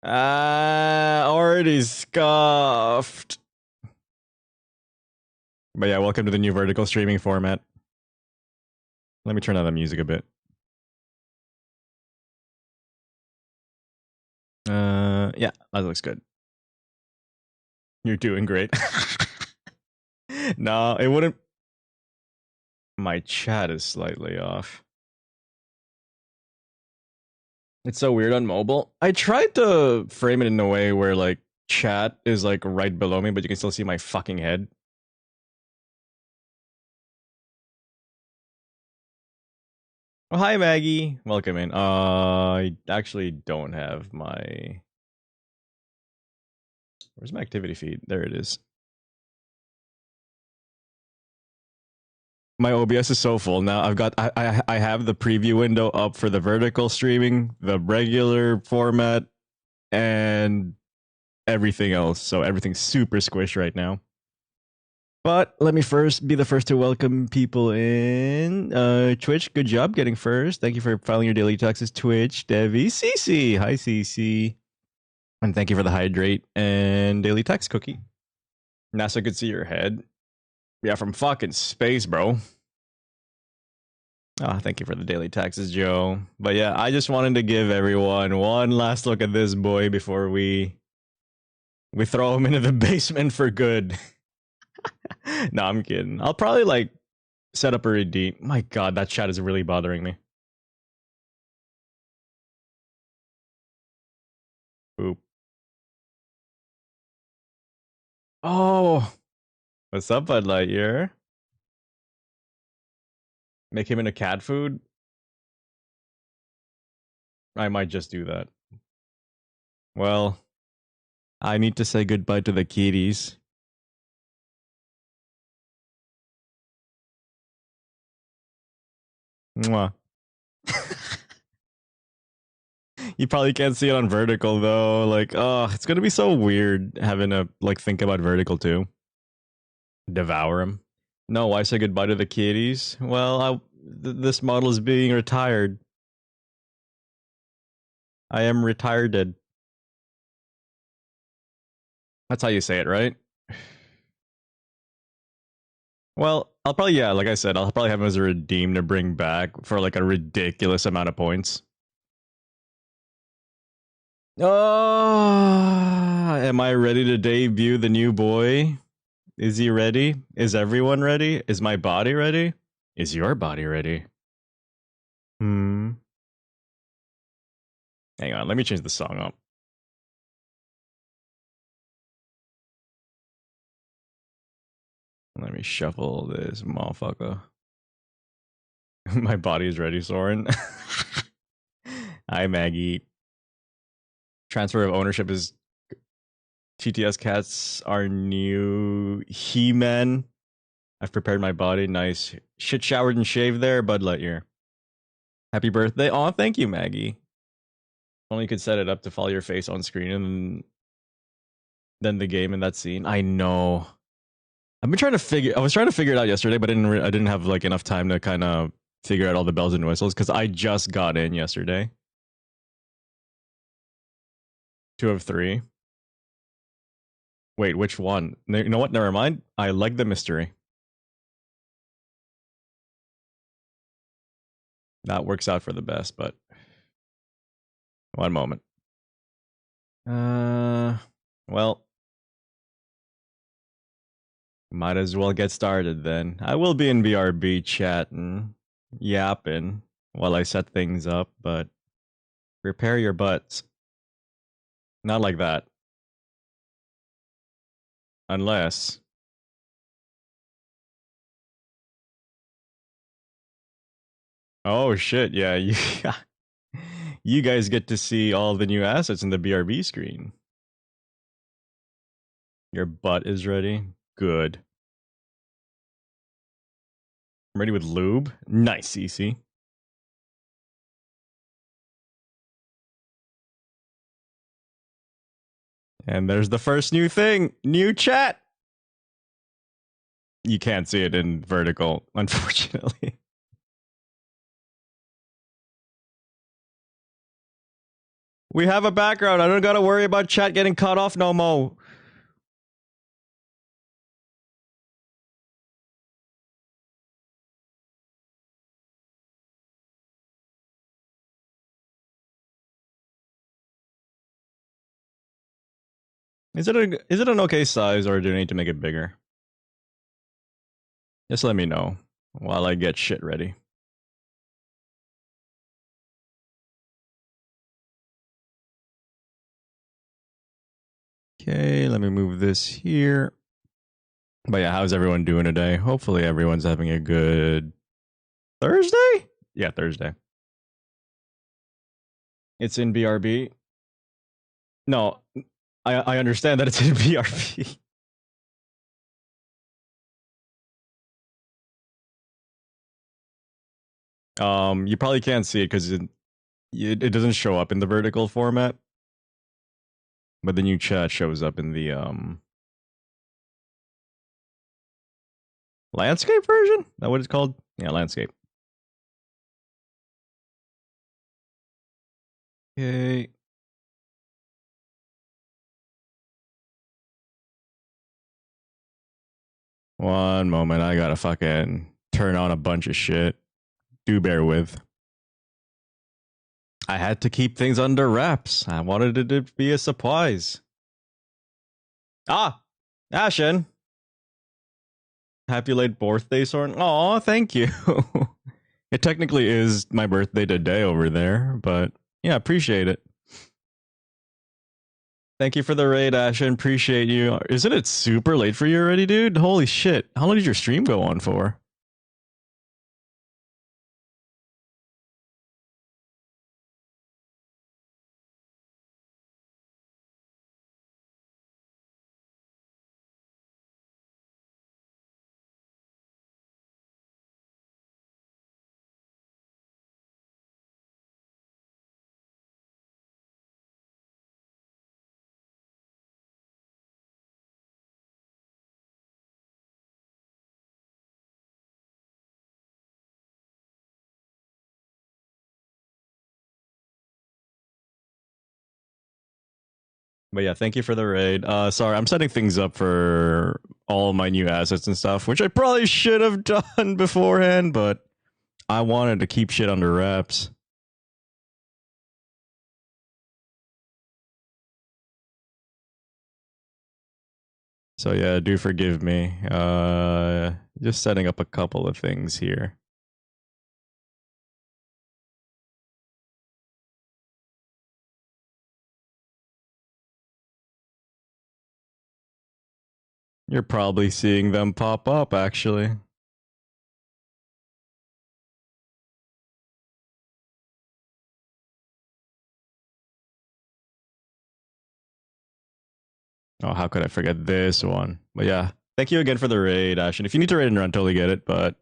Already scuffed. But yeah, welcome to the new vertical streaming format. Let me turn down the music a bit. Yeah, that looks good. You're doing great. No, it wouldn't. My chat is slightly off. It's so weird on mobile. I tried to frame it in a way where like chat is like right below me, but you can still see my fucking head. Oh, hi Maggie. Welcome in. I actually don't have my. Where's my activity feed? There it is. My OBS is so full now. I have the preview window up for the vertical streaming, the regular format, and everything else. So everything's super squished right now. But let me first be the first to welcome people in. Twitch, good job getting first. Thank you for filing your daily taxes. Twitch, Devi, Cece. Hi, Cece. And thank you for the hydrate and daily tax cookie. NASA could see your head. Yeah, from fucking space, bro. Oh, thank you for the daily taxes, Joe. But yeah, I just wanted to give everyone one last look at this boy before we throw him into the basement for good. No, I'm kidding. I'll probably like set up a redeem. My god, that chat is really bothering me. Oop. Oh, what's up, Bud Lightyear? Make him into cat food? I might just do that. Well, I need to say goodbye to the kitties. Mwah. You probably can't see it on vertical though. Like, oh, it's gonna be so weird having to like think about vertical too. Devour them. No, why say goodbye to the kitties? Well, this model is being retired. I am retired. That's how you say it, right? Well, I'll probably, yeah, like I said, I'll probably have him as a redeem to bring back for like a ridiculous amount of points. Oh, am I ready to debut the new boy? Is he ready? Is everyone ready? Is my body ready? Is your body ready? Hmm. Hang on, let me change the song up. Let me shuffle this motherfucker. My body is ready, Soren. Hi, Maggie. Transfer of ownership is TTS cats are new He-Man. I've prepared my body. Nice. Shit showered and shaved there, Bud Lightyear. Happy birthday. Aw, thank you, Maggie. Only you could set it up to follow your face on screen and then the game in that scene. I know. I was trying to figure it out yesterday, but I didn't have like enough time to kind of figure out all the bells and whistles because I just got in yesterday. 2 of 3. Wait, which one? You know what? Never mind. I like the mystery. That works out for the best, but one moment. Well, might as well get started then. I will be in BRB chatting, yapping while I set things up, but prepare your butts. Not like that. Unless. Oh shit, yeah, you guys get to see all the new assets in the BRB screen. Your butt is ready? Good. I'm ready with lube? Nice, CC. And there's the first new thing. New chat. You can't see it in vertical, unfortunately. We have a background. I don't gotta worry about chat getting cut off no more. Is it an okay size, or do I need to make it bigger? Just let me know while I get shit ready. Okay, let me move this here. But yeah, how's everyone doing today? Hopefully everyone's having a good Thursday? Yeah, Thursday. It's in BRB. No, I understand that it's in BRB. You probably can't see it because it doesn't show up in the vertical format, but the new chat shows up in the landscape version. Is that what it's called? Yeah, landscape. Okay. One moment, I gotta fucking turn on a bunch of shit. Do bear with. I had to keep things under wraps. I wanted it to be a surprise. Ah, Ashen. Happy late birthday, Soren. Aw, thank you. It technically is my birthday today over there, but yeah, appreciate it. Thank you for the raid, Ashen. Appreciate you. Isn't it super late for you already, dude? Holy shit. How long did your stream go on for? But yeah, thank you for the raid. Sorry, I'm setting things up for all my new assets and stuff, which I probably should have done beforehand, but I wanted to keep shit under wraps. So yeah, do forgive me. Just setting up a couple of things here. You're probably seeing them pop up, actually. Oh, how could I forget this one? But yeah, thank you again for the raid, Ash. And if you need to raid and run, totally get it. But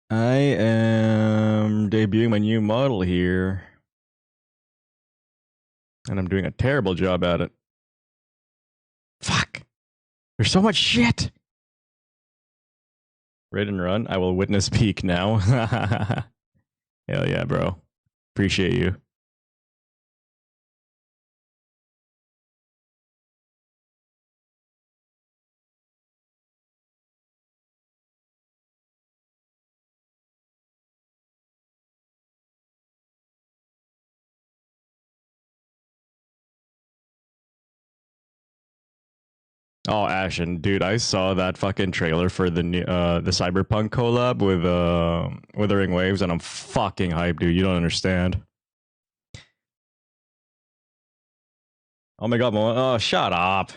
I am debuting my new model here, and I'm doing a terrible job at it. Fuck! There's so much shit. Raid and run. I will witness peak now. Hell yeah, bro. Appreciate you. Oh, Ashen, dude, I saw that fucking trailer for the new, the Cyberpunk collab with Withering Waves, and I'm fucking hyped, dude. You don't understand. Oh my god, oh, shut up.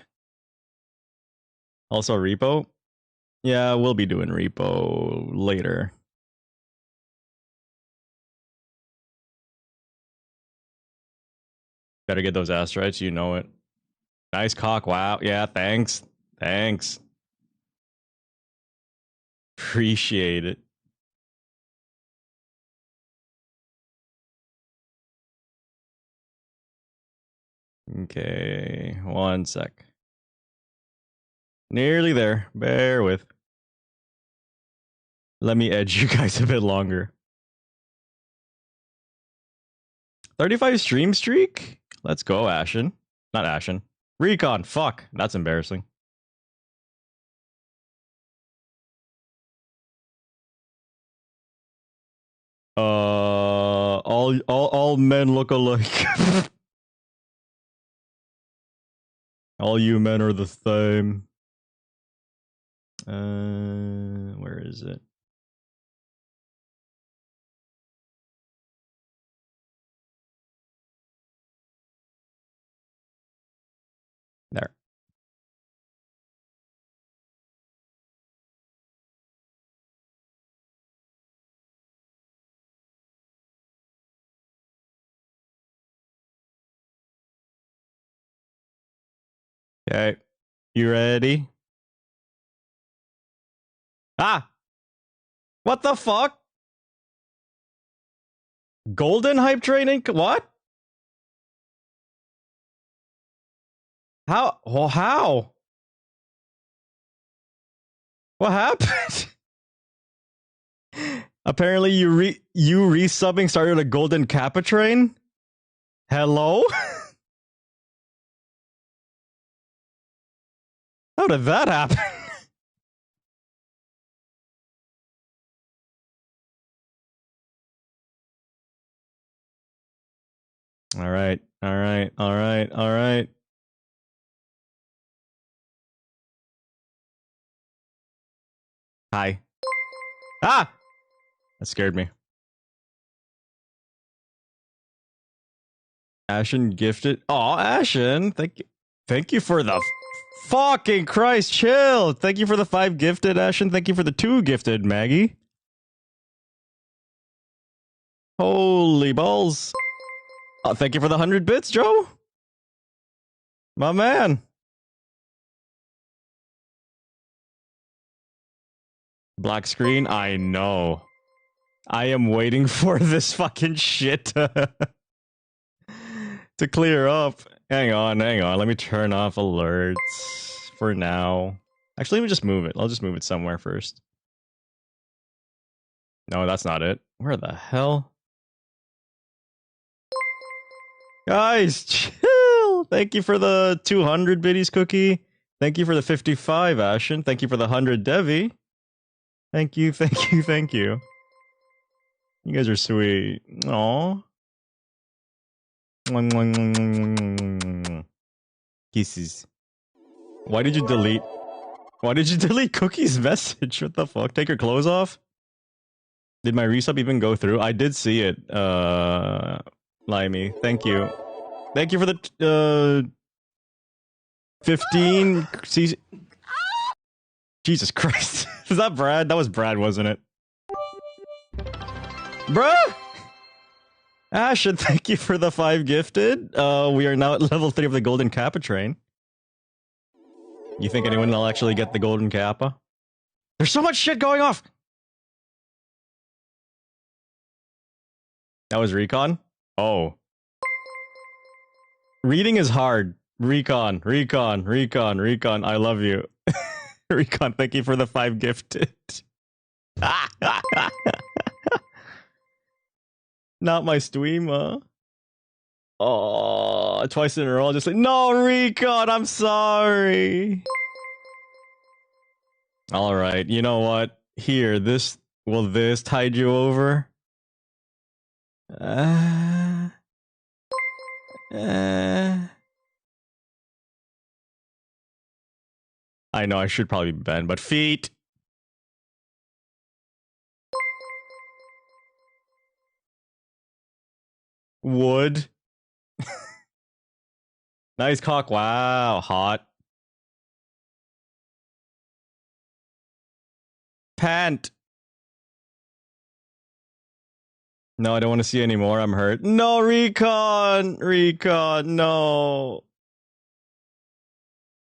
Also, Repo. Yeah, we'll be doing Repo later. Better get those asteroids, you know it. Nice cock. Wow. Yeah, thanks. Thanks. Appreciate it. Okay, one sec. Nearly there. Bear with. Let me edge you guys a bit longer. 35 stream streak? Let's go, Ashen. Not Ashen. Recon. Fuck. That's embarrassing. All men look alike. All you men are the same. Where is it? There. Okay. You ready? Ah! What the fuck? Golden hype training? What? How? Well, how? What happened? Apparently you resubbing started a golden kappa train? Hello? How did that happen? All right. All right. All right. All right. Hi. Ah! That scared me. Ashen gifted. Oh, Ashen. Thank you. Thank you for the fucking Christ. Chill. Thank you for the 5 gifted, Ashen. Thank you for the 2 gifted, Maggie. Holy balls. Thank you for the 100 bits, Joe. My man. Black screen? I know. I am waiting for this fucking shit to clear up. Hang on, hang on. Let me turn off alerts for now. Actually, let me just move it. I'll just move it somewhere first. No, that's not it. Where the hell? Guys, chill. Thank you for the 200 biddies cookie. Thank you for the 55, Ashen. Thank you for the 100, Devi. Thank you, thank you, thank you. You guys are sweet. Aww. Kisses. Why did you delete? Why did you delete Cookie's message? What the fuck? Take your clothes off? Did my resub even go through? I did see it. Limey. Thank you. Thank you for the 15 season. Jesus Christ. Is that Brad? That was Brad, wasn't it? Bruh! Ashen, thank you for the 5 gifted. We are now at level 3 of the Golden Kappa train. You think anyone will actually get the Golden Kappa? There's so much shit going off! That was Recon? Oh. Reading is hard. Recon, Recon, Recon, Recon, I love you. Recon, thank you for the 5 gifted. Not my streamer. Oh, twice in a row, just like, no, Recon, I'm sorry. All right, you know what? Here, will this tide you over? I know I should probably be banned, but feet. Wood. Nice cock. Wow, hot. Pant. No, I don't want to see anymore. I'm hurt. No, Recon! Recon, no.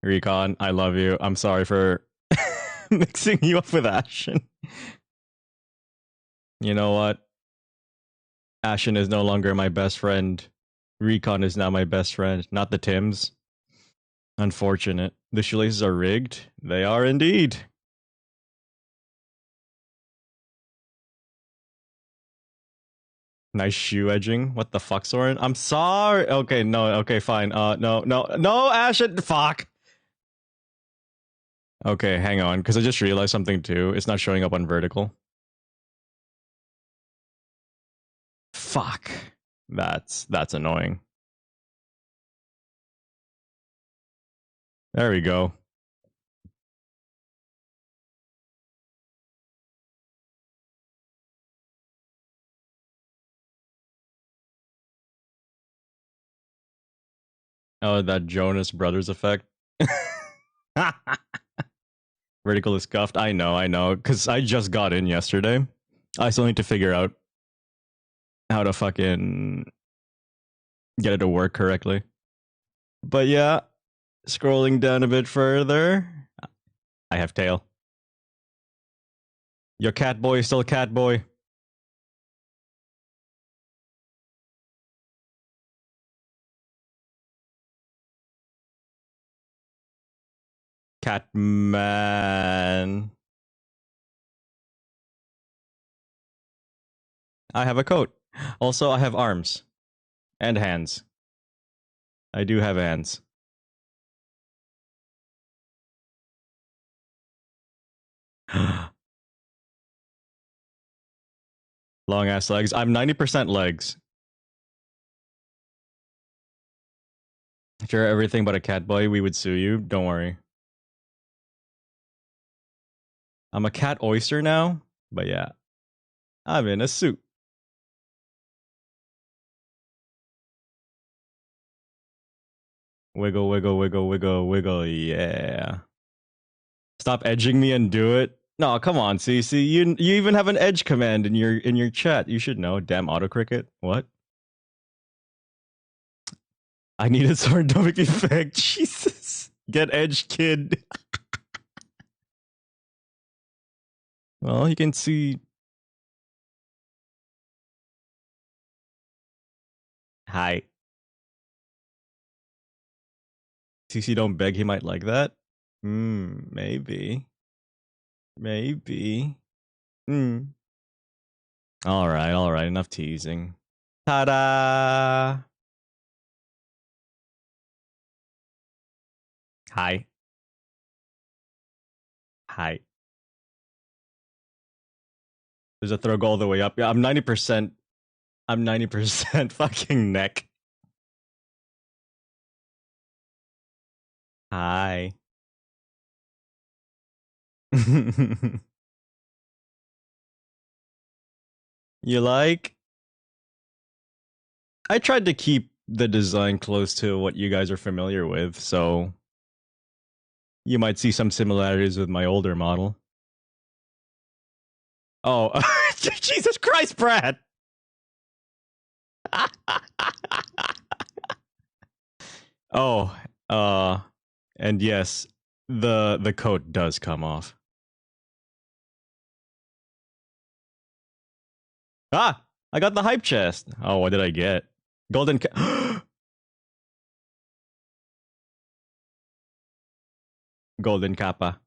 Recon, I love you. I'm sorry for mixing you up with Ashen. You know what? Ashen is no longer my best friend. Recon is now my best friend, not the Tims. Unfortunate. The shoelaces are rigged. They are indeed. Nice shoe edging. What the fuck, Soren? I'm sorry. Okay, no. Okay, fine. No, no, no, Ashen. Fuck. Okay, hang on, because I just realized something too. It's not showing up on vertical. Fuck. That's annoying. There we go. Oh, that Jonas Brothers effect. Vertical is scuffed. I know. Because I just got in yesterday. I still need to figure out how to fucking get it to work correctly. But yeah, scrolling down a bit further, I have tail. Your cat boy is still cat boy. Catman. I have a coat. Also, I have arms and hands. I do have hands. Long ass legs. I'm 90% legs. If you're everything but a cat boy, we would sue you. Don't worry. I'm a cat oyster now, but yeah, I'm in a suit. Wiggle, wiggle, wiggle, wiggle, wiggle. Yeah. Stop edging me and do it. No, come on, CC. You even have an edge command in your chat. You should know. Damn autocricket. What? I need a sword. Don't make me fake. Jesus. Get edge, kid. Well, you can see. Hi. CC don't beg. He might like that. Maybe. Maybe. Hmm. All right. All right. Enough teasing. Ta-da! Hi. Hi. There's a throw all the way up. Yeah, I'm 90%. I'm 90% fucking neck. Hi. You like? I tried to keep the design close to what you guys are familiar with, so you might see some similarities with my older model. Oh, Jesus Christ, Brad! Oh, and yes, the coat does come off. Ah, I got the hype chest. Oh, what did I get? Golden. Golden kappa.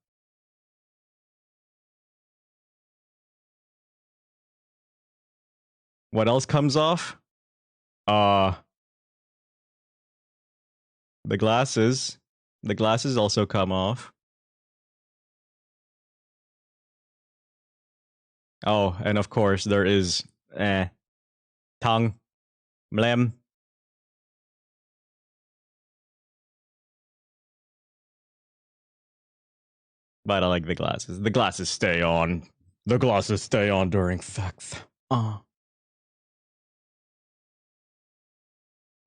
What else comes off? Uh, the glasses. The glasses also come off. Oh, and of course there is tongue, mlem. But I like the glasses. The glasses stay on. The glasses stay on during sex.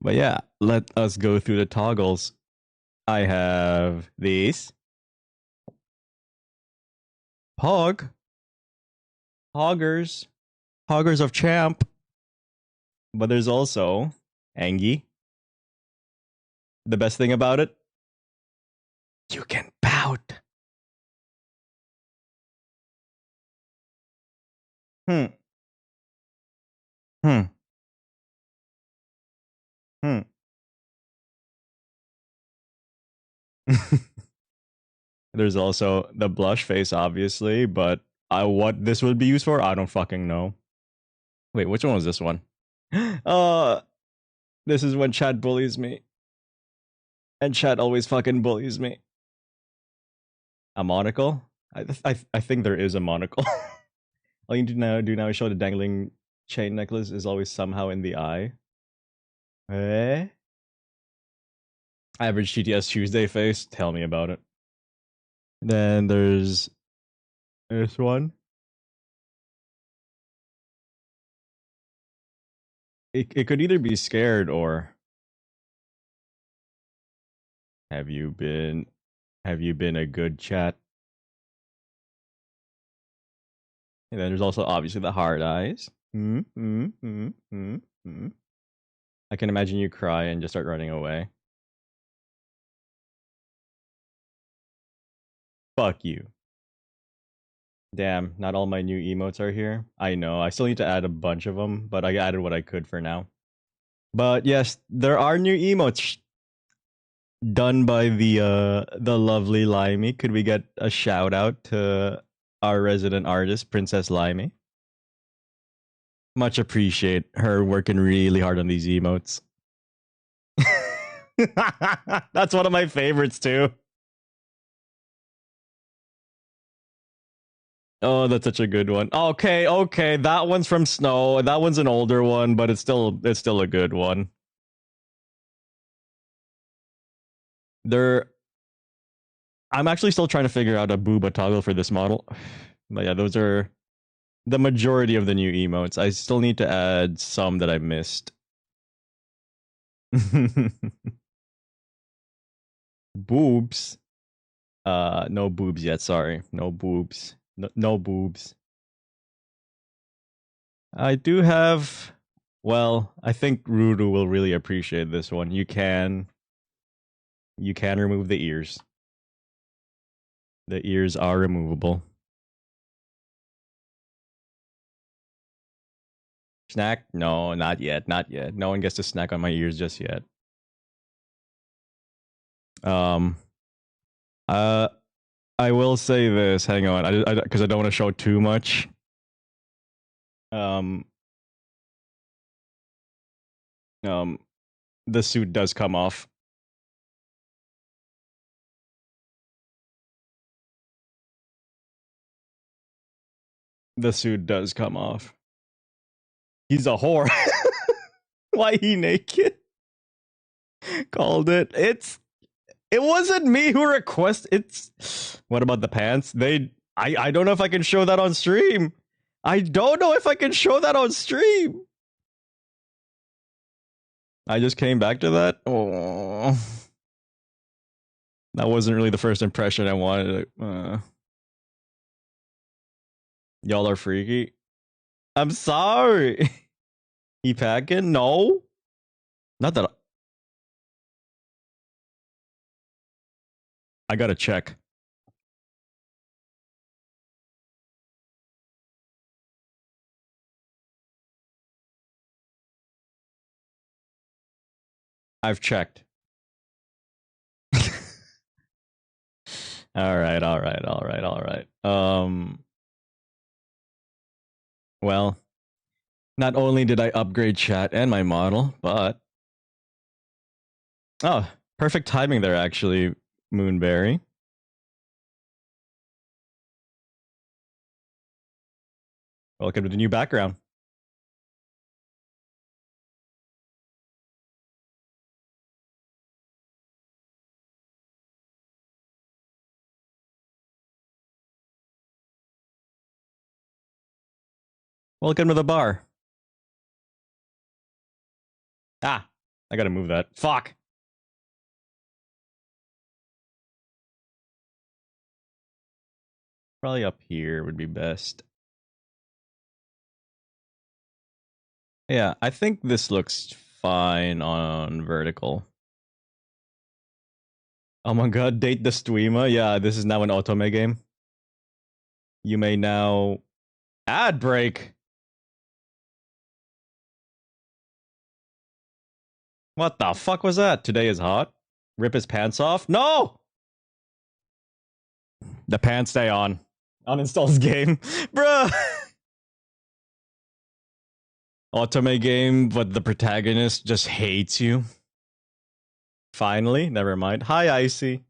But yeah, let us go through the toggles. I have these. Hog. Hoggers. Hoggers of Champ. But there's also Angie. The best thing about it, you can pout. Hmm. Hmm. Hmm. There's also the blush face, obviously, but what this would be used for, I don't fucking know. Wait, which one was this one? uh, this is when chat bullies me, and chat always fucking bullies me. A monocle? I think there is a monocle. All you do now is show the dangling chain necklace is always somehow in the eye. Eh? Average GTS Tuesday face. Tell me about it. Then there's this one. It could either be scared or have you been a good chat? And then there's also obviously the hard eyes. I can imagine you cry and just start running away. Fuck you. Damn, not all my new emotes are here. I know. I still need to add a bunch of them, but I added what I could for now. But yes, there are new emotes done by the lovely Limey. Could we get a shout out to our resident artist, Princess Limey? Much appreciate her working really hard on these emotes. That's one of my favorites too. Oh, that's such a good one. Okay, okay, that one's from Snow. That one's an older one, but it's still a good one. There, I'm actually still trying to figure out a booba toggle for this model. But yeah, those are the majority of the new emotes. I still need to add some that I missed. Boobs. No boobs yet. Sorry, no boobs. No boobs. I do have. Well, I think Rudu will really appreciate this one. You can remove the ears. The ears are removable. Snack? No, not yet. Not yet. No one gets to snack on my ears just yet. Um. Uh. I will say this. Hang on, because I don't want to show too much. Um. The suit does come off. The suit does come off. He's a whore. Why he naked? Called it. It wasn't me who requested. It's what about the pants? I don't know if I can show that on stream. I don't know if I can show that on stream. I just came back to that. Oh, that wasn't really the first impression I wanted. Y'all are freaky. I'm sorry. He packing? No, not that. I gotta check. I've checked. All right, all right, all right, all right. Well, not only did I upgrade chat and my model, but oh, perfect timing there actually, Moonberry. Welcome to the new background. Welcome to the bar. Ah, I gotta move that. Fuck. Probably up here would be best. Yeah, I think this looks fine on vertical. Oh my god, date the streamer. Yeah, this is now an otome game. You may now ad break. What the fuck was that? Today is hot. Rip his pants off? No! The pants stay on. Uninstalls game. Bruh. Otome game, but the protagonist just hates you. Finally, never mind. Hi, Icy.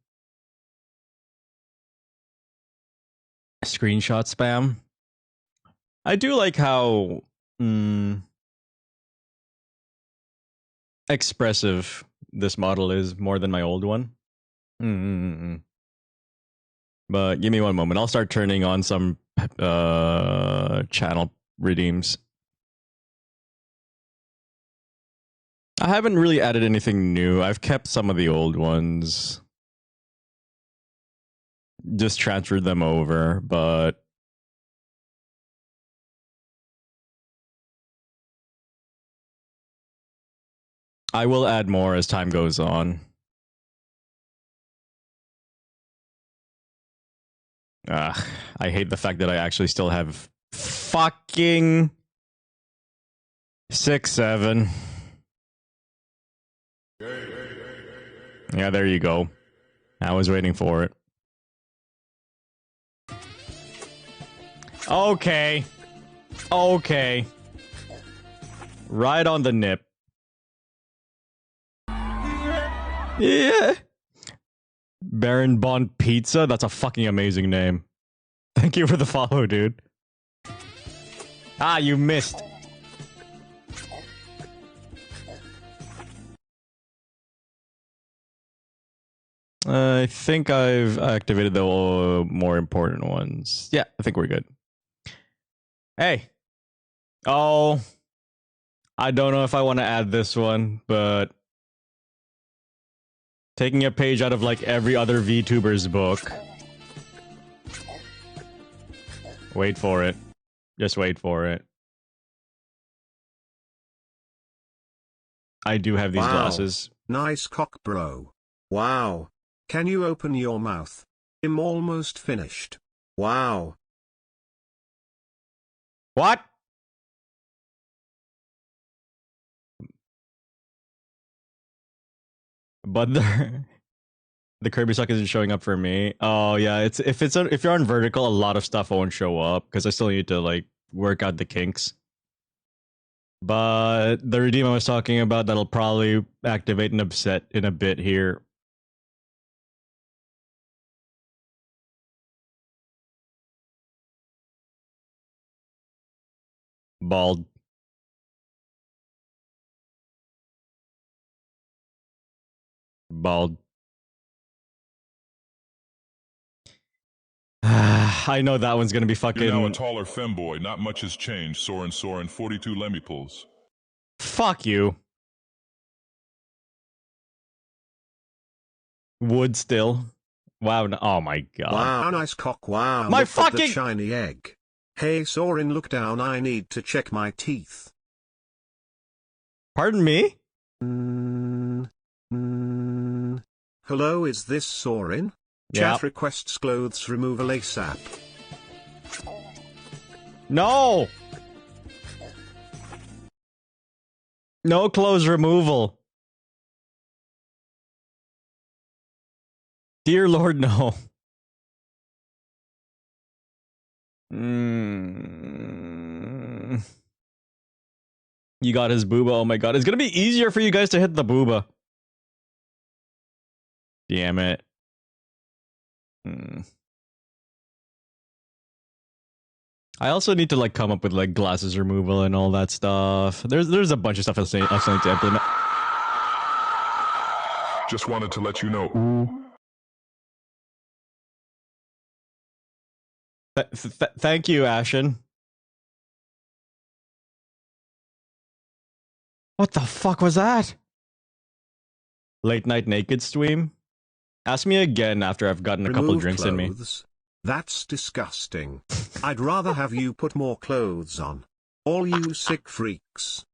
Screenshot spam. I do like how expressive this model is more than my old one. But give me one moment. I'll start turning on some channel redeems. I haven't really added anything new. I've kept some of the old ones. Just transferred them over, but I will add more as time goes on. I hate the fact that I actually still have fucking 6, 7. Yeah, there you go. I was waiting for it. Okay. Okay. Right on the nip. Yeah. Baron Bond Pizza? That's a fucking amazing name. Thank you for the follow, dude. Ah, you missed. I think I've activated the more important ones. Yeah, I think we're good. Hey. Oh. I don't know if I want to add this one, but taking a page out of like every other VTuber's book. Wait for it. Just wait for it. I do have these glasses. Nice cock, bro. Wow. Can you open your mouth? I'm almost finished. Wow. What? But the Kirby sock isn't showing up for me. Oh yeah, it's if you're on vertical, a lot of stuff won't show up because I still need to like work out the kinks. But the redeem I was talking about, that'll probably activate an upset in a bit here. Bald. Bald. I know that one's gonna be fucking. You're now a taller femboy. Not much has changed. Soren, 42 Lemmy pulls. Fuck you. Wood still. Wow. Oh my god. Wow, nice cock. Wow. My look fucking at the shiny egg. Hey, Soren, look down. I need to check my teeth. Pardon me? Hello, is this Soren? Yep. Chat requests clothes removal ASAP. No! No clothes removal. Dear Lord, no. You got his booba. Oh my god. It's gonna be easier for you guys to hit the booba. Damn it. I also need to like come up with like glasses removal and all that stuff. There's a bunch of stuff I still need to implement. Just wanted to let you know. Thank you, Ashen. What the fuck was that? Late night naked stream? Ask me again after I've gotten a couple drinks in me. That's disgusting. I'd rather have you put more clothes on. All you sick freaks.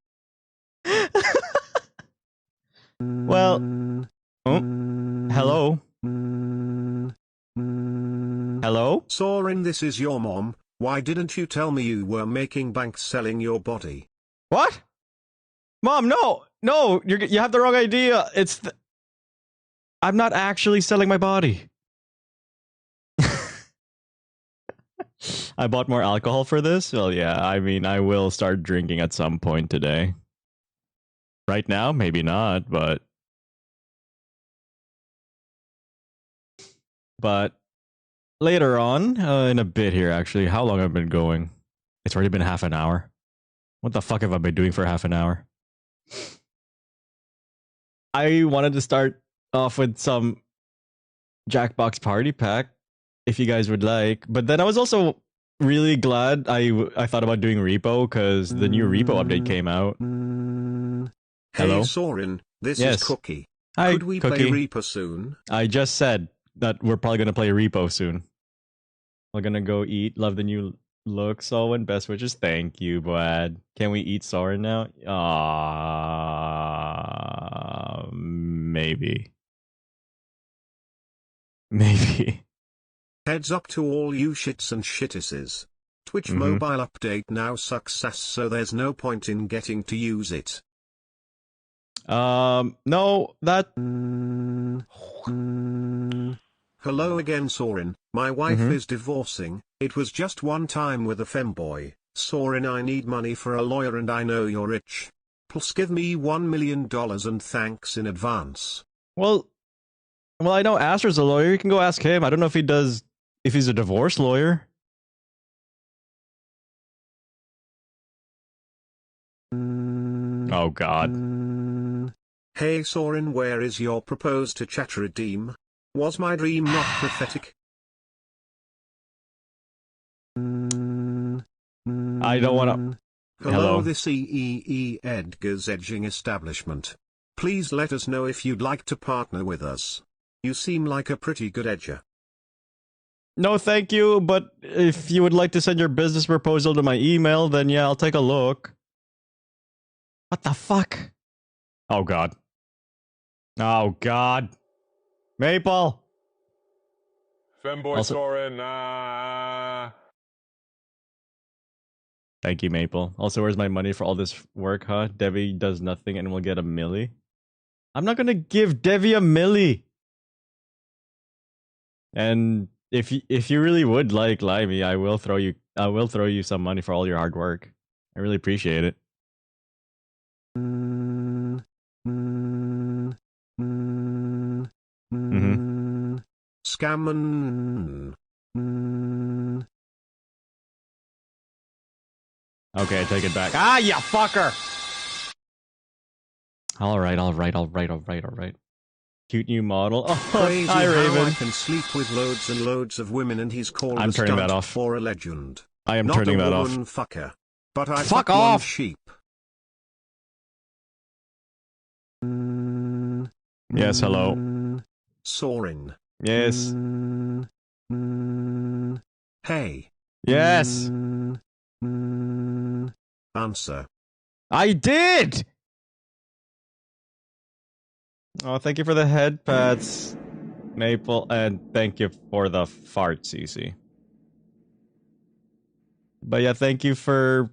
Well, hello? Hello? Soren, this is your mom. Why didn't you tell me you were making bank selling your body? What? Mom, no! No! You have the wrong idea! I'm not actually selling my body. I bought more alcohol for this. Well, yeah. I mean, I will start drinking at some point today. Right now, maybe not, but later on, in a bit here. Actually, how long have I been going? It's already been half an hour. What the fuck have I been doing for half an hour? I wanted to start off with some Jackbox Party Pack, if you guys would like. But then I was also really glad I thought about doing Repo because the new Repo update came out. Hey Hello? Soren, this Yes. is Cookie. Hi, Could we Cookie. play Reaper soon? I just said that we're probably gonna play Repo soon. We're gonna go eat. Love the new look, Soren. Best wishes. Thank you, Brad. Can we eat Soren now? Maybe. Maybe. Heads up to all you shits and shittises. Twitch Mhm. mobile update now sucks ass, so there's no point in getting to use it. No, that. Hello again Soren, my wife Mhm. is divorcing. It was just one time with a femboy. Soren, I need money for a lawyer and I know you're rich. Plus give me $1 million and thanks in advance. Well, I know Aster's a lawyer. You can go ask him. I don't know if he does. If he's a divorce lawyer. Oh God. Hey Soren, where is your proposed to chat redeem? Was my dream not prophetic? I don't want to. Hello, this Edgar's Edging Establishment. Please let us know if you'd like to partner with us. You seem like a pretty good edger. No, thank you. But if you would like to send your business proposal to my email, then yeah, I'll take a look. What the fuck? Oh God. Oh God. Maple. Femboy Also- Soren, Thank you, Maple. Also, where's my money for all this work, huh? Devi does nothing and we'll get a milli. I'm not gonna give Devi a milli. And if you really would like Limey, I will throw you some money for all your hard work. I really appreciate it. Scammon. Okay, I take it back. Ah, you fucker! All right. Cute new model. Oh, Crazy hi, how Raven. I can sleep with loads and loads of women and he's called I'm a turning stunt that off. or a legend. I am Not turning a that off. woman fucker. But I Fuck fuck one off! sheep. Yes, hello. Soren. Yes. Hey. Yes. Answer. I did! Oh, thank you for the head pats, Maple, and thank you for the fart, Cece. But yeah, thank you for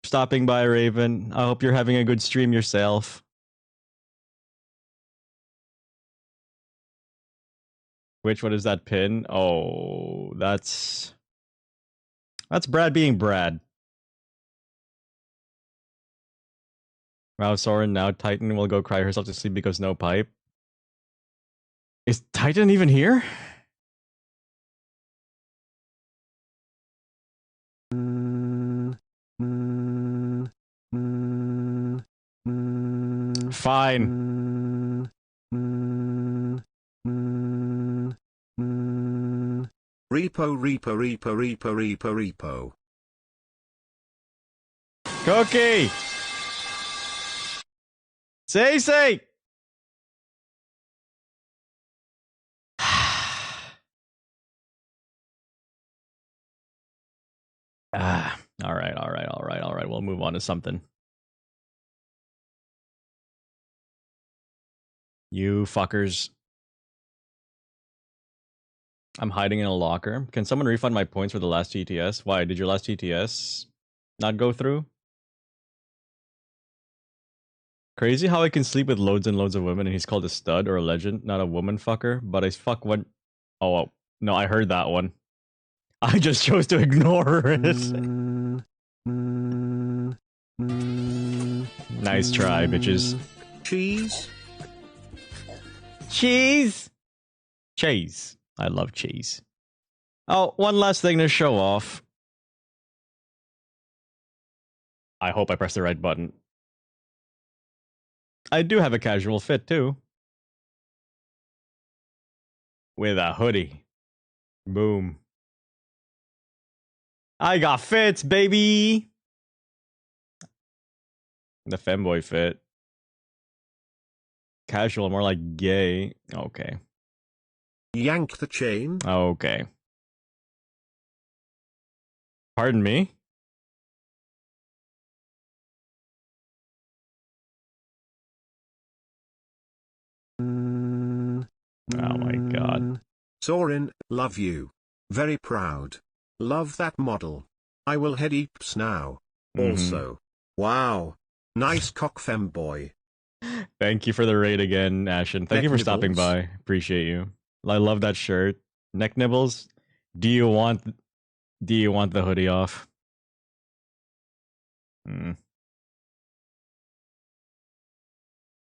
stopping by, Raven. I hope you're having a good stream yourself. Which one is that pin? Oh, that's Brad being Brad. Wow, Soren, now Titan will go cry herself to sleep because no pipe. Is Titan even here? Fine. Repo. Cookie! Say! All right. We'll move on to something. You fuckers. I'm hiding in a locker. Can someone refund my points for the last TTS? Why? Did your last TTS not go through? Crazy how I can sleep with loads and loads of women and he's called a stud or a legend, not a woman fucker, but I fuck one. Oh, no, I heard that one. I just chose to ignore it. Nice try, bitches. Cheese? Cheese! Cheese. I love cheese. Oh, one last thing to show off. I hope I pressed the right button. I do have a casual fit, too. With a hoodie. Boom. I got fits, baby! The femboy fit. Casual, more like gay. Okay. Yank the chain? Okay. Pardon me? Oh my god. Soren, love you. Very proud. Love that model. I will head eeps now. Also. Wow. Nice cock femboy. Thank you for the raid again, Ashen. Thank you for stopping Nibbles. by. Appreciate you. I love that shirt. Neck nibbles. Do you want the hoodie off?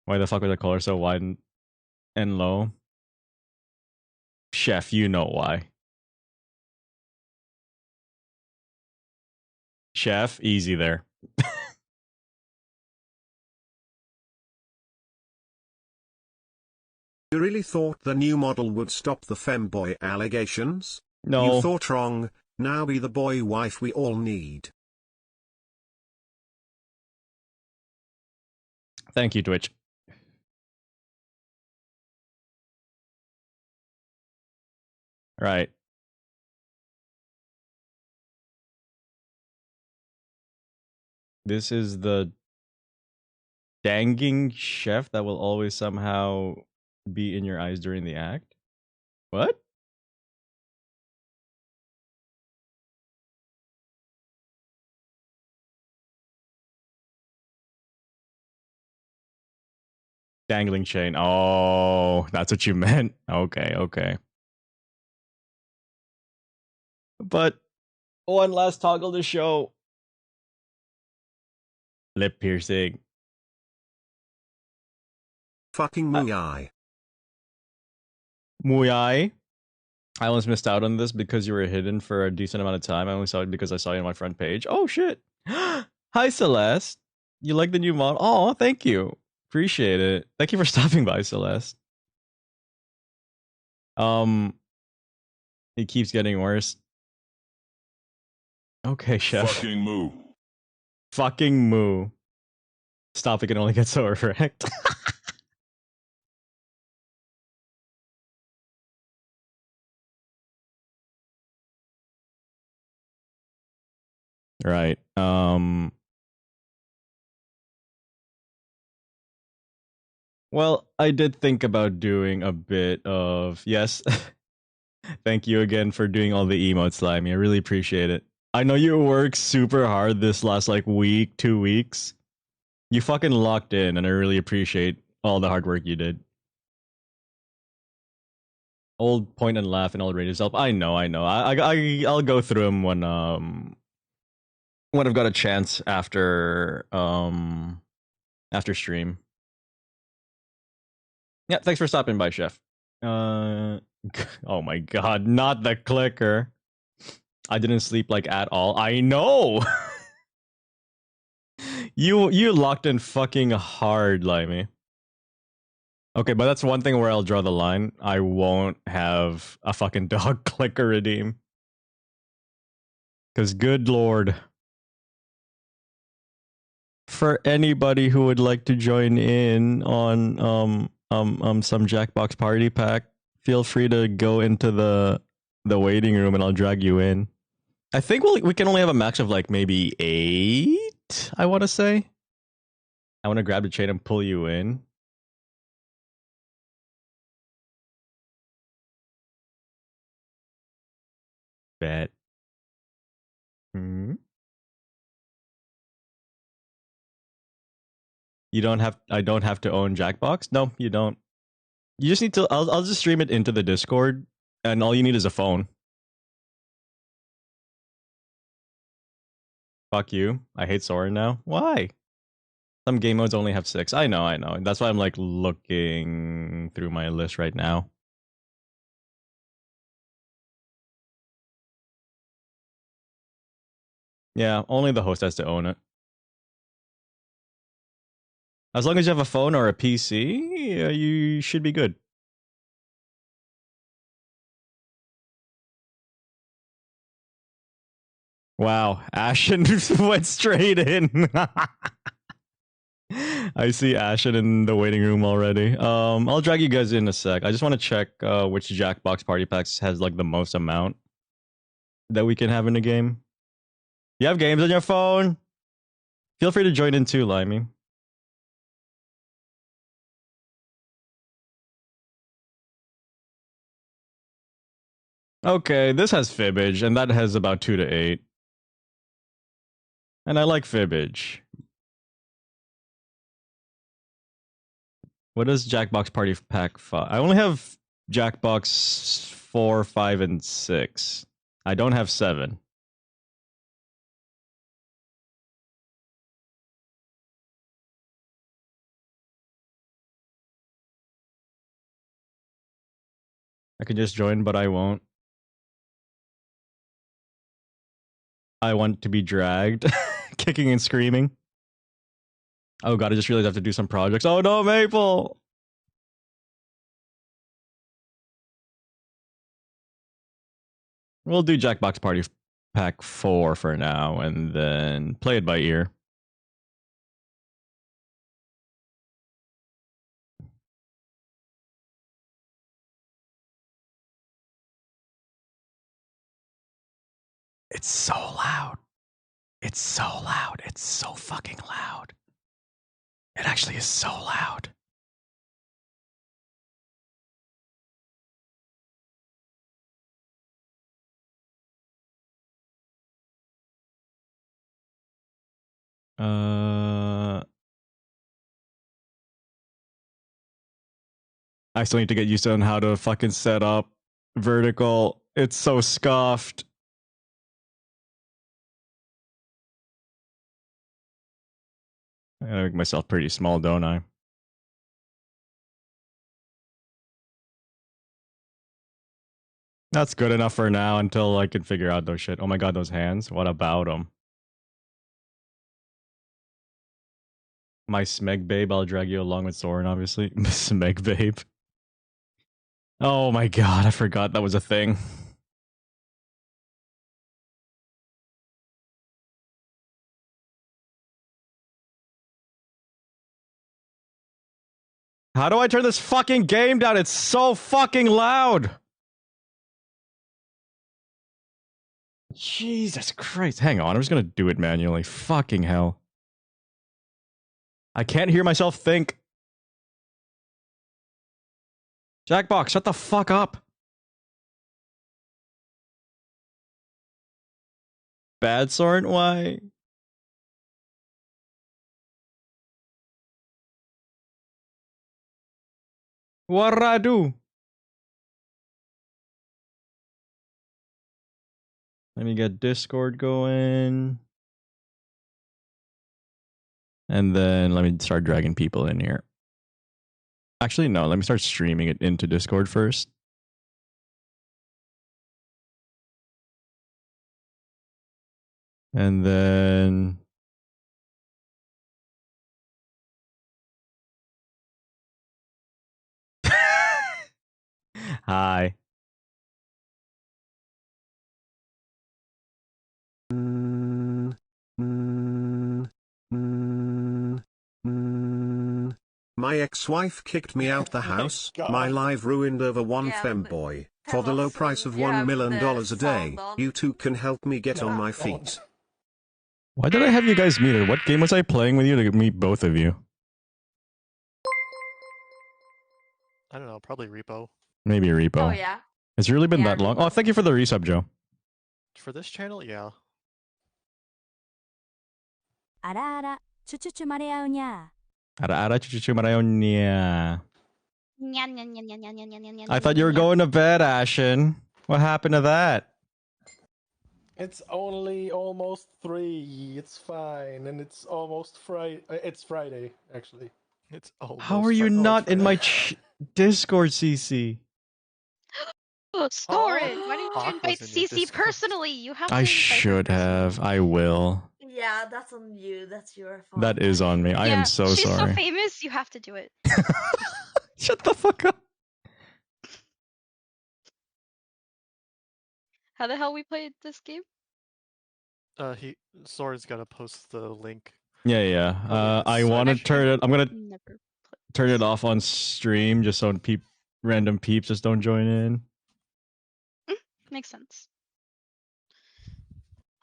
Why the fuck was the collar so wide and low? Chef, you know why. Chef, easy there. You really thought the new model would stop the femboy allegations? No. You thought wrong. Now be the boy wife we all need. Thank you, Twitch. Right. This is the danging chef that will always somehow be in your eyes during the act. What? Dangling chain. Oh, that's what you meant. Okay, okay. But one last toggle to show. Lip piercing. Fucking Muyai. Muyai. I almost missed out on this because you were hidden for a decent amount of time. I only saw it because I saw you on my front page. Oh shit. Hi Celeste. You like the new model? Oh, thank you. Appreciate it. Thank you for stopping by, Celeste. It keeps getting worse. Okay, chef. Fucking moo. Fucking moo. Stop, it can only get so erect. Right. Well, I did think about doing a bit of yes. Thank you again for doing all the emotes, Slimy. I really appreciate it. I know you worked super hard this last like week, 2 weeks. You fucking locked in, and I really appreciate all the hard work you did. Old point and laugh and all rate yourself. I know. I'll go through them when I've got a chance after stream. Yeah, thanks for stopping by, Chef. Oh my god, not the clicker. I didn't sleep like at all. I know. you locked in fucking hard, Limey. Okay, but that's one thing where I'll draw the line. I won't have a fucking dog clicker redeem. Because good lord. For anybody who would like to join in on some Jackbox party pack, feel free to go into the waiting room and I'll drag you in. I think we can only have a max of like maybe 8, I want to say. I want to grab the chain and pull you in. Bet. You don't have. I don't have to own Jackbox. No, you don't. You just need to. I'll just stream it into the Discord, and all you need is a phone. Fuck you. I hate Soren now. Why? Some game modes only have 6. I know. That's why I'm like looking through my list right now. Yeah, only the host has to own it. As long as you have a phone or a PC, you should be good. Wow, Ashen went straight in. I see Ashen in the waiting room already. I'll drag you guys in a sec. I just want to check which Jackbox Party Packs has like the most amount that we can have in a game. You have games on your phone? Feel free to join in too, Limey. Okay, this has Fibbage, and that has about 2 to 8. And I like Fibbage. What is Jackbox Party Pack 5? I only have Jackbox 4, 5, and 6. I don't have 7. I could just join, but I won't. I want to be dragged, kicking and screaming. Oh god, I just realized I have to do some projects. Oh no, Maple! We'll do Jackbox Party Pack 4 for now, and then play it by ear. It's so loud. It's so loud. It's so fucking loud. It actually is so loud. I still need to get used to on how to fucking set up vertical. It's so scuffed. I gotta make myself pretty small, don't I? That's good enough for now until I can figure out those shit. Oh my god, those hands. What about them? My Smeg babe, I'll drag you along with Soren, obviously. Smeg babe. Oh my god, I forgot that was a thing. How do I turn this fucking game down? It's so fucking loud. Jesus Christ. Hang on, I'm just gonna do it manually. Fucking hell. I can't hear myself think. Jackbox, shut the fuck up. Bad Soren? Why? What'd I do? Let me get Discord going. And then let me start dragging people in here. Actually, no, let me start streaming it into Discord first. And then... Hi. My ex-wife kicked me out the house, my life ruined over one femboy. For the low price of $1 million a day, you two can help me get on my feet. Why did I have you guys meet? Or what game was I playing with you to meet both of you? I don't know, probably Repo. Maybe Repo. Oh yeah. Has it really been Yeah, that long? Repo. Oh, thank you for the resub, Joe. For this channel, yeah. あらあら、チュチュチュマレアウニャー。 Ara ara chuchu marayonya. Nyan, nyan, nyan, nyan, nyan, nyan, nyan, nyan, I thought you were nyan. going to bed, Ashen. What happened to that? It's only almost 3. It's fine, and it's almost Friday. It's Friday, actually. It's almost. How are you Friday. not in my Discord, CC? Oh, Soren, why didn't you Hawk invite was in your CC Discord. personally? You have to I invite her should have. personally. I will. Yeah, that's on you. That's your fault. That is on me. I am so she's sorry. so famous, you have to do it. Shut the fuck up. How the hell we played this game? Soren's gotta post the link. Yeah. I I've want to turn it. I'm gonna Never played. turn it off on stream just so random peeps just don't join in. Makes sense.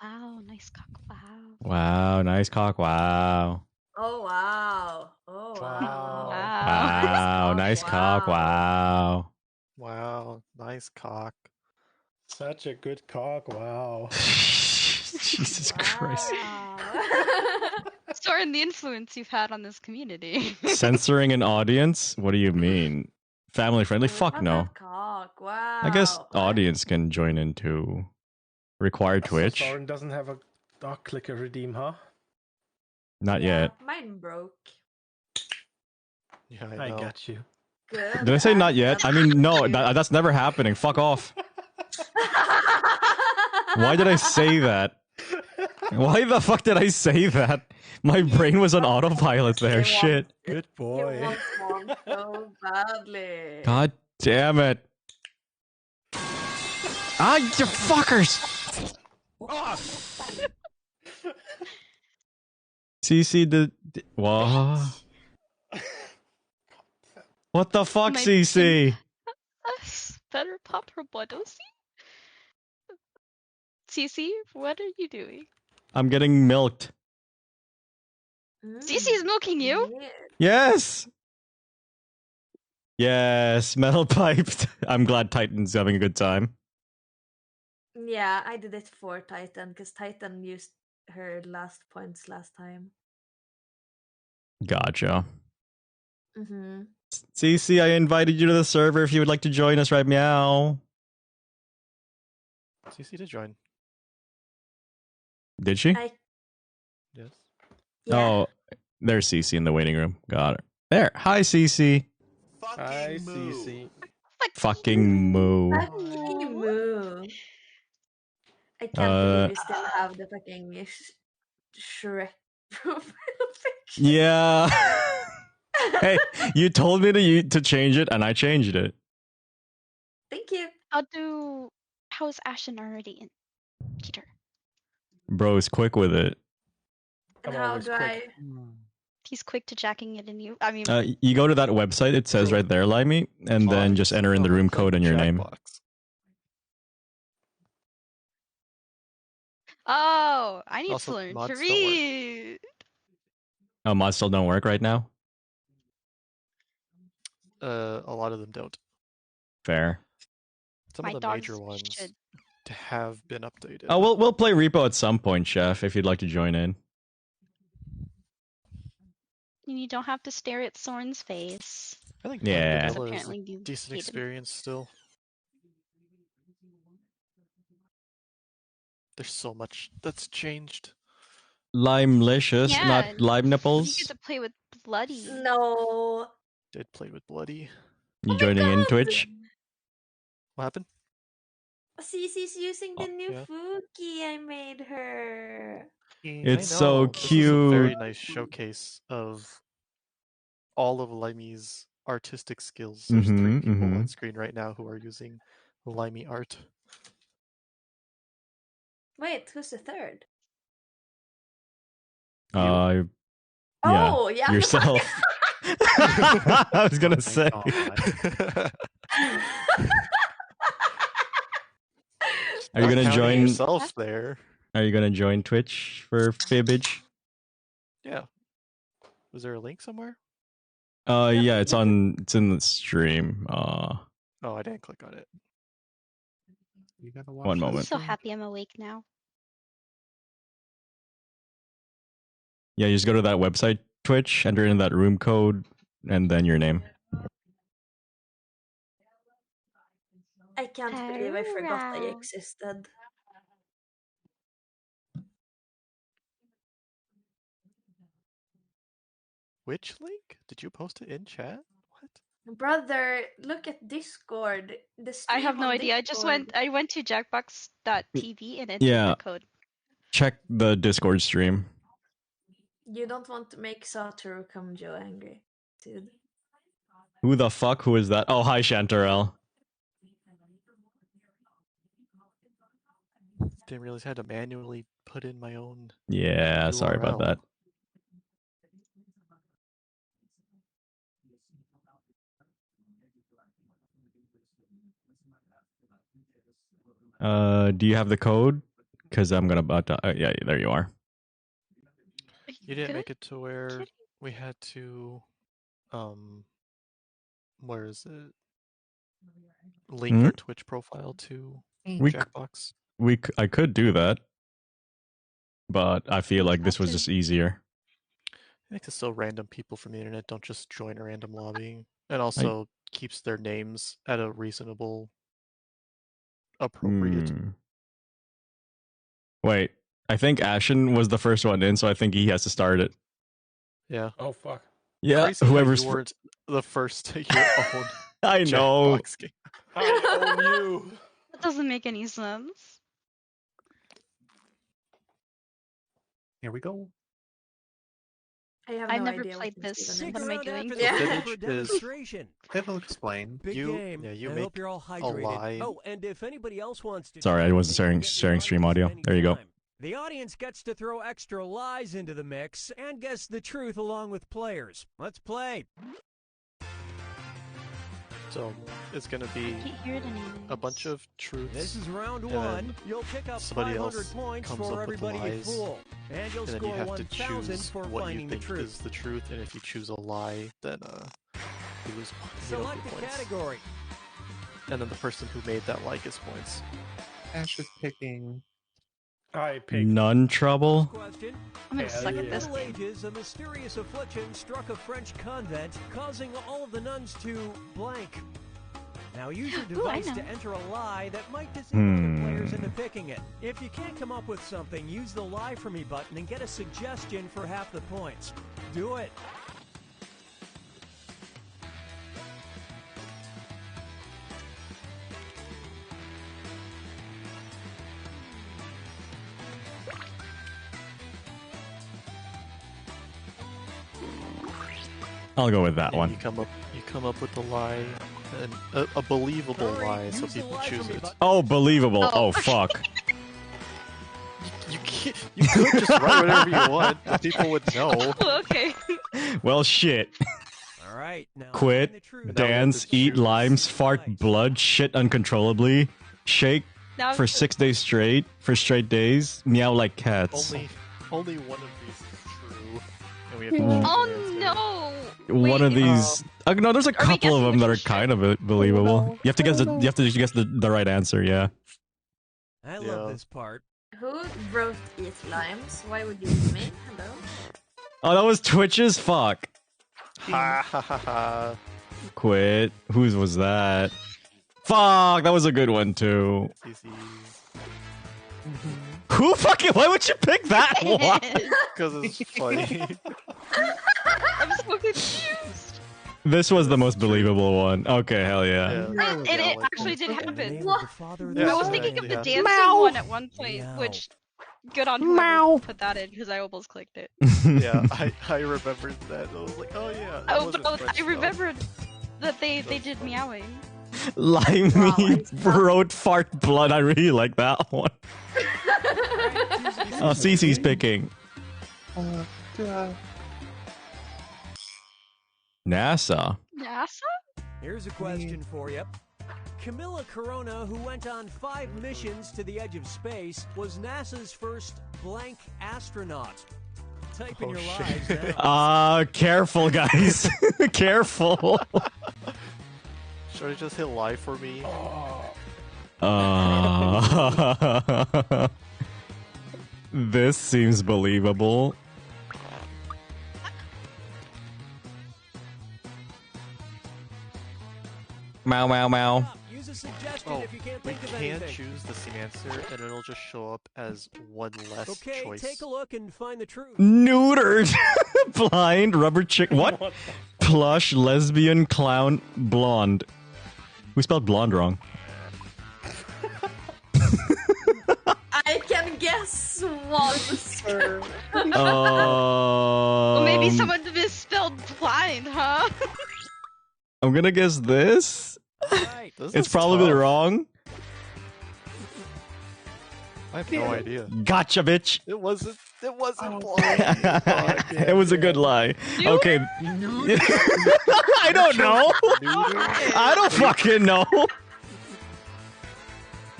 Wow, nice cock. Wow. Wow, nice cock. Wow. Oh wow. Oh wow. Wow, nice cock. Wow. Wow, nice cock. Such a good cock. Wow. Jesus Christ. Soren, the influence you've had on this community. Censoring an audience? What do you mean? Family friendly? Fuck no. Cock. Wow. I guess audience can join in too. Require Twitch? So Soren doesn't have a dog clicker redeem, huh? Not yet. Mine broke. Yeah, I got you. Good. Did I say not yet? I mean, no, that's never happening. Fuck off. Why did I say that? Why the fuck did I say that? My brain was on autopilot there. Shit. Good boy. He wants one so badly. God damn it. Ah, you fuckers! CC the what? What the fuck, My CC? Better pop her blood, CC, what are you doing? I'm getting milked. CC's milking you? Yes. Yes, metal piped. I'm glad Titan's having a good time. Yeah, I did it for Titan because Titan used her last points last time. Gotcha. Mm-hmm. CC, I invited you to the server if you would like to join us, right? Meow. CC to join. Did she? Yes. Yeah. Oh, there's CC in the waiting room. Got her. There. Hi, CC. Hi, CC. Fucking moo. Fucking moo. I can't believe you still have the fucking Shrek profile picture. Yeah. Hey, you told me to change it, and I changed it. Thank you. How's Ashen already in? Peter. Bro's quick with it. And how do I? He's quick to jacking it in you. I mean, You go to that website, it says right there, Limey, and then just enter in the room code and your name. oh, I need Also, to learn mods to don't work. read. Oh, mods still don't work right now? A lot of them don't. Fair. Some My of the dogs major ones should. have been updated. Oh, we'll play Repo at some point, Chef, if you'd like to join in. You don't have to stare at Soren's face. I think Yeah. vanilla is Apparently a you decent hate him. experience still. There's so much that's changed. Limelicious, Yeah, not lime You nipples. get to play with Bloody. No. Did play with Bloody. You my joining in God. Twitch? What happened? Cece's using the new yeah. Fuki I made her. It's I so know. This is a very cute. nice showcase of all of Limey's artistic skills. There's 3 people on screen right now who are using Limey art. Wait, who's the third? Yeah, Oh, yeah. yourself. I was gonna say. Are you gonna Counting join? yourself there? Are you gonna join Twitch for Fibbage? Yeah. Was there a link somewhere? Yeah, it's in the stream. Oh, I didn't click on it. You gotta watch One I'm moment. so happy I'm awake now. Yeah, you just go to that website, Twitch, enter in that room code, and then your name. I can't believe I forgot I existed. Which link? Did you post it in chat? What? Brother, look at Discord. The stream I have no on idea. Discord. I went to jackbox.tv and entered Yeah. the code. Check the Discord stream. You don't want to make Satoru Kamjo angry, dude. Who the fuck? Who is that? Oh, hi, Chantarelle. Didn't realize I had to manually put in my own. Yeah, sorry about URL. that. Do you have the code? Because I'm gonna about to. Yeah, there you are. You didn't make it to where we had to. Where is it? Link our Twitch profile to Jackbox. I could do that, but I feel like this was just easier. I think it's so random people from the internet don't just join a random lobby, and also keeps their names at a reasonable, appropriate. Wait, I think Ashen was the first one in, so I think he has to start it. Yeah. Oh fuck. Yeah, Crazy whoever's you weren't the first to your own. I know. Jackbox game. I own you. That doesn't make any sense. Here we go. I have I've no never idea played what this. Even What am I doing? Yeah. It'll explain. Big game. Yeah, you I make hope you're all a hydrated. lie. Oh, and if anybody else wants to, Sorry, I wasn't sharing stream audio. There you go. The audience gets to throw extra lies into the mix and guess the truth along with players. Let's play. So it's gonna be a bunch of truths. This is round and one. You'll pick up somebody 500 else points comes for up with everybody you lies, fool, and you'll then you score have to 1,000 choose for what finding you the think truth. is the truth, and if you choose a lie, then you lose points. You don't Select get the points. category. And then the person who made that lie gets points. Ash is picking. I picked None trouble. Question. I'm gonna suck at this In the game. Middle Ages, a mysterious affliction struck a French convent, causing all of the nuns to blank. Now use your device to enter a lie that might deceive other players into picking it. If you can't come up with something, use the Lie For Me button and get a suggestion for half the points. Do it. I'll go with that one. You come up with a lie, and a believable lie, so people choose it. Oh, believable. Oh, fuck. You could just write whatever you want, but people would know. Okay. Well, shit. All right, now Quit, dance, eat limes, fart blood, shit uncontrollably, shake Now for 6 days straight, for straight days, meow like cats. Only one of these is true, and we have Oh no! One of these. No, there's a couple of them that are kind of believable. You have to guess the right answer. Yeah. I love this part. Who wrote Eat Limes? Why would you eat me? Hello? Oh, that was Twitch's. Fuck. Ha ha ha ha. Quit. Whose was that? Fuck, that was a good one too. Who fucking? Why would you pick that one? Because it's funny. I'm so confused. This was the most believable one. Okay, hell yeah. And it actually did happen. Yeah, I was thinking of the dancing Meow. one at one point, which good on whoever put that in because I almost clicked it. Yeah, I remembered that. I was like, oh yeah. that Oh, wasn't but French, I though. remembered that they did meowing. Limey wrote fart blood. I really like that one. Oh, Cece's picking. NASA. NASA? Here's a question for you. Camilla Corona, who went on 5 missions to the edge of space, was NASA's first blank astronaut. Type in your lives now. Careful, guys. Careful. Should I just hit lie for me? This seems believable. Meow, meow, meow. Use a suggestion if you can't We think of can anything. choose the same answer, and it'll just show up as one less Okay, choice. take a look and find the truth. Neutered. Blind. Rubber chick. What? Plush. Lesbian. Clown. Blonde. We spelled blonde wrong. I can guess one. Well, maybe someone misspelled blind, huh? I'm gonna guess this. Right. It's probably wrong. I have no idea. Gotcha, bitch. It wasn't. It wasn't Oh, blind. It was a good lie. Okay. I don't know. I don't fucking know.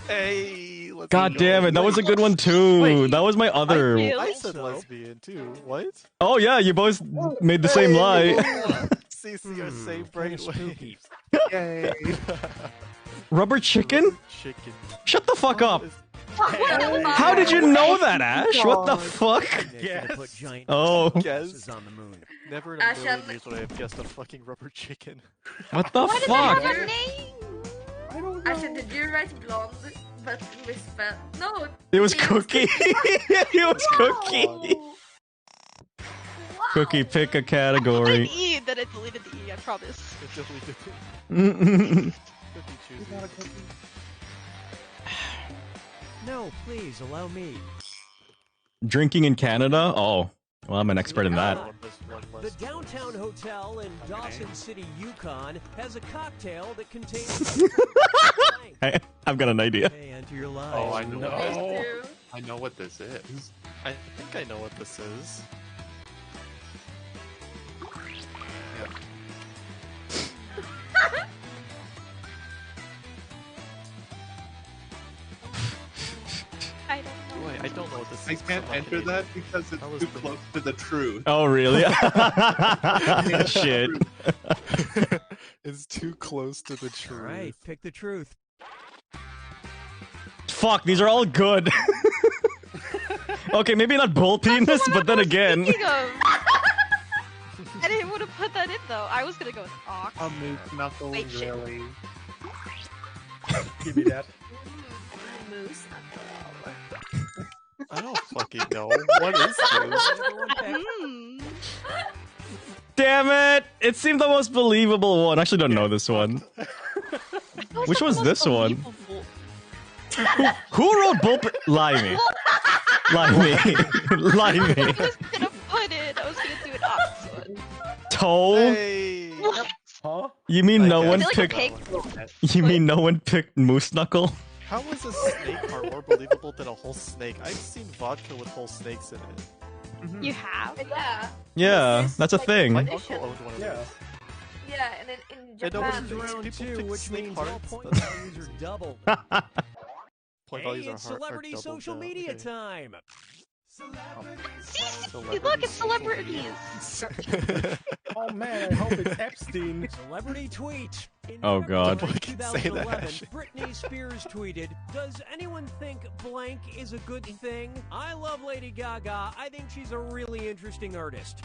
Hey, let's God go. damn it. That was a good one too. Wait. That was my other. I said lesbian too. What? Oh yeah, you both made the same lie. CC are same brainwave. Yay. Rubber chicken? Chicken. Shut the fuck up. How How did you know that, Ash? What the fuck? Put giant Oh. Guess. on the moon. Never in a Ash, million I'm- years would I have guessed a fucking rubber chicken. What the Why does fuck? it have a name? Actually, did you write blonde but misspelled? No. It was it was Cookie. It was Cookie. Wow. Cookie, pick a An category. E, then it deleted the E, I promise. It deleted it. Mm-mm. Cookie choosy. No, please allow me. Drinking in Canada? Oh, well, I'm an expert in that. The Downtown Hotel in Dawson City, Yukon, has a cocktail that contains. Hey, I've got an idea. Hey, enter your lives. Oh, I know. These two. I know what this is. I think I know what this is. I don't know. Wait, I don't know what this I is. can't I'm not enter Canadian. that because it's That was too the- close to the truth. Oh, really? Shit. It's too close to the truth. Right, pick the truth. Fuck, these are all good. Okay, maybe not bull penis, but then again. Speaking of, I didn't want to put that in though. I was gonna go with ox. A moose knuckle, Wait, shit. really? Give me that. Moose. I don't fucking know. What is this? Everyone pick. Hmm. Damn it! It seemed the most believable one. I actually don't know this one. Which one's this one? Who wrote bull? Lie me. Lie me. Lie me. I was gonna put it. I was gonna do an ox one. Toe? Hey. Huh? You mean no Okay. one Is it like picked? a pig? You mean no one picked moose knuckle? How is a snake part more believable than a whole snake? I've seen vodka with whole snakes in it. You have? Yeah. Yeah, that's a My thing. uncle owned one of Yeah. those. Yeah, and in I know, but Japan. it's Round people two, pick which snake means all hearts, point but- values are doubled. Point Hey, values it's are celebrity doubled social now. mean Okay. time. See, look, it's celebrities. Oh man, I hope it's Epstein. Celebrity tweet. In Oh, God. February Don't fucking say that, 2011, Ash. Britney Spears tweeted, "Does anyone think blank is a good thing? I love Lady Gaga. I think she's a really interesting artist."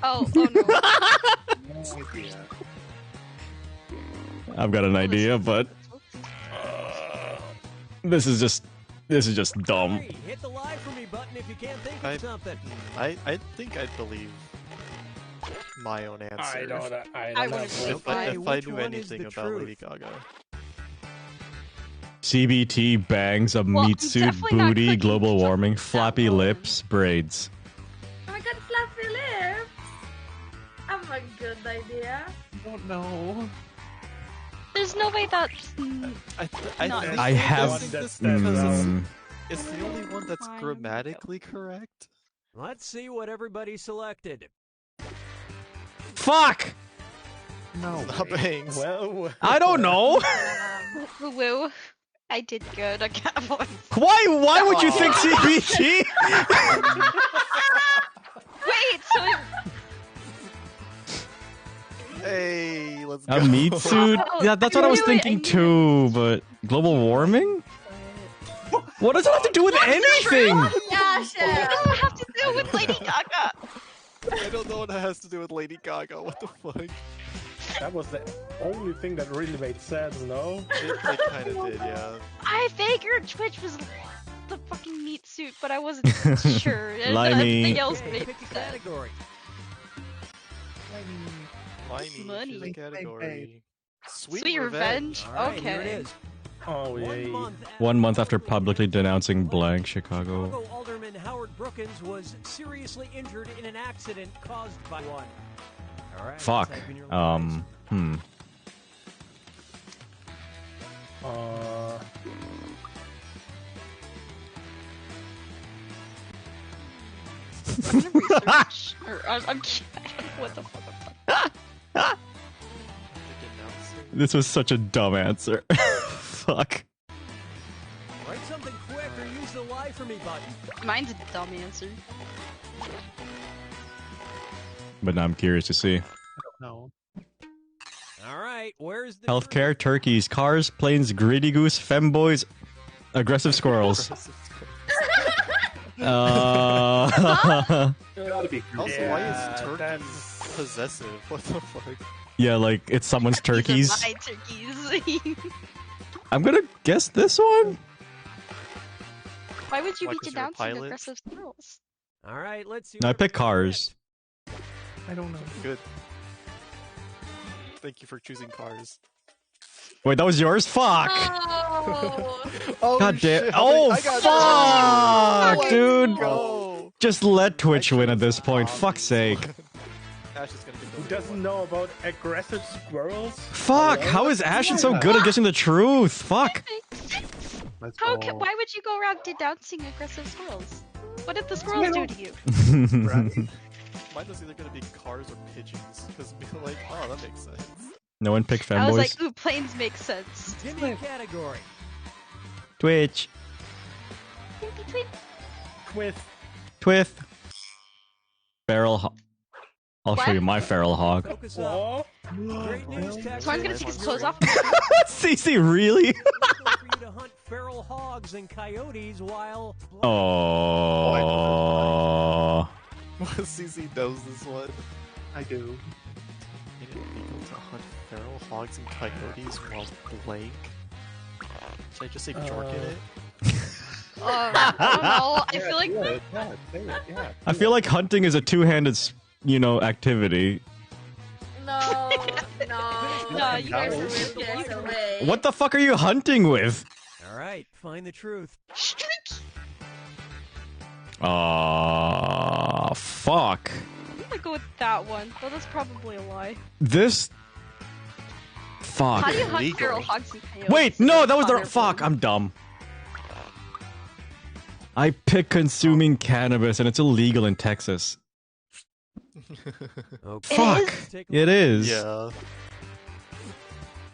Oh no. No idea. I've got an idea, but this is just dumb. Hey, hit the lie for me button if you can't think I- of something. I think I'd believe my own answer. I don't I know. wouldn't If I, Hey, if I which knew one is anything the about truth? Lady Gaga. CBT bangs a Well, meat suit definitely not booty, cooking global chocolate warming, that flappy one. lips, braids. Oh my god, fluffy lips! Oh my good idea. I don't know. There's no way that's. Not- think I I'm have. guessing this that's- because Mm, it's the only one that's Fine. grammatically correct. Let's see what everybody selected. fuck! No. Stop bangs. Well, I don't know. Woo woo. I did good. I got one. Why would you think CBT? Wait, so Hey, let's go. A meat suit? Yeah, that's what I was thinking too, but global warming? What does it have to do with anything? Yeah, What does it have to do with Lady Gaga? I don't know what it has to do with Lady Gaga. What the fuck? That was the only thing that really made sense, no? It kind of did, yeah. I figured Twitch was the fucking meat suit, but I wasn't sure. And Limey. everything else Okay, made pick a sense. category. Limey, Money. choose a category. Sweet revenge? All right, here it Okay. is. Oh, yay. 1 month after publicly denouncing blank Chicago. Chicago Alderman Howard Brookins was seriously injured in an accident caused by one. All right, Fuck. type in your lies. I'm gonna research. I'm kidding. What the fuck? This was such a dumb answer. Fuck. Write something quick or use the lie for me button. Mine's a dumb answer. But now I'm curious to see. No. All right, where's the Healthcare, turkeys, cars, planes, greedy goose, femboys, aggressive squirrels. Gotta be. Also, why is turkey possessive? What the fuck? Yeah, like it's someone's turkeys. These are my turkeys. I'm gonna guess this one. Why would you Why, be 'cause you're a denouncing pilot? aggressive squirrels? All right, let's see. No, I picked cars. I don't know. Good. Thank you for choosing cars. Wait, that was yours? Fuck! Oh. Oh, God damn. shit. Oh, I got fuck, Let's dude. go. Just let Twitch win at this point. Fuck's sake. Ash is gonna be Who doesn't know about aggressive squirrels? Fuck, how is Ashen so good at guessing the truth? Fuck. Let's How? go. Why would you go around denouncing aggressive squirrels? What did the squirrels do to you? Mine was either gonna be cars or pigeons, because be like, oh, that makes sense. No one picked I was femboys? like, ooh, planes make sense. Give me a category. Twitch. With Twith. Feral hog. I'll show What? you my feral hog. Focus up. oh, Great news, Texas. So I'm gonna take his clothes off. Cece, really? It's illegal for you to hunt feral hogs and coyotes while. Oh. CC knows this one. I do. It is illegal to hunt feral hogs and coyotes while blank. Should I just say jork in it? I don't know. I feel like Yeah, say it, yeah. I feel like hunting is a two-handed, activity. No, No, you guys are Yes, weird. away. What the fuck are you hunting with? All right, find the truth. Fuck. I'm gonna go with that one, though that's probably a lie. This. Fuck. How do you hunt Illegal. feral hogs and coyotes? Wait, no, that was the. Father Fuck, born? I'm dumb. I picked consuming cannabis and it's illegal in Texas. Okay. Fuck. Take a It is. Yeah.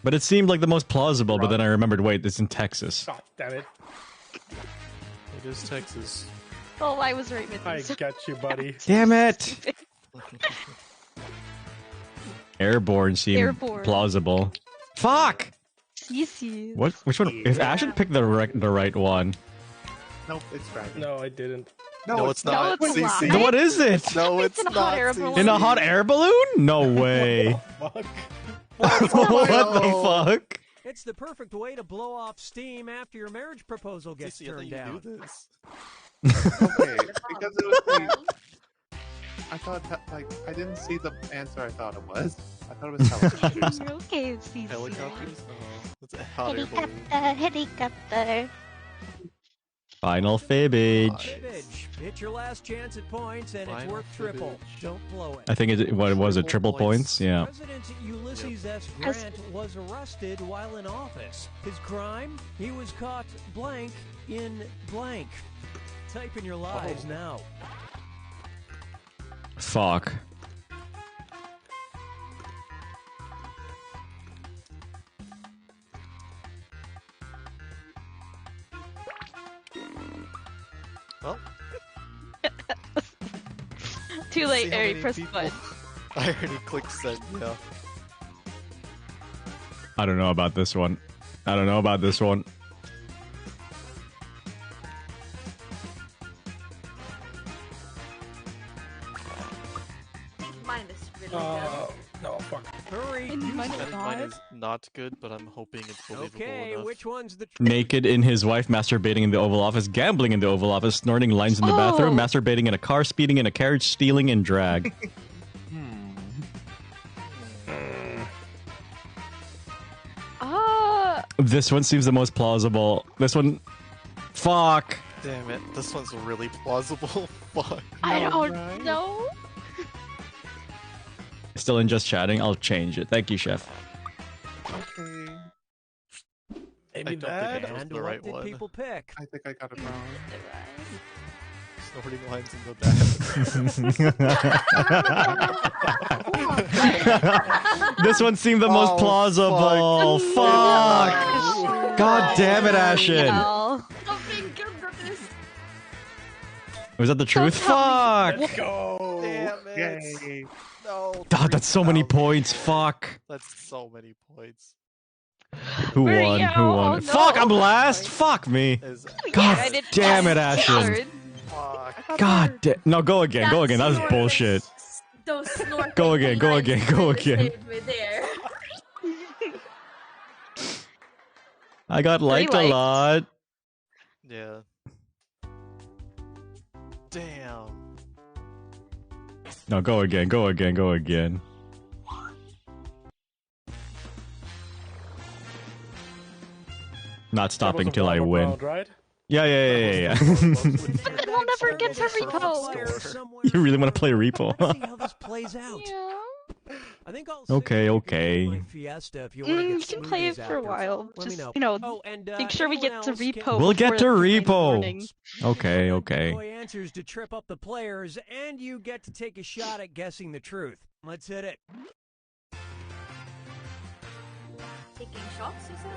But it seemed like the most plausible, but then I remembered, wait, this is in Texas. God damn it. It is Texas. Oh, I was right with I you. got you, buddy. Damn it! Airborne seemed Airborne. plausible. Fuck! Cece. What? Which one? If Ashen picked the right one. Nope, it's Friday. No, I didn't. No, it's not. No, it's a lie. CC. Then what is it? No, it's in a not. hot air CC. balloon. In a hot air balloon? No way. Fuck. What the fuck? It's the perfect way to blow off steam after your marriage proposal gets CC, I thought turned you down. knew this. Okay, because it was the... I thought, like, I didn't see the answer I thought it was. I thought it was helicopters. Okay, Cece. Helicopters? It's a hot air balloon. Helicopter. Final fibbage. Fibbage. It's your last chance at points, and it's Final worth triple. fibbage. Don't blow it. I think what was it? Triple points? Yeah. President Ulysses S. Has- Grant was arrested while in office. His crime? He was caught blank in blank. Type in your lives now. Fuck. Well, Too late, see how Ari. many Press the people- button. I already clicked send, yeah. I don't know about this one. I don't know about this one. Mine is really good. No, fuck. Hurry! Mine is Mine not. is not good, but I'm hoping it's believable Okay, enough. which one's the Naked in his wife, masturbating in the Oval Office, gambling in the Oval Office, snorting lines in the bathroom, masturbating in a car, speeding in a carriage, stealing in drag. This one seems the most plausible. This one... Fuck! Damn it, this one's really plausible. Fuck. I don't know. Still in just chatting? I'll change it. Thank you, Chef. Okay. Maybe I don't think that. I know and the what right did one. people pick? I think I got it wrong. Snorting lines in the bathroom. This one seemed the most plausible. Fuck! God damn it, Ashen! Something good that is. Was that the truth? Fuck! Let's go. Damn it! Yay. No. God, that's so many 3,000. points. Fuck. That's so many points. Who Where are won? you? Who won? Oh, no. Fuck, I'm last! Fuck me! Is God I did damn it, best. Ashen! fuck. God damn. No, go again. Go again. That was bullshit. Those snorting Go again, go lines again, go really again. saved me there. I got liked a likes. lot. Yeah. Damn. No, go again. Go again. Go again. Not stopping till I win. Round, right? Yeah. But then we'll never get to repo. You really want to play repo? See how this plays out. Yeah. I think I'll Okay, say okay. you can play Fiesta if you want to You get can play it smoothies for a after. while. Let me Just, know. you know, and, make sure we anyone get to else can- repo. We'll get to before the 3 in the repo. morning. Okay, okay. Boy answers to trip up the players, and you get to take a shot at guessing the truth. Let's hit it. Taking shots, you said?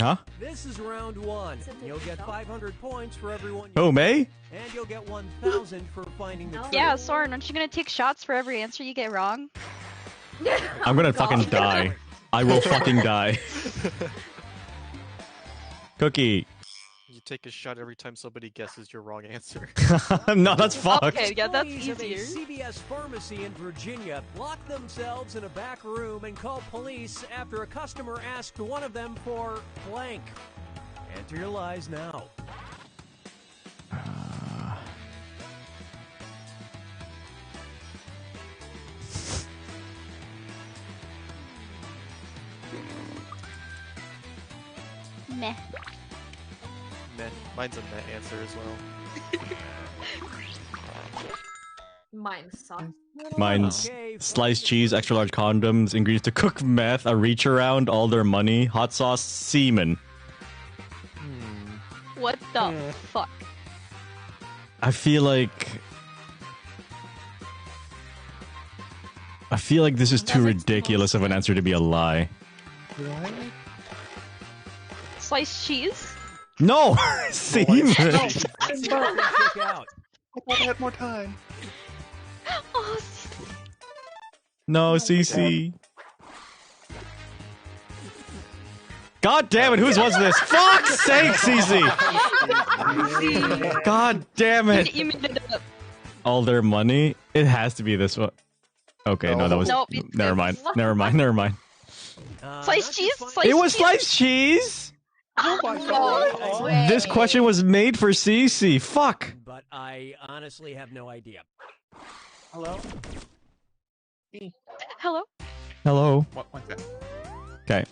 Huh? This is round 1. You'll get 500 points for everyone. Oh, May? And you'll get 1,000 for finding the truth. Yeah, Soren, aren't you gonna take shots for every answer you get wrong? I'm gonna fucking die. I will fucking die. Cookie. You take a shot every time somebody guesses your wrong answer. No, that's fucked. Okay, yeah, that's Employees of a easier. CVS pharmacy in Virginia locked themselves in a back room and called police after a customer asked one of them for blank. Enter your lies now. Meh. Meh. Mine's a meh answer as well. Mine sucks. Mine's Okay, sliced cheese, extra large condoms, ingredients to cook meth, a reach around, all their money, hot sauce, semen. What the fuck? I feel like this is too ridiculous of an answer to be a lie. Sliced cheese? No! Semen! Let's see how they kick out. I thought I had more time. Oh, No, CC. God damn it, whose was this? Fuck's sake, CC! God damn it! you made it up. All their money? It has to be this one. Okay, no, that was... Nope, it's never this. mind, never mind, never mind. Sliced cheese? Sliced It was cheese? sliced cheese! Oh my No way. This question was made for CC. Fuck! But I honestly have no idea. Hello? Hello? Hello. One second. Okay.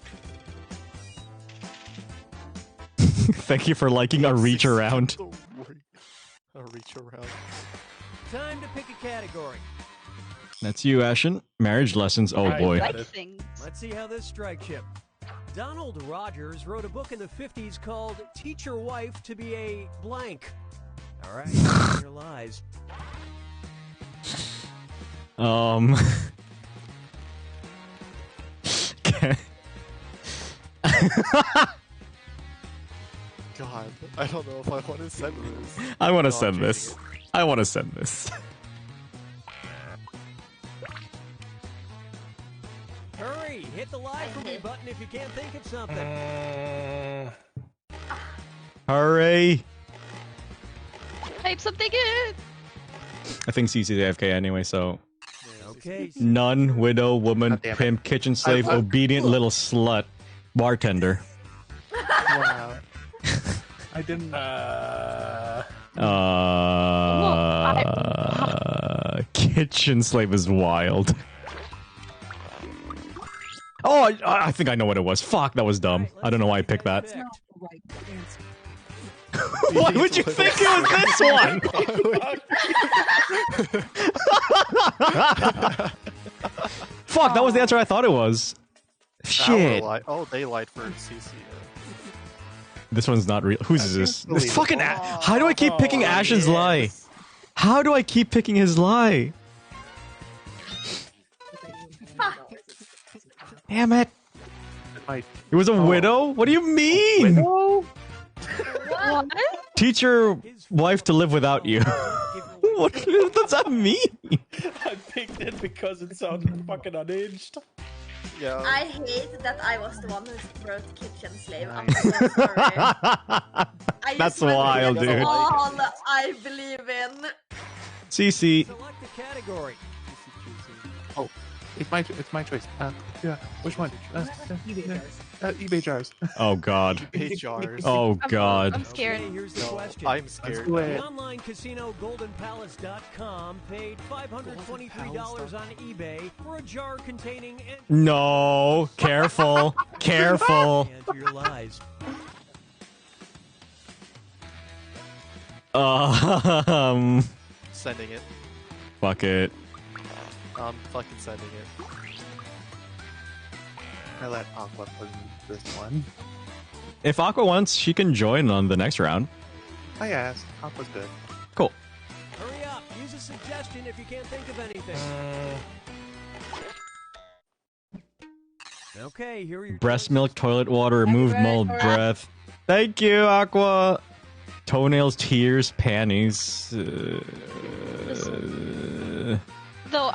Thank you for liking a reach around. A reach around. Time to pick a category. That's you, Ashen. Marriage lessons. Oh Right. boy. Like things. Let's see how this strikes you. Donald Rogers wrote a book in the 50s called Teach Your Wife to Be a Blank. All right, your lies. Okay. God, I don't know if I want to send this. I want to No, I'm send changing this. it. I want to send this. Hurry, hit the lie for me button if you can't think of something. Hurry! Type something in. I think CC's AFK anyway, so... Okay. Nun, widow, woman, God damn it. pimp, kitchen slave, obedient little slut, bartender. Wow. I didn't. Kitchen slave is wild. Oh, I think I know what it was. Fuck, that was dumb. I don't know why I picked that. Why would you think it was this one? Fuck, that was the answer I thought it was. Shit. Oh, they lied for CC. This one's not real. Whose is this? This fucking. How do I keep picking Ashen's lie? How do I keep picking his lie? Damn it! It was a widow? What do you mean? What? Teach your wife to live without you. What does that mean? I picked it because it sounded fucking unhinged. Yeah. I hate that I was the one who wrote kitchen slave. I'm so sorry. That's wild, dude. All I believe in. CC. Select the category. Oh, it's my choice. Yeah, which one? eBay jars. Oh god. eBay jars. Oh god. I'm scared. Okay, here's the question. I'm scared. The online casino GoldenPalace.com paid $523 on eBay for a jar containing. No, careful, careful. Answer your lies. Sending it. Fuck it. I'm fucking sending it. I let Aqua put this one. If Aqua wants, she can join on the next round. I asked. Aqua's good. Cool. Hurry up. Use a suggestion if you can't think of anything. Okay, here are your Breast milk, toilet water, remove mold, breath. Thank you, Aqua. Toenails, tears, panties. Though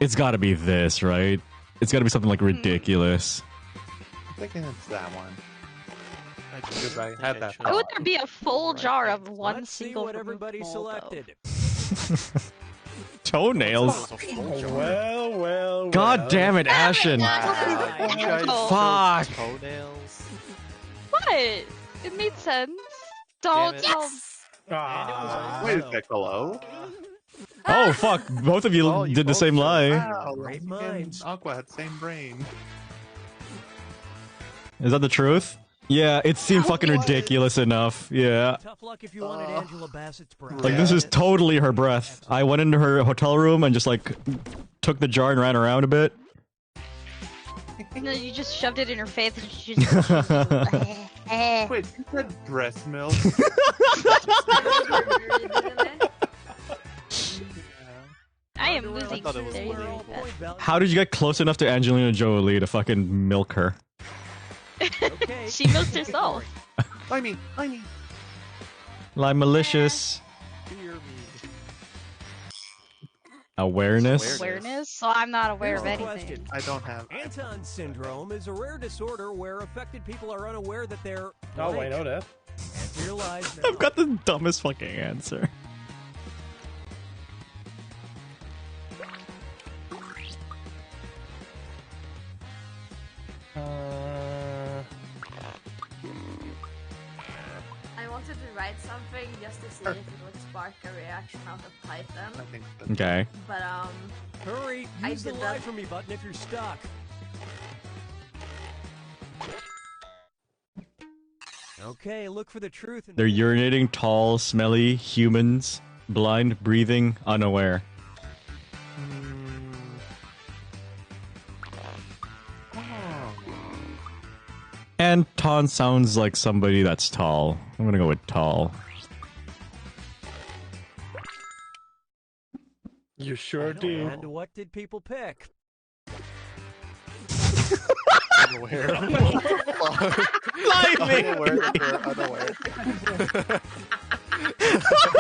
It's gotta be this, right? It's gotta be something like ridiculous. I'm thinking it's that one. Because I had that Why would thought. there be a full jar of one Let's see single what everybody selected. Toenails. Well. God damn it, Ashen. Fuck. Toenails. What? It made sense. Don't Damn it. tell. Wait, is that hello? Oh fuck! Both of you did the same lie. Wow, Great me and minds. Aqua had the same brain. Is that the truth? Yeah, it seemed fucking ridiculous enough. Yeah. Tough luck if you wanted Angela Bassett's breath. Like, this is totally her breath. I went into her hotel room and just, like, took the jar and ran around a bit. No, you just shoved it in her face and she just. Wait, you said breast milk? I am losing. thought it was very, Lily. very fast. How did you get close enough to Angelina Jolie to fucking milk her? Okay. She milked herself. I mean. Like, malicious. Dear me. Awareness? Awareness? So I'm not aware of Here's the anything. question. I don't have. Anton syndrome is a rare disorder where affected people are unaware that they're. Oh, I blank. know that. Answer your lies now. I've got the dumbest fucking answer. I wanted to write something just to see if it would spark a reaction out of Python. I think that's Okay. But Hurry! I Use the did lie that. for me button if you're stuck. Okay, look for the truth. They're urinating, tall, smelly, humans, blind, breathing, unaware. Anton sounds like somebody that's tall. I'm gonna go with tall. You sure do. And what did people pick? Unaware. Unaware.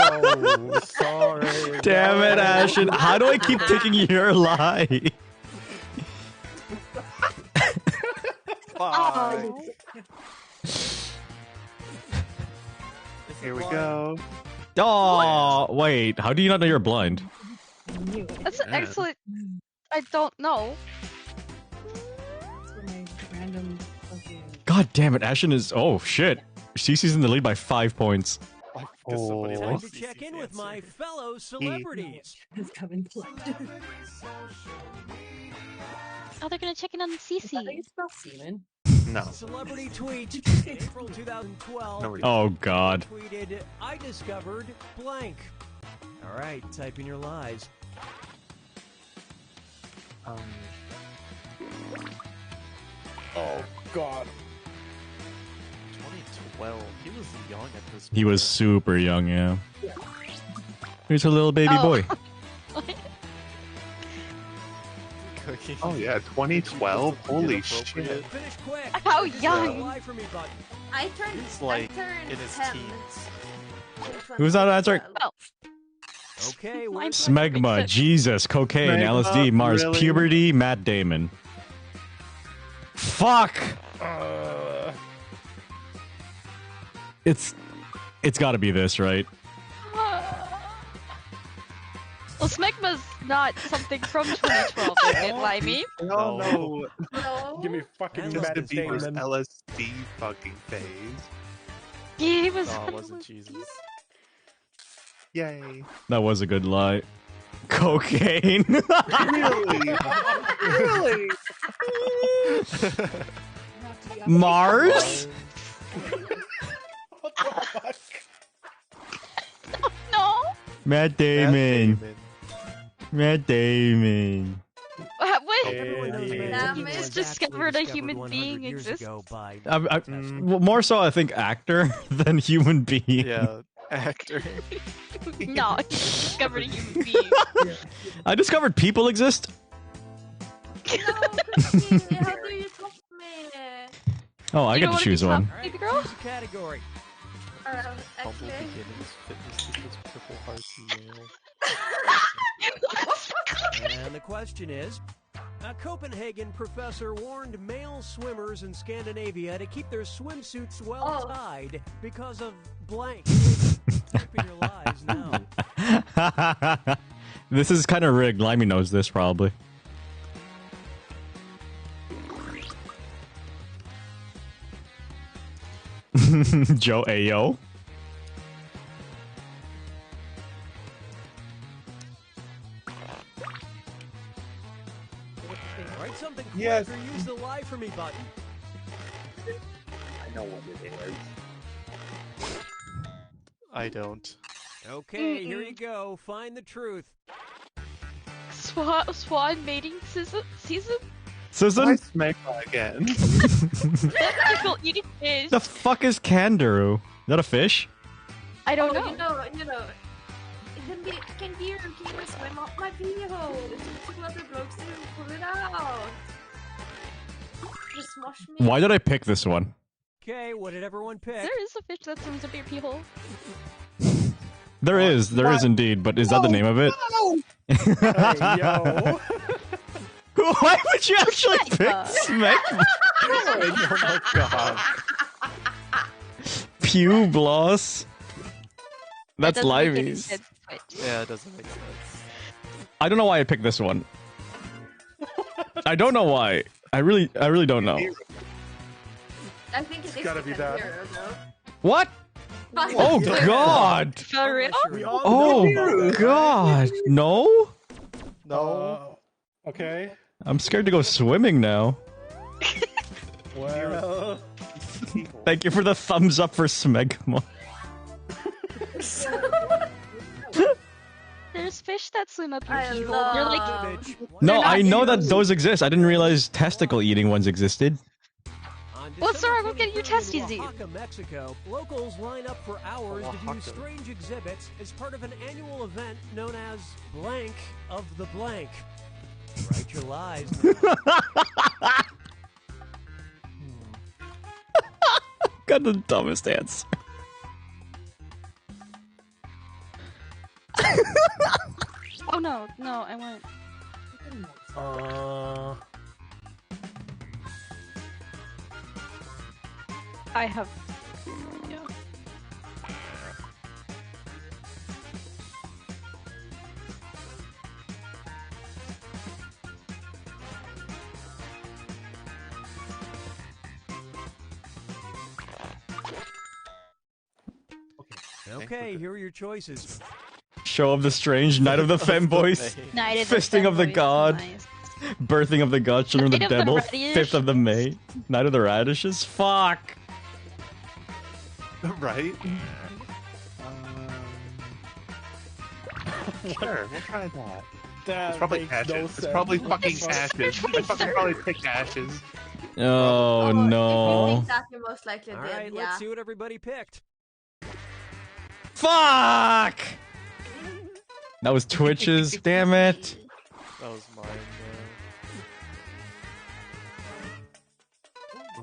Oh, sorry. Damn it, Ashen. How do I keep picking your lie? Bye. Here we go. Oh, wait. How do you not know you're blind? knew. That's an excellent. I don't know. That's what my random fucking. God damn it, Ashen is. Oh shit. Cece's in the lead by 5 points. Time to check in with my fellow celebrities. Has Gamin played? Oh, they're gonna check in on Cece. I think it's spelled semen. No. Celebrity tweet, April 2012. No, Oh god. Tweeted, I discovered blank. All right, type in your lies. Oh god. 2012. He was young at this. He was super young, yeah. He's a little baby boy. Oh yeah, 2012. Holy shit. Finish quick. How young? Lie for me button. I turned. He's like I turned in his 10. teens. Who's that answering? Oh. Okay, we're Smegma, Jesus, cocaine, Smegma, LSD, Mars, really? puberty, Matt Damon. Fuck! It's gotta be this, right? Well, Smegma's not something from 2012, is it, Limey? No. No. Give me fucking Justin Matt Bieber's Damon. LSD fucking phase. Yeah, he was. No, it wasn't Jesus. Yay. That was a good lie. Cocaine. Really? Really? Mars? What the fuck? No. Matt Damon. Matt Damon. Wait. Everyone knows Damn Matt it. Damon Just was discovered a actually human 100 being years exists. ago by Well, more so, I think, actor than human being. Yeah, actor. No, he discovered a human being. I discovered people exist. No, Christine, how do you talk to me? Oh, I You get don't to wanna choose be one. top baby girl? Choose a category. Humble Actually. beginnings, fitness equals purple hearts Yale. And the question is, a Copenhagen professor warned male swimmers in Scandinavia to keep their swimsuits well tied because of blank. Type in your lies now. This is kind of rigged. Limey knows this, probably. Joe Ayo. Write something quick Yes. or use the lie for me button. I know what it is. I don't. Okay, here you go. Find the truth. Swan mating season? Susan? I smack again. People eating fish. The fuck is kangaroo? Is that a fish? I don't know. You know. Kangaroo can swim up my pee hole. It took 2 other blokes to pull it out. Just smush me. Why did I pick this one? Okay, what did everyone pick? There is a fish that swims up your pee hole. There is indeed, but is that the name of it? Hey, yo. Why would you actually pick Smegma? Oh my god. Pew Bloss. That's Doesn't make any Limey's. sense, but- Yeah, it doesn't make sense. I don't know why I picked this one. I don't know why. I really don't know. I think it is gotta be that. Kangaroo, though. What? Oh god! For real? We all Oh know. god! No? No. Okay. I'm scared to go swimming now. Well. Thank you for the thumbs up for Smegma. There's fish that swim up your I pee hole. You're like, love- No, not I know that humans. those exist. I didn't realize testicle eating ones existed. On Well, December sorry, we'll get your 23rd testes in eaten. Oaxaca, Mexico, locals line up for hours to view Oaxaca. strange exhibits as part of an annual event known as Blank of the Blank. Write your lies. Got the dumbest answer. oh no, I want. I have. Yeah. Okay, here are your choices. Show of the Strange, Night of the Femboys, Night of the Fisting of the Femboys, God, nice. Birthing of the God, Children of Night the of the Devil, Radishes. 5th of the May, Night of the Radishes. Fuck. Right? Sure, we'll try that. That It's probably makes ashes. no It's sense. probably What the fucking fuck? ashes. I fucking probably picked ashes. Oh If you no. think that, you most likely All did, right, yeah. let's see what everybody picked. Fuck! That was Twitch's, damn it. That was mine.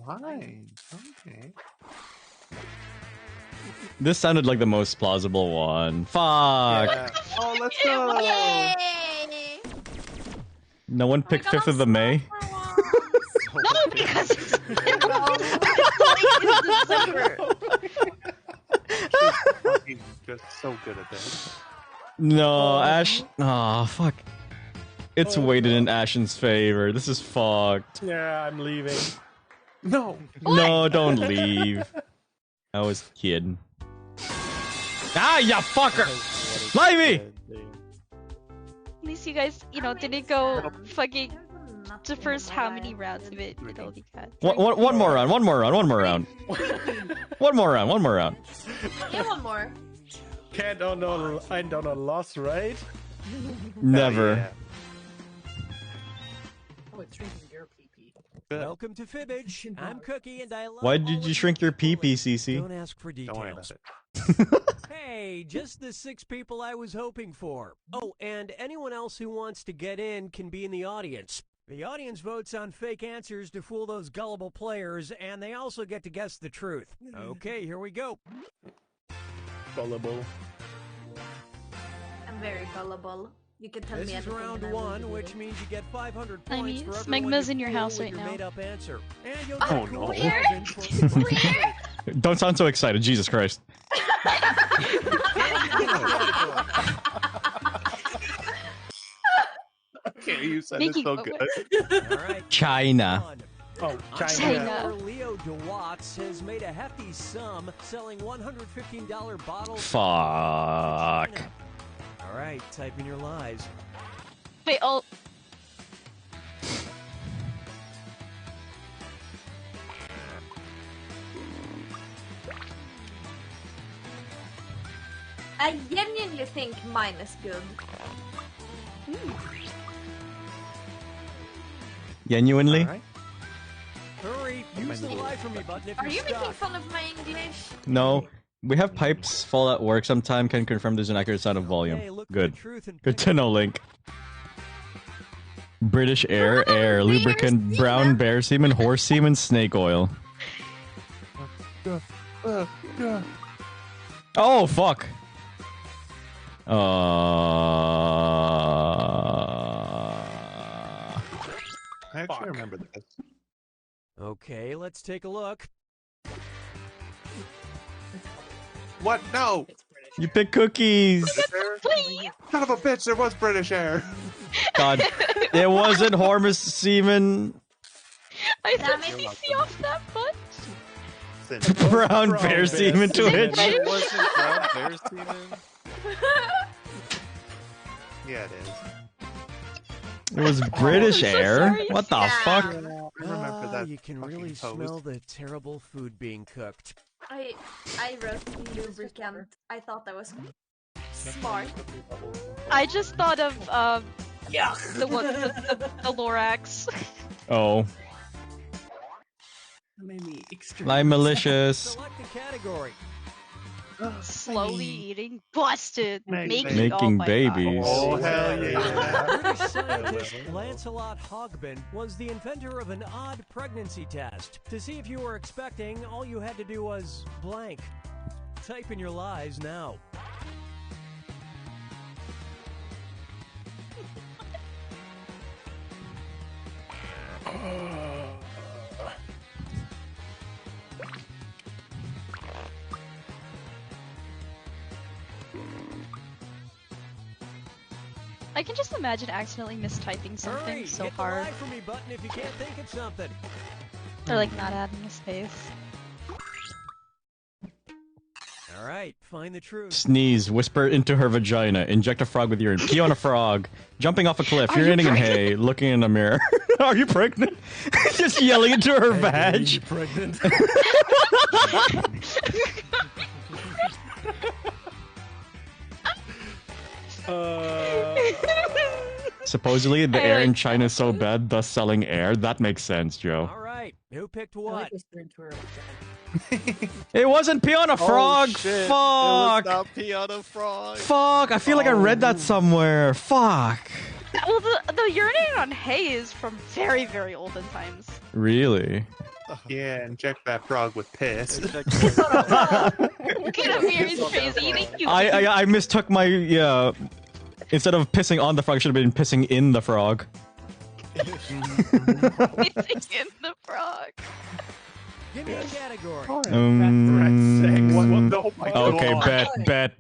Fine. Okay. This sounded like the most plausible one. Fuck. Yeah. Oh, let's go! Yay! No one picked 5th of the May. No, because it's December. She's fucking just so good at this. No, Ash. Aw, fuck. It's weighted in Ashen's favor. This is fucked. Yeah, I'm leaving. No. No, don't leave. I was kidding. Ah, ya fucker! Limey! At least you guys, didn't go fucking the first how many rounds of it only got. One more round, one more round, one more round. One more round, one more round. Yeah, one more. Can't end on a loss, right? Never. Oh, it's drinking your pee-pee. Welcome to Fibbage. I'm Cookie, and I love. Why did you shrink your pee-pee, CC? Don't ask for Don't worry details. about it. Hey, just the 6 people I was hoping for. Oh, and anyone else who wants to get in can be in the audience. The audience votes on fake answers to fool those gullible players, and they also get to guess the truth. Okay, here we go. Gullible. I'm very gullible. You can tell This me is anything. round and I will 1, believe which it. means you get 500 I points mean, for Smegma's everyone in your you house fool right with your now. made-up answer. And you'll Oh, get a cool where? present for the Don't sound so excited, Jesus Christ. Okay, you said Mickey, it's so what- good. All right. China. Oh, China. China. Leo DeWatts has made a hefty sum selling $115 bottles. Fuck. All right, type in your lies. Wait, oh. I genuinely think mine is good. Genuinely? All right. Hurry, use the lie for me button if Are you you're making stuck. fun of my English? No. We have pipes fall at work sometime. Can confirm there's an accurate sound of volume. Okay, look for Good. the truth and Good pick to it. know, Link. British air, air, lubricant, brown bear semen, horse semen, snake oil. Oh, fuck. I actually remember this. Okay, let's take a look. What? No! You pick cookies. Please. Son of a bitch, there was British air. God, it wasn't Hormus semen. I Damn said it. CC off that much. Brown bear semen to semen. it. It wasn't brown bear semen. Yeah, it is. It was British I'm so air. sorry. What the Yeah. fuck? I remember that. You can fucking really pose. smell the terrible food being cooked. I wrote lubricant. I thought that was smart. I just thought of the one the Lorax. Oh, That made me extremely I'm malicious. Select a category. Slowly eating, busted, Making making, oh Making my babies. Oh, hell yeah. British scientist Lancelot Hogben was the inventor of an odd pregnancy test. To see if you were expecting, all you had to do was blank. Type in your lies now. I can just imagine accidentally mistyping something Hurry, so hit hard, the lie for me button if you can't think of something. or like not adding a space. All right, find the truth. Sneeze, whisper into her vagina, inject a frog with urine, pee on a frog, jumping off a cliff, Are you urinating in pregnant? hay, looking in a mirror. Are you pregnant? Just yelling into her vag. Pregnant. Supposedly, the air in China is so bad, thus selling air. That makes sense, Joe. All right, who picked I what? like whisper into her vagina. It wasn't pee on a frog. Oh, shit. Fuck. It was not pee on a frog. Fuck. I feel like I read that somewhere. Fuck. Well, the urinating on hay is from very, very olden times. Really? Yeah, inject that frog with piss. Look at Amir's face eating you. I mistook my instead of pissing on the frog, I should have been pissing in the frog. Pissing in the frog. Give me a category. Okay, bet.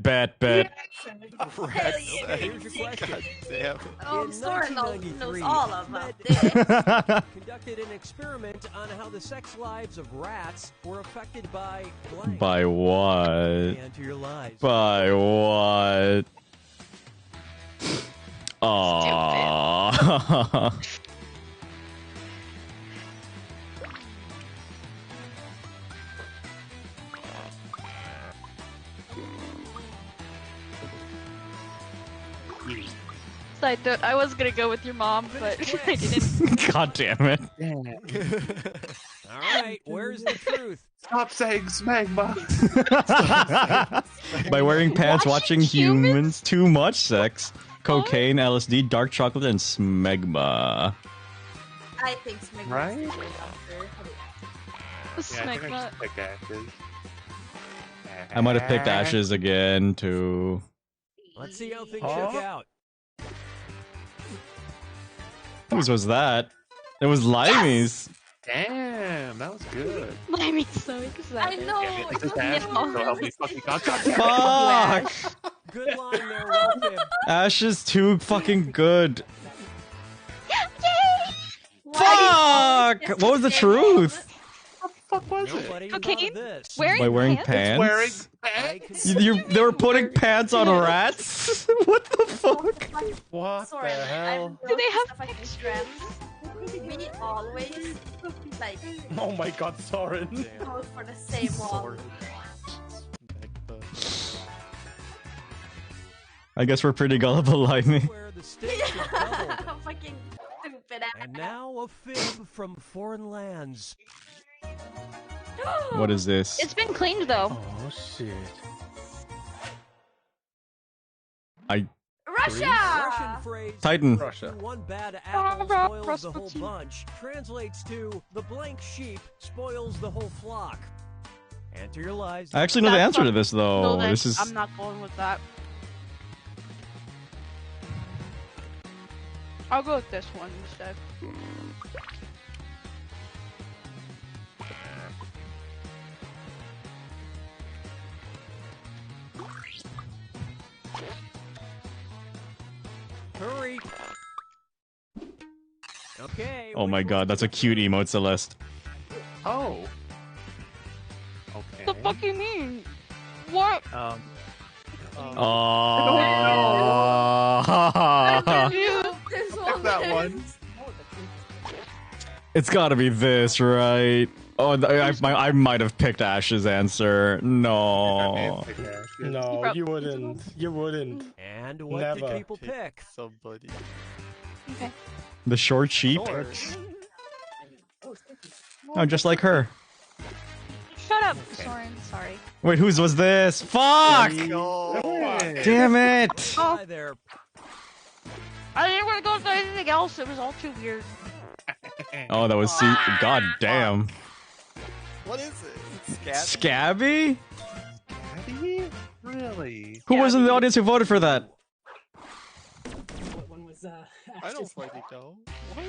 Here's your question. Damn. Oh, In Soren knows 1993, all about Med this. conducted an experiment on how the sex lives of rats were affected by blank. By what? Answer your lies. By what? Aww. Side note, I was gonna go with your mom, but I didn't. God damn it. All right, where's the truth? Stop saying smegma. By wearing pants, watching Watching humans, too much sex, cocaine, LSD, dark chocolate, and smegma. I think Smegma Right? is the good answer. Yeah, I think I Smegma. just picked ashes. I might have picked ashes again, too. Let's see how things check out. Whose was that? It was Limey's. Damn, that was good. I'm so excited. I know. Yeah, it this is was Ash, so so help me fucking God. God damn it. Fuck! Good line there, Wolfie. Ash is too fucking good. Why? Fuck! What was the truth? What the fuck was it? Nobody Cocaine? thought of this. Wearing By wearing pants? Wearing pants? pants? They were putting pants on rats? What the fuck? What Soren, the hell? Do they have fucking friends? We always like Oh my god, Soren. go for the same one. I guess we're pretty gullible, Limey. Where the stakes are doubled. Fucking stupid ass. And now a fib from foreign lands. What is this? It's been cleaned though. Oh shit. Russian Russia! phrase. Titan. Russia. One bad apple spoils the whole bunch. Translates to the blank sheep spoils the whole flock. Answer your lies. I actually know the That's answer to not- this, though. No, then This is. I'm not going with that. I'll go with this one instead. Hurry. Okay. Oh my god, that's a cute emote, Celeste. Oh. Okay. The fuck you mean? What? Oh. This Pick that one. It's gotta be this, right? Oh, I might have picked Ash's answer. No. No, you wouldn't. You wouldn't. And what Never. did people pick? Somebody. Okay. The short sheep? Yours. Oh, just like her. Shut up, Soren. Sorry. Wait, whose was this? Fuck! No. Damn it! Hi there. I didn't want to go with anything else. It was all too weird. Oh, that was C. God damn. What is it? Scabby? Scabby? Really? Who was in the audience who voted for that? What one was I don't fucking know. What?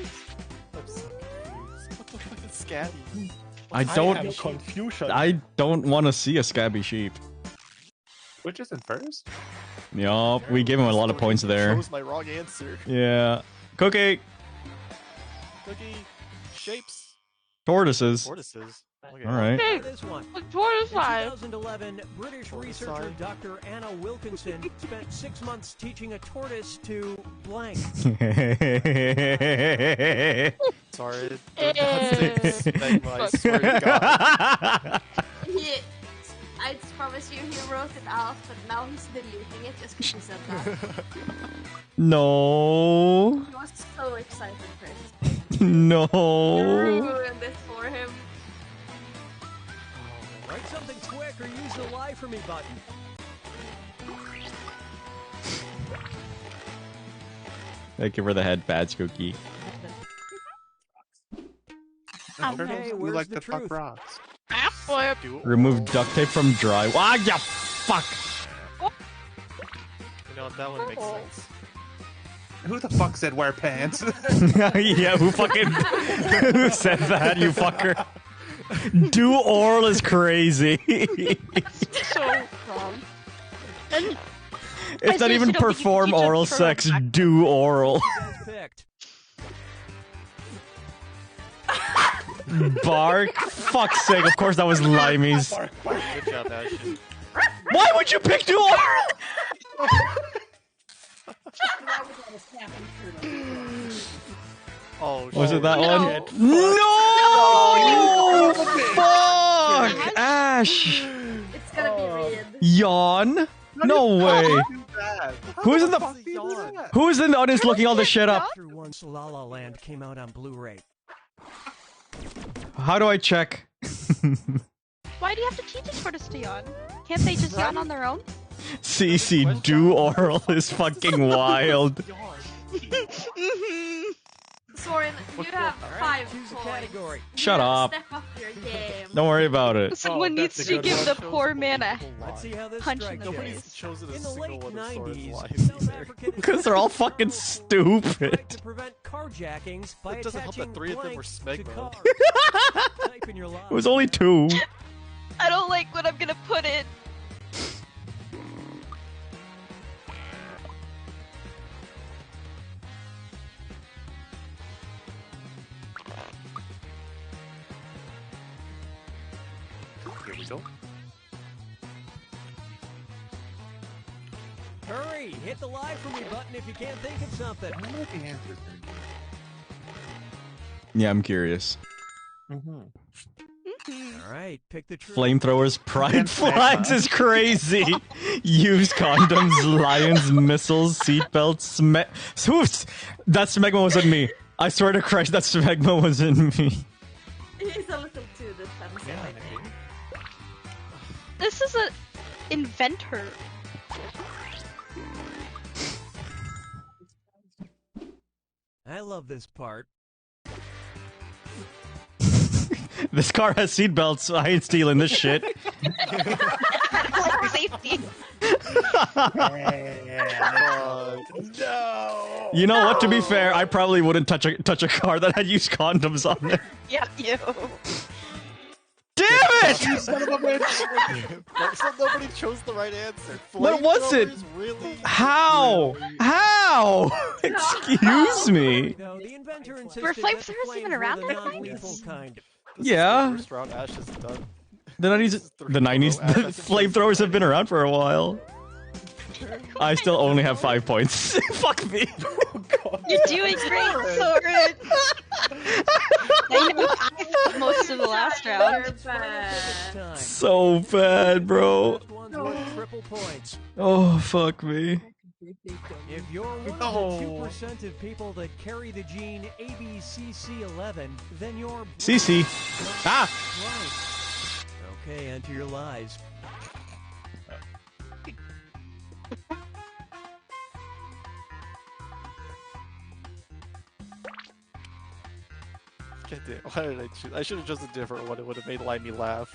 I'm so confused. What the fuck is Scabby? I am don't. confusion. I don't want to see a scabby sheep. Which is in first? Yup, we gave him a lot of points there. Chose my wrong answer. Yeah. Cookie! Cookie shapes. Tortoises. Tortoises. All right. Hey, this one. What is In 2011, British researcher Dr. Anna Wilkinson spent 6 months teaching a tortoise to blank. Sorry, don't say smegma, I swear to God. I promise you he wrote it out, but now he's deleting it just because he said that. No. He was so excited for it. No. You ruined it for him. Write something quick or use the lie for me button. Thank you for the head badge, Cookie. Okay, We where's like the to fuck truth? rocks. Remove duct tape from dry. Ah, yeah, fuck. You know, that one makes sense. Who the fuck said wear pants? Yeah, who fucking who said that? You fucker. Do oral is crazy. So wrong. And It's not even perform oral sex. Do oral. Bark. Fuck's sake! Of course that was Limey's. Good job, Ashton. Why would you pick do oral? Oh, Was it that no. one? No! Fuck! Ash! It's gonna be Reed. Yawn? No way. Who's in the Who's in the audience looking all this shit up? Through once La La Land came out on Blu-ray. How do I check? Why do you have to teach us for to stay on? Can't they just yawn on their own? CC do oral is fucking wild. Soren, you have 5 points. Shut up. Step up your game. Don't worry about it. Someone needs to give the poor man a Let's see how this punch in strikes the you. face. Chosen a In the single late one of Soren's 90s, lives South either. African Because they're all fucking stupid. to prevent carjackings by It doesn't help attaching that 3 of them were blanks to smegma. cars. Type in your lie. It was only 2. I don't like what I'm gonna put in. Here we go. Hurry! Hit the lie for me button if you can't think of something. I know what the answer is. Yeah, I'm curious. All right, pick the truth. Flamethrowers, pride flags is crazy. Used condoms, lions, missiles, seatbelts, that smegma wasn't me. I swear to Christ, that smegma wasn't me. He's a little too defensive, I think. This is an inventor. I love this part. This car has seatbelts, so I ain't stealing this shit. Safety. No. You know what? To be fair, I probably wouldn't touch a car that had used condoms on it. Yeah, you. Damn it! You son of a bitch! So nobody chose the right answer. What was it? Flamethrowers, Really? How? Really? How? Excuse me. No, the inventor insisted Were that the flamethrowers flames even were around the back then? non-lethal kind. This Yeah. is the first round Ash has done. The 90s, the 90s, the flamethrowers have been around for a while. I still only have 5 points. Fuck me. You're doing great, Soren. I know I got most of the last round. So bad, bro. First one's worth triple points. Oh, fuck me. If you're one of the 2% of people that carry the gene ABCC11, then you're CC. Ah! Right. Okay, enter your lies. God damn, why did I choose? I should have chosen a different one. It would have made Limey laugh.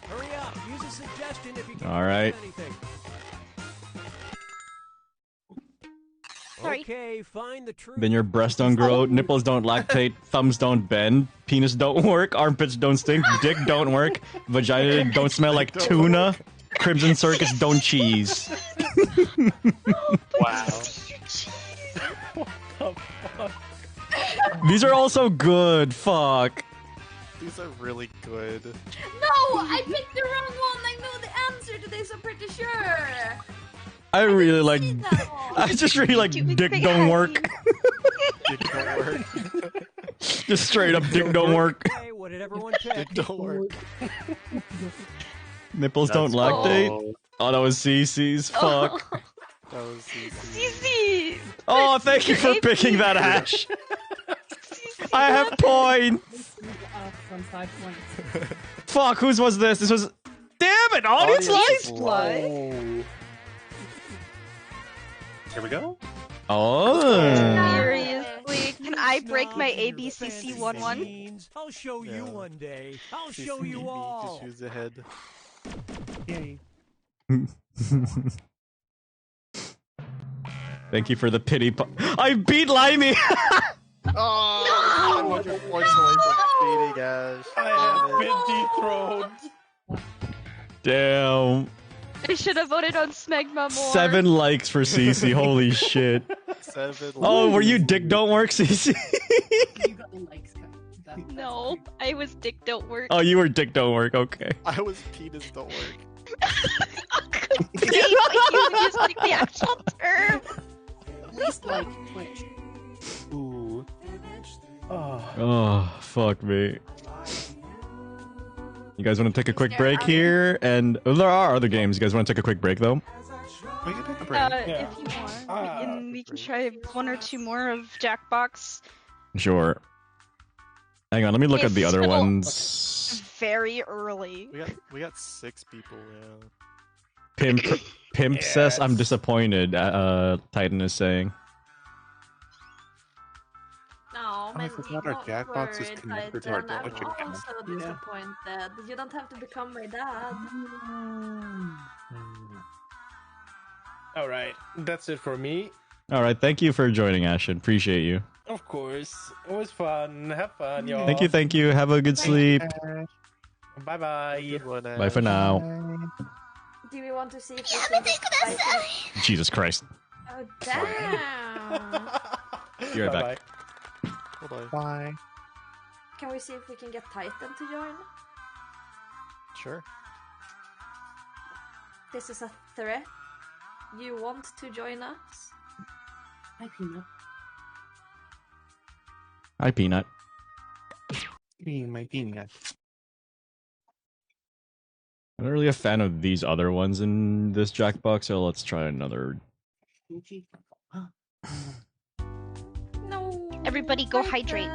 Hurry up, use a suggestion if you can't All right. think of anything. Sorry. Okay, find the truth. Then your breasts don't grow, nipples don't lactate, thumbs don't bend, penis don't work, armpits don't stink, dick don't work, vagina don't smell like tuna, Crimson Circus don't cheese. Wow. These are also good. Fuck. These are really good. No, I picked the wrong one. I know the answer to this. I'm pretty sure. I really like. I just really like dick don't work. Dick don't work. Just straight up dick don't work. Hey, what did everyone pick? Dick don't work. Nipples don't lactate. Oh, that was CC's. Fuck. That was CC. CC. Oh, thank you for picking that, Ash. I have points. From 5 points. Fuck, whose was this? This was. Damn it, audience life. Here we go. Oh. Seriously, can I break my ABCC 1-1? I'll show you one day. I'll show CC, you all. Just use the head. Yay. Thank you for the pity. I beat Limey. Oh, 100 points away from beating Ash. I have been dethroned. Damn. I should have voted on Smegma more. 7 likes for CC. Holy shit. 7 Oh, likes. were you dick don't work, CC? You got the likes, guys. No, I was dick don't work. Oh, you were dick don't work. Okay. I was penis don't work. Please, you use like the actual term. Least like Twitch. Ooh. Oh, fuck me. You guys want to take a quick break here? And there are other games. You guys want to take a quick break though? We can take a break. If you want, we can try 1 or 2 more of Jackbox. Sure. Hang on, let me look at the It's other still ones. Very early. We got 6 people, yeah. Pimp says I'm disappointed. Titan is saying. No, man, forgot our don't Jackbox is worry, connected to our Titan. Twitch I'm account. also disappointed. You don't have to become my dad. All right, that's it for me. All right, thank you for joining, Ashen. Appreciate you. Of course, it was fun. Have fun, y'all. Thank you. Have a good sleep. Bye bye. Bye for now. Do we want to see if we can get Titan? Jesus Christ. Oh, damn. Be right back. Bye-bye. Bye. Can we see if we can get Titan to join? Sure. This is a threat. You want to join us? Hi, Peanut. Hi, Peanut. My peanut. I'm not really a fan of these other ones in this Jackbox, so let's try another. No. Everybody go hydrate.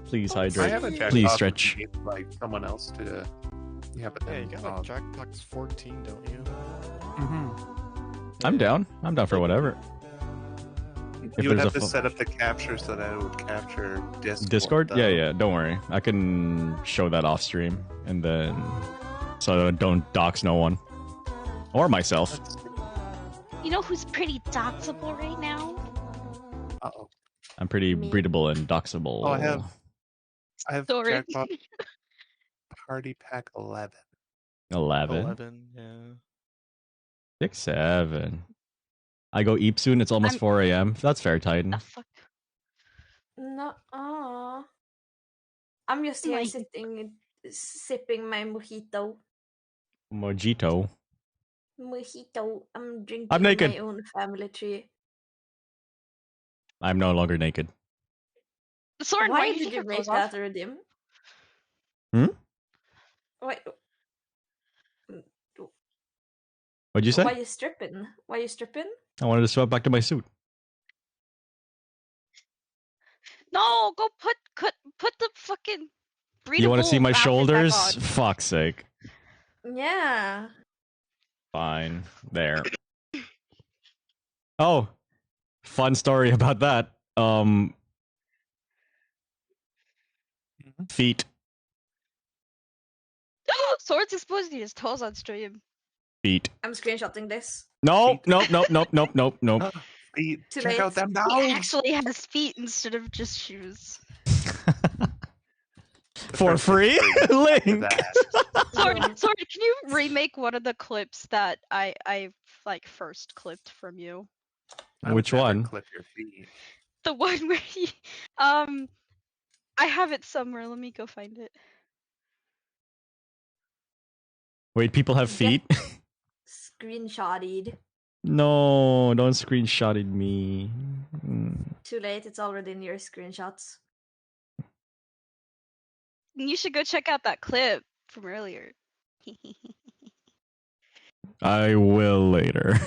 Please I hydrate. have a Jackbox Please if stretch. you need, like someone else to. Yeah, but Yeah, then you got like Jackbox 14, don't you? I'm down. I'm down for whatever. If You would there's have a to set up the capture so that it would capture Discord. Discord? though. Yeah. Don't worry. I can show that off stream, and then so don't dox no one or myself. You know who's pretty doxable right now? Uh-oh. I'm pretty breedable and doxable. Oh, I have Sorry. Jackbox Party Pack 11. 11. 11, yeah. 6, 7. I go eep soon. It's almost 4 a.m. That's fair, Titan. No. I'm just here My- sitting, sipping my mojito. Mojito. Mojito. I'm drinking I'm naked. my own family tree. I'm no longer naked. Soren, Why you did take you your make clothes that off? a redeem? Hmm? Why? What'd you say? Why you stripping? Why you stripping? I wanted to swap back to my suit. No, go put the fucking You want to see breathable my outfit back shoulders? on. Fuck's sake. Yeah. Fine. There. Oh, fun story about that. Feet. Soren's exposing his toes on stream. Feet. I'm screenshotting this. Nope. Nope. Feet. Too Check late. out them He now. actually has feet instead of just shoes. For free? Link. Sorry, can you remake one of the clips that I like first clipped from you? Which one? Clip your feet. The one where he I have it somewhere. Let me go find it. Wait, people have feet? Screenshotted. No, don't screenshot me. Too late. It's already in your screenshots. You should go check out that clip from earlier. I will later.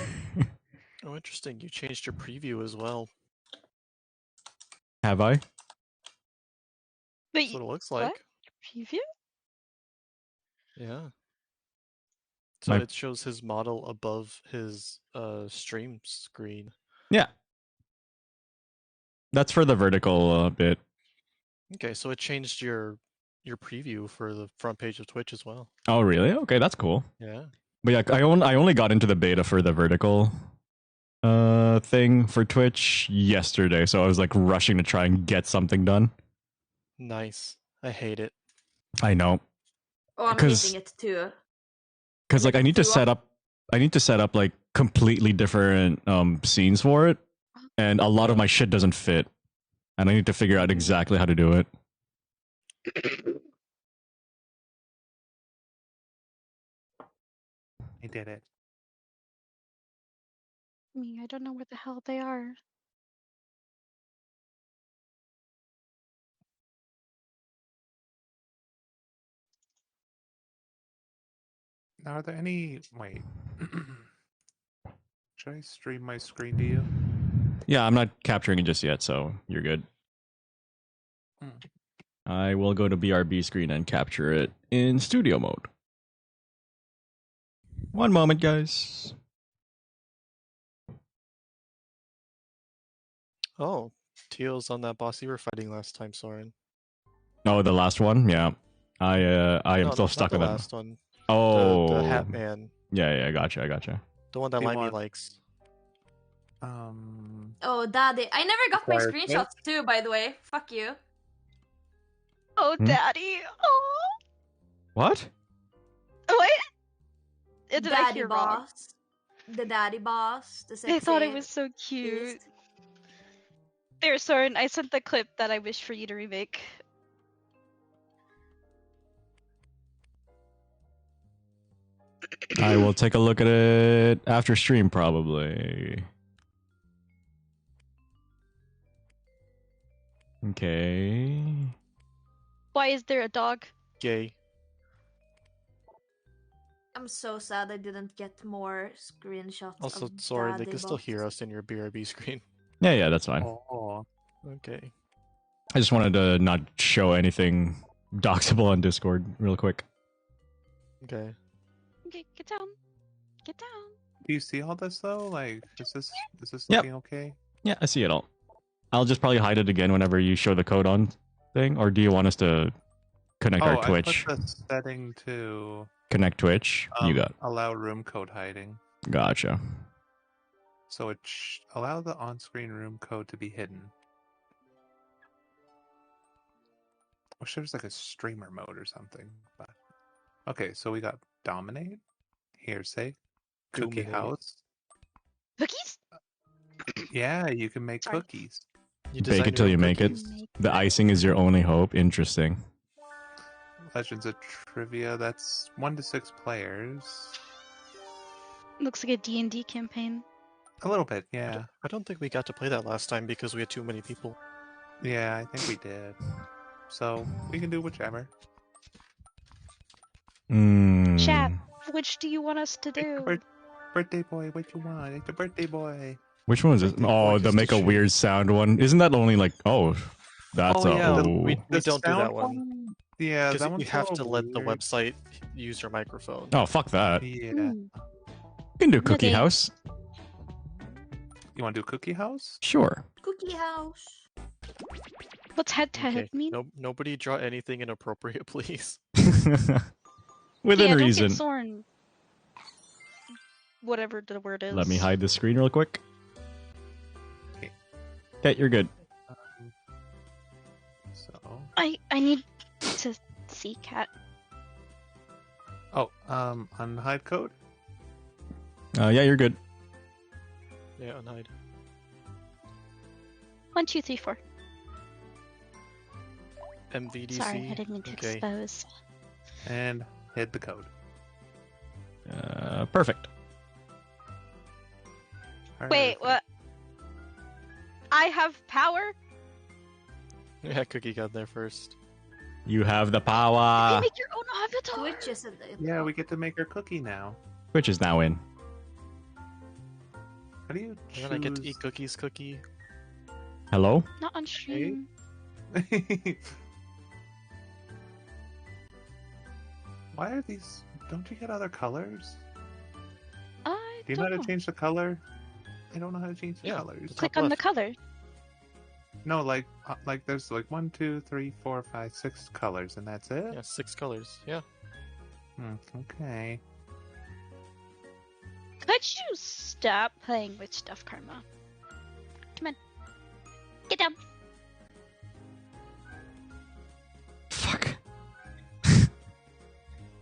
Oh, interesting. You changed your preview as well. Have I? That's what it looks like. What? Preview? Yeah. So it shows his model above his stream screen. Yeah. That's for the vertical bit. Okay, so it changed your preview for the front page of Twitch as well. Oh, really? Okay, that's cool. Yeah. But yeah, I only got into the beta for the vertical thing for Twitch yesterday, so I was like rushing to try and get something done. Nice. I hate it. I know. Oh, I'm hating it too. Because like I need to set up like completely different scenes for it, and a lot of my shit doesn't fit, and I need to figure out exactly how to do it. I did it. I don't know where the hell they are. Now, are there any... Wait. Should I stream my screen to you? Yeah, I'm not capturing it just yet, so you're good. I will go to BRB screen and capture it in studio mode. One moment, guys. Oh, Teal's on that boss you were fighting last time, Soren. Oh, the last one? Yeah. I am still stuck on the that. last one. Oh. The Hat Man. Yeah, I gotcha. The one that Limey likes. Oh, daddy. I never got my screenshots too, by the way. Fuck you. Oh, daddy. Oh. What? What? Did daddy I hear boss. wrong? The daddy boss. The sexy I thought it was so cute. There, Soren, I sent the clip that I wish for you to remake. I will take a look at it after stream, probably. Okay. Why is there a dog? Gay. I'm so sad I didn't get more screenshots. Also, of Soren, they daddy can still boss. hear us in your BRB screen. Yeah, that's fine. Oh. Okay. I just wanted to not show anything doxable on Discord real quick. Okay. Okay, get down. Get down. Do you see all this though? Like, is this Yep. looking okay? Yeah, I see it all. I'll just probably hide it again whenever you show the code on thing, or do you want us to connect our Twitch? I put the setting to Connect Twitch. You got. Allow room code hiding. Gotcha. So it allow the on-screen room code to be hidden. I wish there was like a streamer mode or something. But okay, so we got dominate, hearsay, cookie Dominate. house. Cookies? Yeah, you can make Sorry. cookies. Bake it till you make it. The icing is your only hope. Interesting. Legends of Trivia. That's 1 to 6 players. Looks like a D&D campaign. A little bit, yeah. I don't think we got to play that last time because we had too many people. Yeah, I think we did. So we can do whichever. Chat, which do you want us to do? Birthday boy, what you want? It's a birthday boy. Which one is it? Oh, the make a weird sound one. Isn't that only like that's We The don't do that sound one. Yeah, Because that you one's have a to little let the weird. website use your microphone. Oh, fuck that. Yeah. You can do Cookie Okay. House. You want to do Cookie House? Sure. Cookie house. What's head to head Okay. mean? Nobody draw anything inappropriate, please. Within yeah, reason. Don't get Soren whatever the word is. Let me hide the screen real quick. Okay. Okay, you're good. So. I need to see cat. Oh, unhide code? Yeah, you're good. Yeah, unhide. 1, 2, 3, 4. MVDC. Sorry, I didn't mean to expose. And hit the code. Perfect. Wait, what? I have power? Yeah, Cookie got there first. You have the You power. make your own avatar. Twitch is a Yeah, we get to make our cookie now. Which is now in. How do you choose? And then I get to eat Cookie's cookie. Hello? Not on stream. Why are these? Don't you get other colors? I Do you know how to change the color? I don't know how to change the Yeah, colors. Click on the color. No, like there's like 1, 2, 3, 4, 5, 6 colors, and that's it. Yeah, 6 colors. Yeah. Okay. Could you stop playing with stuff, Karma? Come on. Get down. Fuck.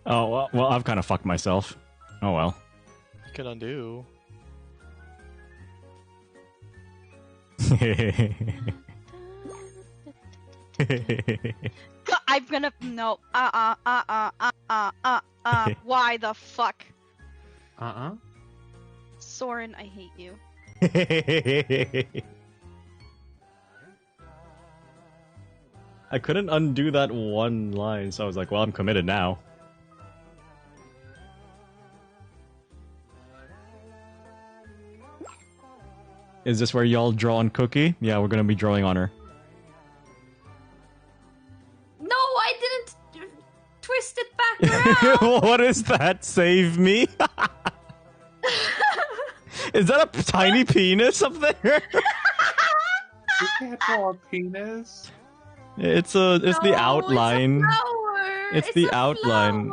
Oh, well, I've kind of fucked myself. Oh, well. You can undo. I'm gonna no. Why the fuck? Soren, I hate you. I couldn't undo that one line, so I was like, well, I'm committed now. Is this where y'all draw on Cookie? Yeah, we're gonna be drawing on her. No, I didn't twist it back around. What is that? Save me? Is that a tiny penis up there? You can't draw a penis. It's the outline. It's the outline.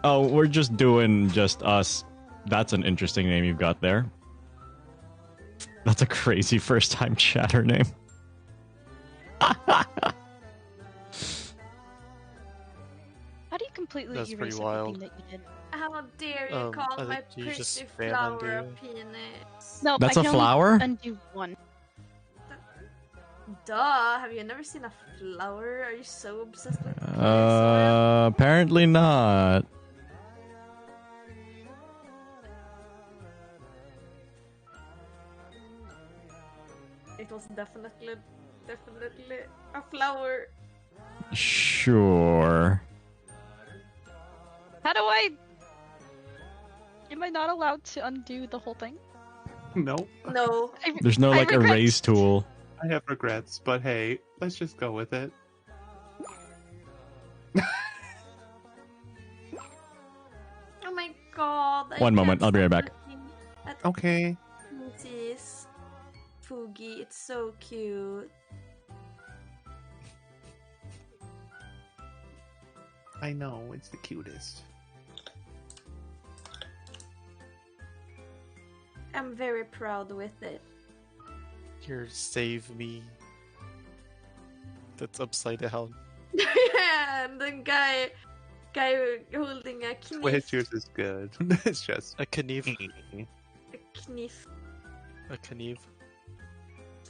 Oh, we're just doing just us. That's an interesting name you've got there. That's a crazy first time chatter name. How do you completely That's erase pretty everything wild. that you did? How dare you call I my think you pretty just spam flower a undo. penis? No, That's I a can only flower? undo one. Duh, have you never seen a flower? Are you so obsessed with penis? Apparently not. It was definitely a flower. Sure. How do I? Am I not allowed to undo the whole thing? Nope. No. There's no like regret- erase tool. I have regrets, but hey, let's just go with it. Oh my god. One moment, I'll be right back. Okay. This Poogie, it's so cute. I know, it's the cutest. I'm very proud with it. Here, save me. That's upside down. Yeah, and the guy holding a knife. Twitch, yours is good. It's just A Kneve. A knife. A Kneve.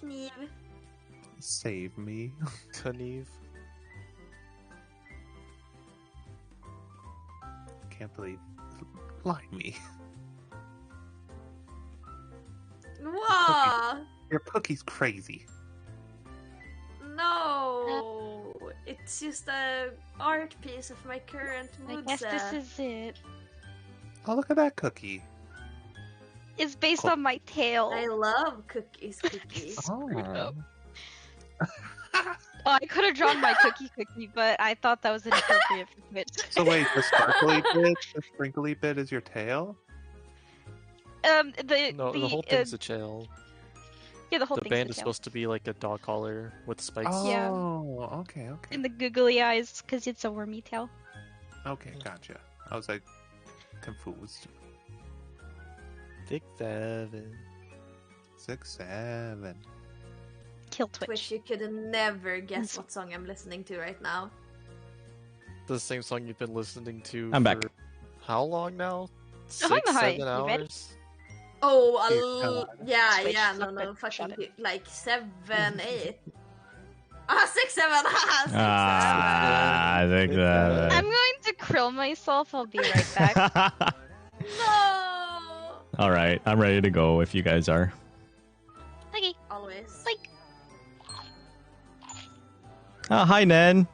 Kniv. Save me. Kneve. Can't believe. Lie me. Whoa! Your cookie's crazy. No! It's just a art piece of my current I mood guess set. this is it. Oh, look at that cookie. It's based Cool. on my tail. I love cookies. Oh. Oh, I could have drawn my cookie, but I thought that was inappropriate for Twitch. So wait, the sprinkly bit is your tail? No, the whole thing's a tail. Yeah, the whole The thing's band the is tail. supposed to be like a dog collar with spikes. Oh, Yeah. okay. And the googly eyes, because it's a wormy tail. Okay, gotcha. I was like confused. 6, 7. 6, 7. Kill Twitch. Twitch, you could never guess what song I'm listening to right now. The same song you've been listening to I'm for back. how long now? Oh, 6, hi. 7 You ready? hours? Oh, yeah, Twitch, yeah, not no, Twitch, fucking, shut it. like 7, 8. 6, 7, 6, 7. I think that. I'm going to krill myself. I'll be right back. No! Alright, I'm ready to go if you guys are. Okay. Always. Like. Oh, hi, Nen.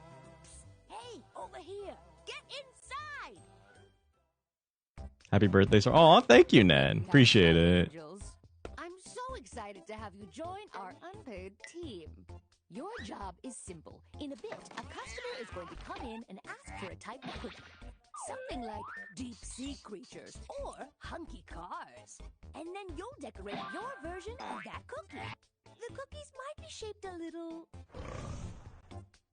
Hey, over here. Get inside. Happy birthday, sir. Oh, thank you, Nen. Appreciate it. Angels. I'm so excited to have you join our unpaid team. Your job is simple. In a bit, a customer is going to come in and ask for a type of cookie. Something like deep sea creatures or hunky cars. And then you'll decorate your version of that cookie. The cookies might be shaped a little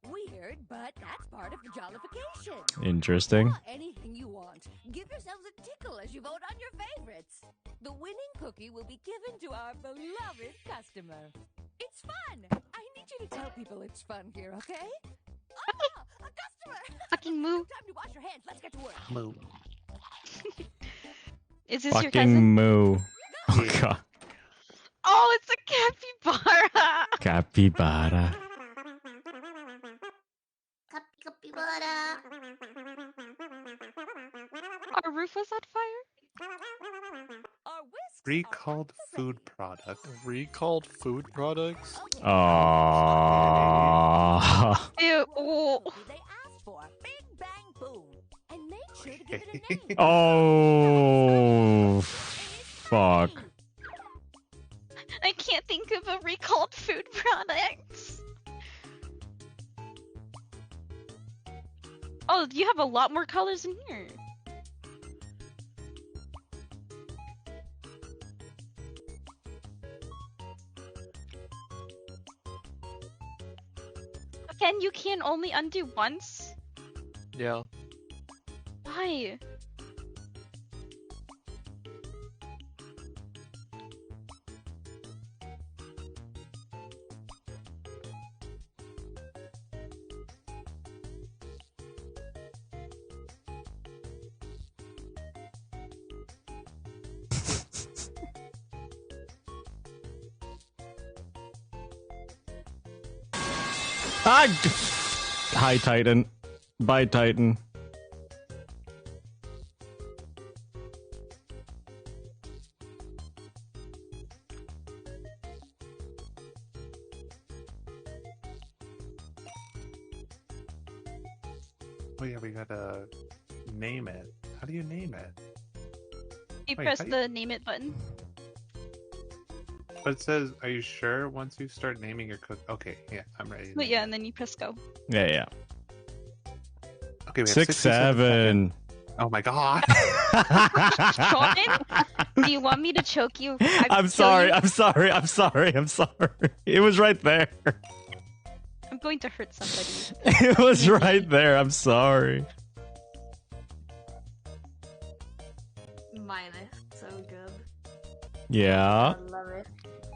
weird, but that's part of the jollification. Interesting. Draw anything you want. Give yourselves a tickle as you vote on your favorites. The winning cookie will be given to our beloved customer. It's fun! I need you to tell people it's fun here, okay? Ah, a customer! Fucking moo. Time to wash your hands. Let's get to work. Moo. Is this your Fucking cousin? moo. Oh, God. Oh, it's a capybara. Capybara. Capybara. Our roof was on fire. Our whisks Recalled food product. Recalled food products? Aww. Ew. Oh. cookie they asked for. Big bang boom. And make sure to give it a name. Oh. Fuck. I can't think of a recalled food product. Oh, you have a lot more colors in here. Ken, you can only undo once? Yeah. Why? Ah! Hi, Titan. Bye, Titan. Oh yeah, we gotta name it. How do you name it? You Wait, press how do the name it button. But it says, are you sure once you start naming your cook? Okay, yeah, I'm ready. to But name yeah, it. and then you press go. Yeah, yeah. Okay, we have 6, 67 seconds. 7. Oh my god. Jordan, do you want me to choke you? I'm sorry. I'm sorry. I'm sorry. I'm sorry. It was right there. I'm going to hurt somebody. It was right there. I'm sorry. Mine is so good. Yeah. I love it.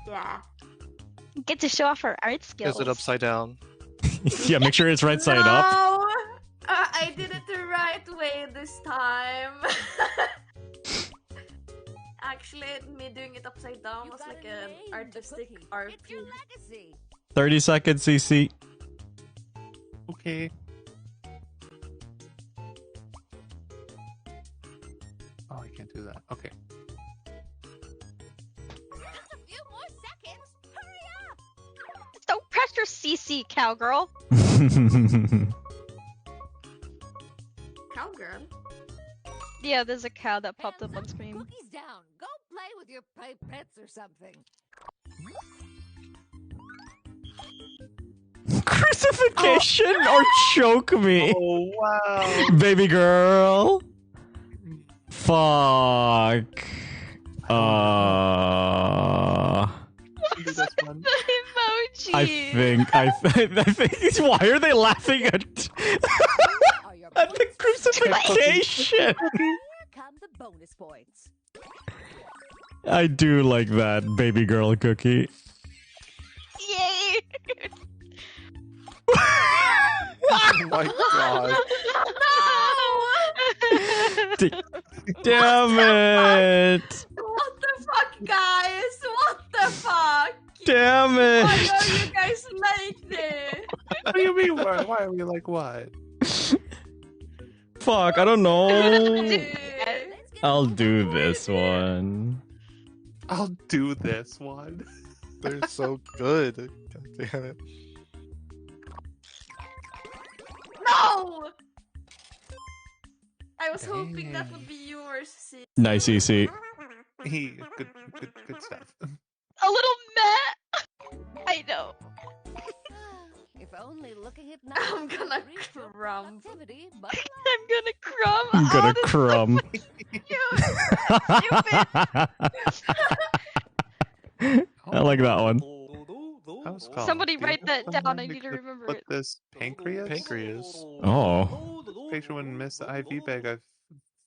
Yeah. Get to show off our art skills. Is it upside down? Yeah, make sure it's right side up. No! I did it the right way this time. Actually, me doing it upside down was like an artistic art It's your piece. legacy. 30 seconds, CC. Okay. Oh, I can't do that. Okay. Just a few more seconds. Hurry up! Don't pressure CC, cowgirl. Cowgirl? Yeah, there's a cow that popped up on Put screen. Cookies down. Go play with your pipettes or something. Crucifixion or choke me. Oh wow. Baby girl. Fuck. Do this one. The emoji. I think why are they laughing at Are your at the points? crucifixion? Here come the bonus points. I do like that baby girl cookie. Yay! Oh my god. Damn it! What the fuck, guys? What the fuck? Damn it! Why are you guys like this? What do you mean? Why are we like what? Fuck, I don't know. Dude. I'll do this one. I'll do this one. They're so good. God damn it. No! I was hoping that would be yours, sis. Nice EC. Good stuff. A little meh. I know. If only looking at I'm gonna crumb. activity, but I'm gonna crumb. I'm gonna Oh, crumb. I like that one. Somebody write that down. I need to remember Put it. this pancreas. Pancreas. Oh. Patient wouldn't miss the IV bag. I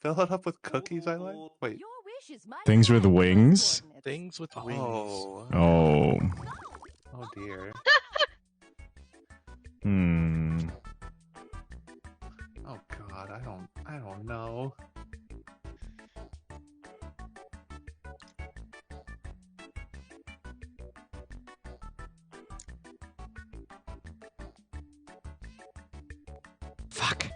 fill it up with cookies I like. Wait. your wish is my Things with wings? Things with wings. Oh. Oh. Oh dear. Hmm. Oh god, I don't know. Fuck.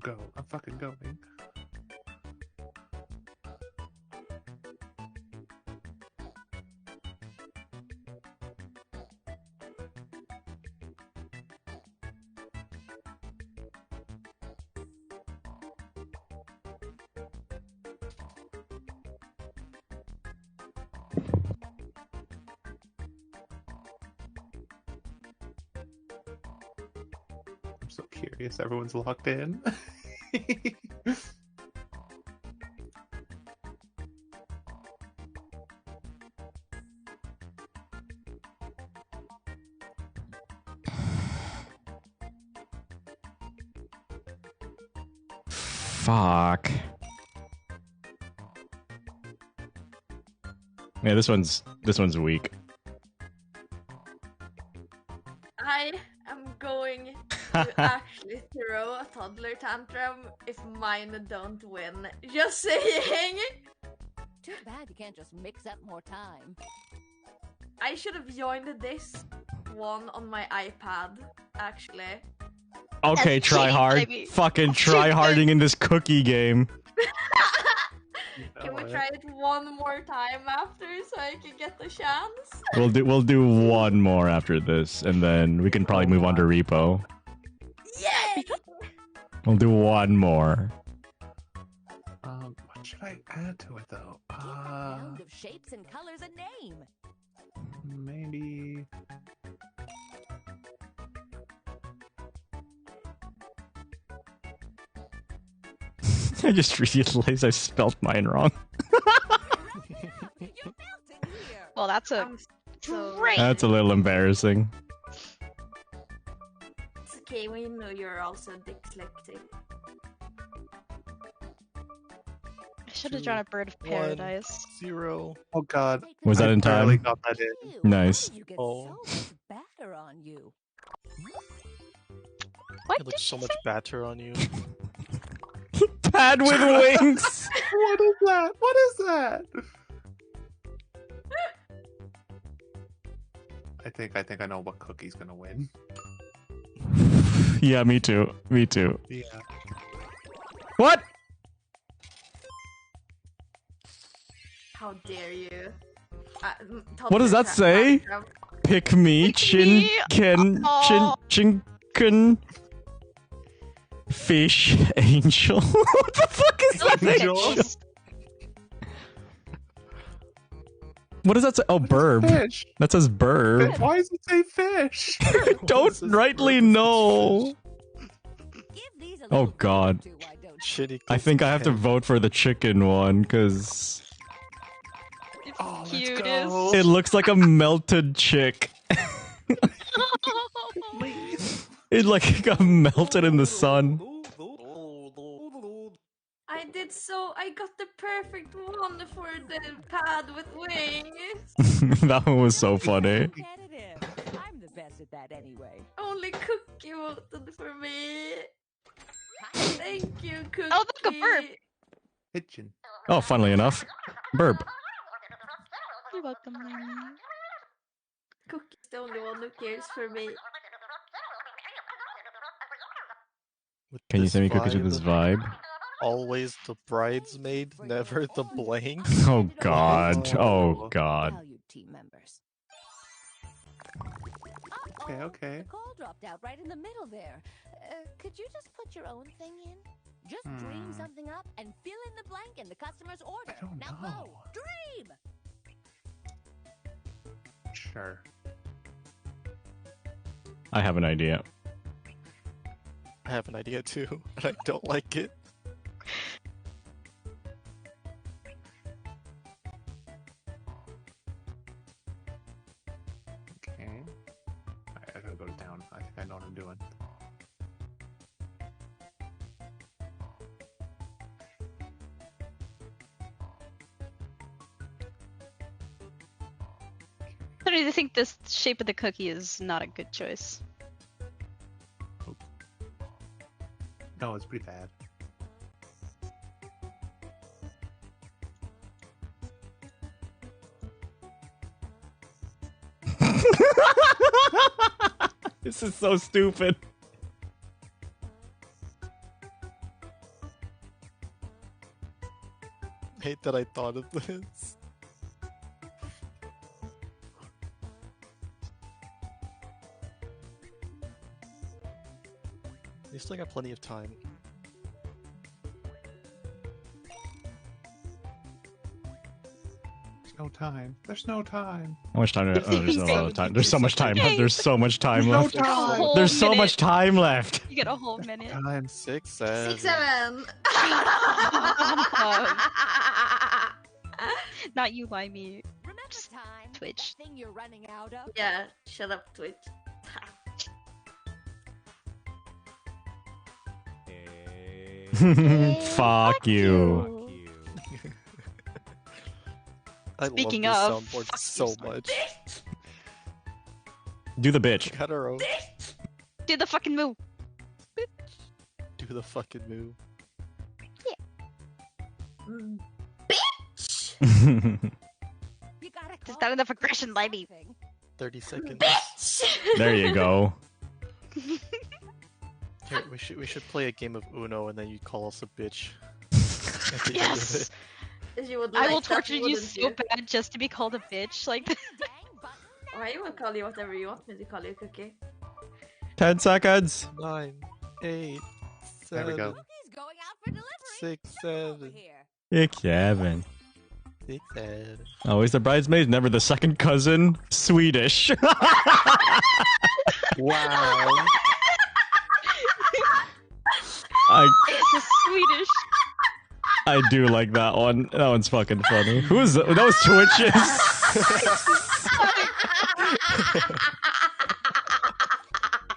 Go. I'm fucking going. I'm so curious. Everyone's locked in. Fuck. Yeah, this one's weak. I am going to actually throw a toddler tantrum if mine don't win. Just saying. Too bad you can't just mix up more time. I should have joined this one on my iPad, actually. Okay, That's try cheating, hard. baby. Fucking try harding in this cookie game. Can we try it one more time after so I can get the chance? We'll do one more after this, and then we can probably move on to repo. Yay! We'll do one more. What should I add to it though? Round of shapes and colors a name. Maybe. I just realized I spelled mine wrong. Well, that's a So great. That's a little embarrassing. it's okay, we know you're also dyslexic. I should have drawn a bird of 1, paradise. 0. Oh god. Was that I in barely time? got that in. Nice. You get Oh. so much batter on you. What It looks did so you much say? batter on you. Pad with wings. What is that? What is that? I think I know what cookie's gonna win. Yeah, me too. Me too. Yeah. What? How dare you? What does that say? Tantrum. Pick me, chin, me? ken, Oh. chinken, fish, angel. What the fuck is that thing? Angel? What does that say? Oh, burb. Fish. That says burb. Why does it say fish? Don't This is rightly burb, this is know. Give these a Oh little god. too, why don't you? Shitty. I think I have to vote for the chicken one, because It's Oh, let's cutest. go. it looks like a melted chick. It like got melted in the sun. I got the perfect one for the pad with wings. That one was so funny. I'm the best at that anyway. Only Cookie voted for me. Thank you, Cookie. Oh, look, a burp. Pigeon. Oh, funnily enough, burp. You're welcome, Lenny. Cookie's the only one who cares for me. Can you send me cookies with this vibe? Always the bridesmaid, never the blank. Oh god. Oh god. Valued team members. Okay. The call dropped out right in the middle there. Could you just put your own thing in? Just dream something up and fill in the blank in the customer's order. I don't Now know. go. Dream! Sure. I have an idea. I have an idea too, and I don't like it. Okay. I gotta go down. I think I know what I'm doing. I think this shape of the cookie is not a good choice. No, it's pretty bad. This is so stupid. Hate that I thought of this. You still got plenty of time. There's no time. There's no time. How much time? Oh, there's a lot of time. There's so much time left. There's so much time No left. time. There's so much time left. You get a whole minute. Time 6, 7. 6, 7. Not you, Limey. Remember time? Twitch. That thing you're running out of? Yeah, shut up, Twitch. Fuck you. I Speaking love of, this soundboard fuck so you, much. Do the bitch. Hetero. Do the fucking move. Do the fucking move. Bitch! You gotta Just not enough aggression, Limey. 30 seconds. Bitch! There you go. Here, we should play a game of Uno and then you call us a bitch. At the end of Yes! it. You would I like will that, torture you wouldn't so bad just to be called a bitch. Like, I will call you whatever you want me to call you, Cookie. 10 seconds. 9, 8, There we 7, go. He's going out for delivery. 6, Over 7, here. 7. 6, 7. Always the bridesmaid, never the second cousin. Swedish. Wow. it's a Swedish. I do like that one. That one's fucking funny. Who is that? That was Twitches.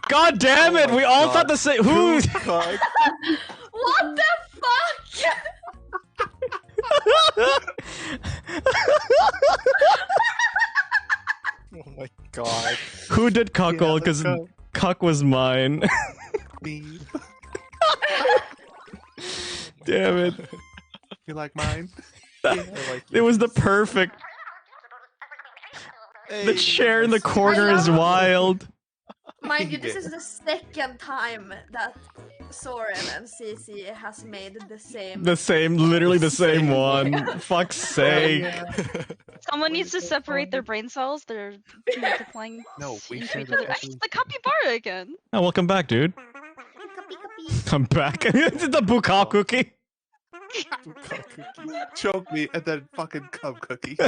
God damn it! Oh my We all God. thought the same. Who? God. What the fuck? Oh my god. Who did cuckold? Because go. cuck was mine. Me. Damn it! You like mine? It was the perfect. The Hey, chair in the corner I is love- wild. Mind you, this is the second time that Soren and Cici has made the same. Literally the same one. Fuck's sake. Someone needs to separate their brain cells. They're multiplying. No, we into share each the other. It's the capybara again. Oh, welcome back, dude. I'm back. The Bukal cookie. Choke me and then fucking cum cookies.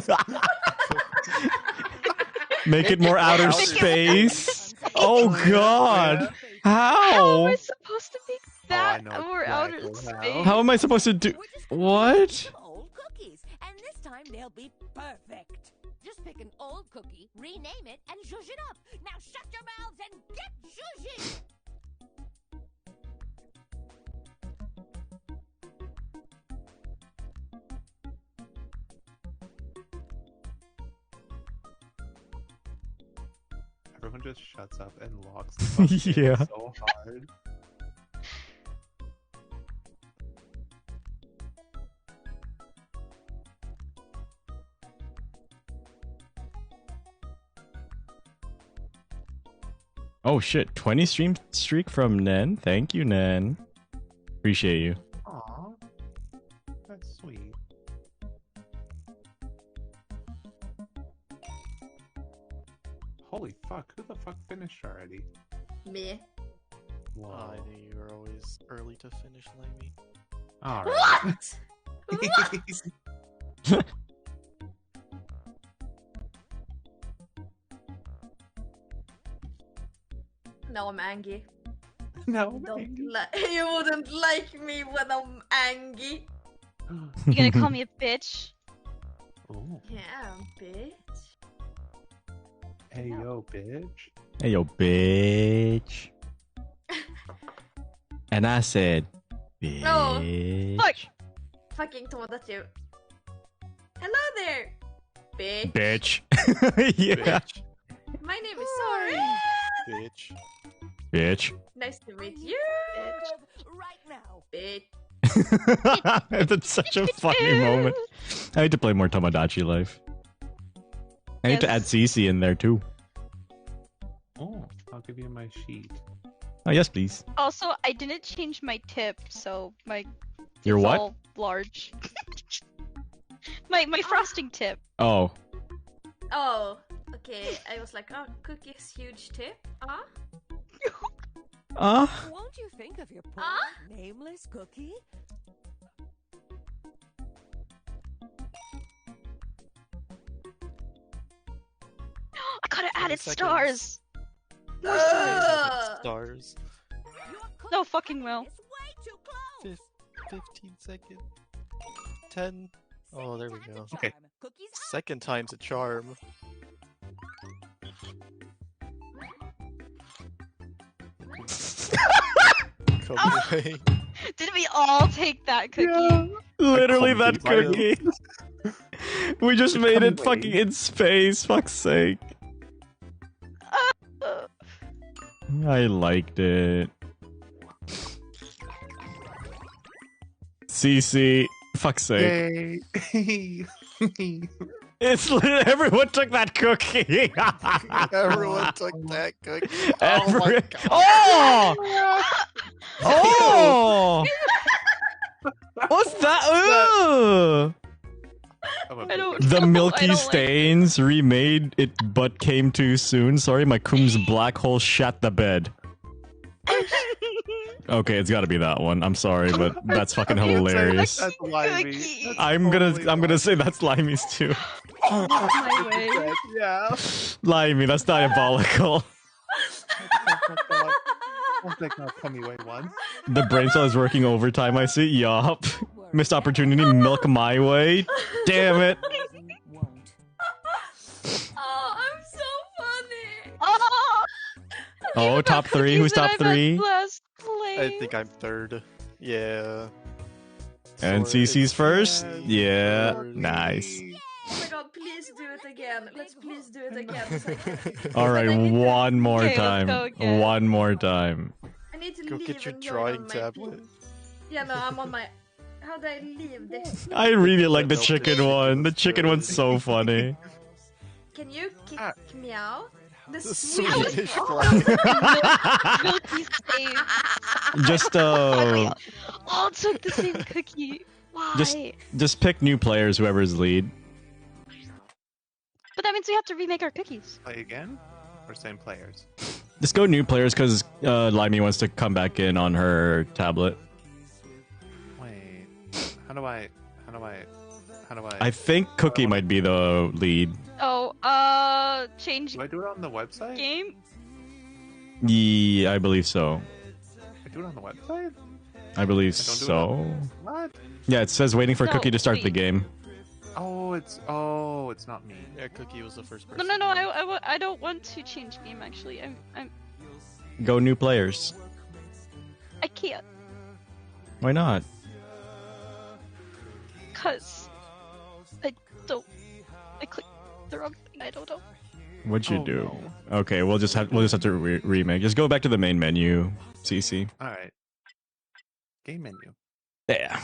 Make it more outer space. Oh god. How How? am I supposed to make that know more outer exactly how. space? How am I supposed to do? What? Some old cookies, and this time they'll be perfect. Just pick an old cookie, rename it, and zhuzh it up. Now shut your mouths and get zhuzhing. Everyone just shuts up and locks the fucking game Yeah. so hard. Oh shit, 20 stream streak from Nen. Thank you, Nen. Appreciate you. Aw, that's sweet. Holy fuck, who the fuck finished already? Me. Whoa. I knew you were always early to finish, Limey. Alright. What? Now I'm angry. No, You wouldn't like me when I'm angry. You gonna call me a bitch? Ooh. Yeah, bitch. Hey yo, bitch. Hey yo, bitch. And I said, bitch. No. Fuck. Fucking tomodachi. Hello there, bitch. Bitch. Yeah. Bitch. My name is Sorry. Bitch. Bitch. Nice to meet you. Right now. Bitch. That's such a funny moment. I need to play more Tomodachi Life. I need to add Cece in there too. Oh, I'll give you my sheet. Oh yes, please. Also, I didn't change my tip, so my Your it's what? all large. my frosting tip. Oh. Oh, okay. I was like, oh, Cookie's huge tip. Won't you think of your poor nameless cookie? I gotta added 20 stars. More Ugh. Stars. No fucking well. 15 seconds. 10. Oh, there we go. Okay. Second time's a charm. Come away. Did we all take that cookie? Yeah. Literally that Comfy cookie. We just made it away. fucking in space, fuck's sake. I liked it. CC, fuck's sake. Yay! It's literally, everyone took that cookie. Everyone took that cookie. Every- oh! Oh! What's that? Ugh! The Milky Stains remade it but came too soon. Sorry, my Kum's black hole shat the bed. Okay, it's gotta be that one. I'm sorry, but that's fucking hilarious. That's Limey. I'm gonna say that's Limey's too. My way. Yeah. Limey, that's diabolical. I'll take that tummy way one. The brain cell is working overtime, I see. Yup. Missed opportunity, milk my way. Damn it. Oh, I'm so funny. Oh! Oh, top three. Who's top three? I think I'm third. Yeah. And CC's first? Yeah. Nice. Oh my god, please do it again. Let's please do it again. So I can- Alright, one more Okay, let's time. go again. One more time. I need to Go leave get your and join drawing on my tablet. team. Yeah, no, I'm on my... How do I leave this? I really like the Nope, chicken one. The chicken one's so funny. Can you kick me out? The Swedish Swedish Milky Stains. Just All took the same cookie. Why? just pick new players, whoever's lead. But that means we have to remake our cookies. Play again? Or same players? Just go new players because Limey wants to come back in on her tablet. Wait. How do I... I think Cookie might be the lead. Oh, change Do I do it on the website? game? Yeah, I believe so. I do it on the website? I believe I don't do it so. on- What? Yeah, it says waiting for No, Cookie to start the wait. game. Oh, it's not me. Yeah, Cookie was the first No, person. no, no. I don't want to change game. Actually, I'm Go new players. I can't, Why not? cause I don't. I clicked the wrong thing. I don't know. What'd you Oh, do? no. Okay, we'll just have to remake. Just go back to the main menu, CC. All right. Game menu. Yeah.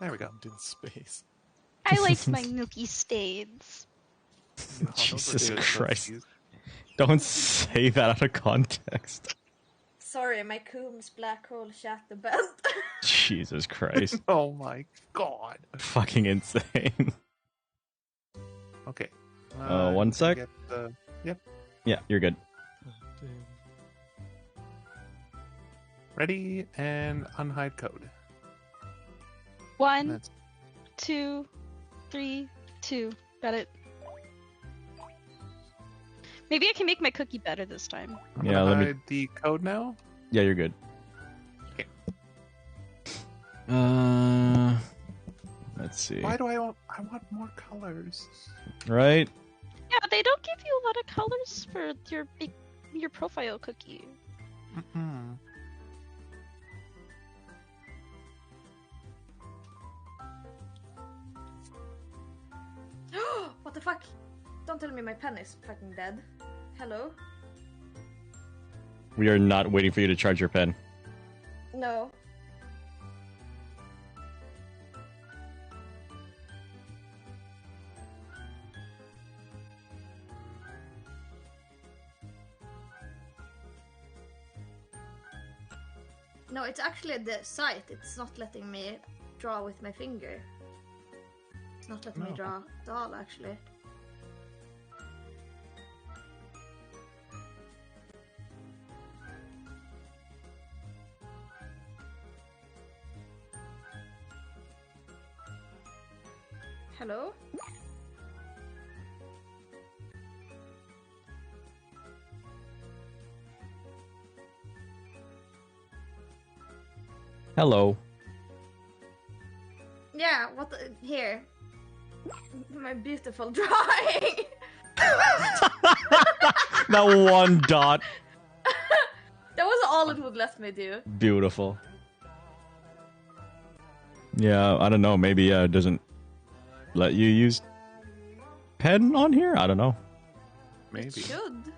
There we go. In space. I liked my Nookie stains. Jesus good Christ! cookies. Don't say that out of context. Sorry, my Coombs black hole shot the best. Jesus Christ! Oh my god. Fucking insane. Okay. 1 sec. Yep. Yeah, you're good. Ready and unhide code. 1, That's 2, 3, 2. Got it. Maybe I can make my cookie better this time. I'm Yeah, gonna let me. hide the code now. Yeah, you're good. Okay. Let's see. Why do I want more colors? Right? Yeah, they don't give you a lot of colors for your profile cookie. Mm-mm. What the fuck? Don't tell me my pen is fucking dead. Hello? We are not waiting for you to charge your pen. No. No, it's actually the site. It's not letting me draw with my finger. It's not letting me No. draw at all, actually. Hello? Hello. Yeah, what the, here. My beautiful drawing. That one dot. That was all it would let me do. Beautiful. Yeah, I don't know. Maybe it doesn't let you use pen on here? I don't know. Maybe. It should.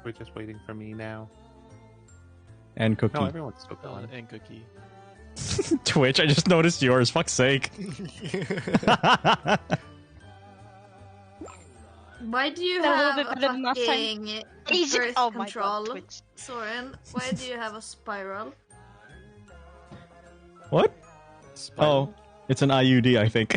We're just waiting for me now. And cookie. No, everyone's still going. And cookie. Twitch, I just noticed yours. Fuck's sake. Why do you Is that a little have bit a better than last time? fucking Easy. birth Oh my control, god, Twitch. Soren? Why do you have a spiral? What? Oh, it's an IUD, I think.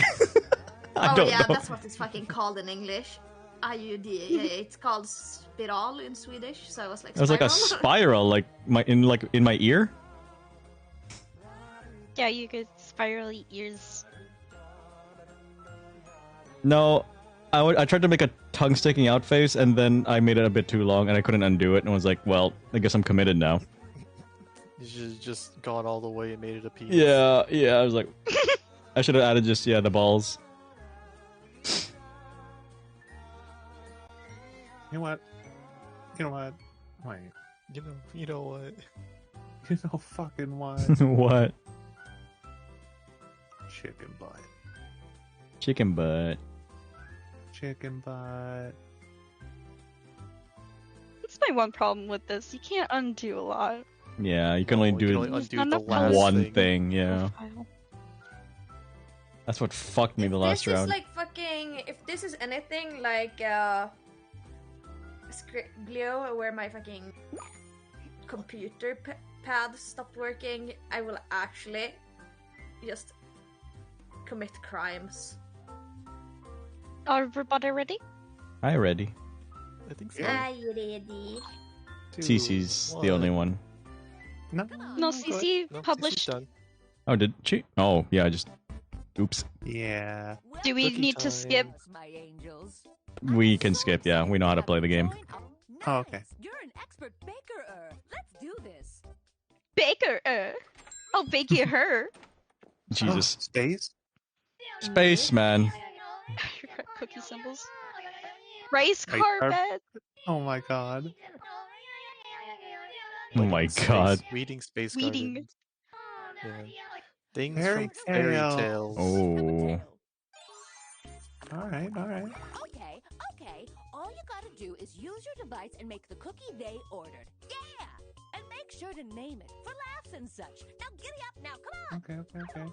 I Oh don't yeah, know. that's what it's fucking called in English. IUD. Yeah, it's called spiral in Swedish. So I was like, It was like a spiral, like in my ear. Yeah, you get spirally ears. No, I tried to make a tongue sticking out face, and then I made it a bit too long, and I couldn't undo it, and was like, well, I guess I'm committed now. You should have just gone all the way and made it a piece. Yeah, I was like, I should have added just the balls. You know what? You know what? Wait. You know what? You know fucking what? What? Chicken butt. Chicken butt. Chicken butt. That's my one problem with this. You can't undo a lot. Yeah, you can only do There's undo not the enough last colors one thing. Yeah, profile. that's what fucked me the last This is round. like fucking. If this is anything like Scriblio, where my fucking computer pad stopped working, I will actually just commit crimes. Everybody ready? Hi, ready. I think so. Are you ready? Cece's the only one. No. No, CC No, published. CC's done. Oh, did she? Oh, yeah, I just. Oops. Yeah. Do we Cookie need to skip? My angels. We can skip, yeah. We know how to play the game. Oh, okay. You're an expert baker. Let's do this. Baker. I'll bake you her. Jesus. Space? Space, man. Cookie symbols. Rice Rice carpet. Oh my god. Oh my god. Weeding space Weeding. gardens. Yeah. Things Fairy from fairy tale. tales. Oh. Alright. Okay. All you gotta do is use your device and make the cookie they ordered. Yeah! And make sure to name it for laughs and such. Now giddy up now, come on! Okay.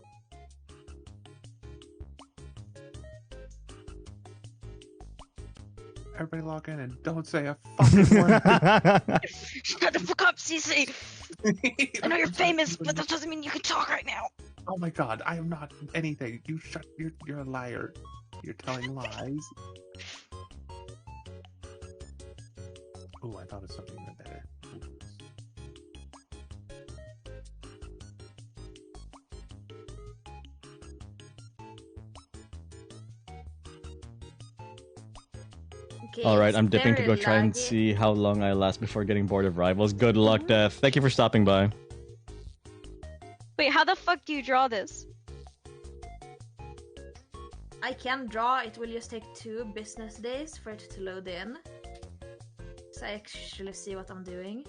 Everybody log in and don't say a fucking word. Shut the fuck up, CC. I know you're famous, but that doesn't mean you can talk right now. Oh my god, I am not anything. You shut. You're a liar. You're telling lies. Oh, I thought of something even better. Okay, Alright, it's I'm dipping to go very try and laggy. see how long I last before getting bored of Rivals. Good luck, Death. Thank you for stopping by. Wait, how the fuck do you draw this? I can draw, it will just take 2 business days for it to load in. So I actually see what I'm doing.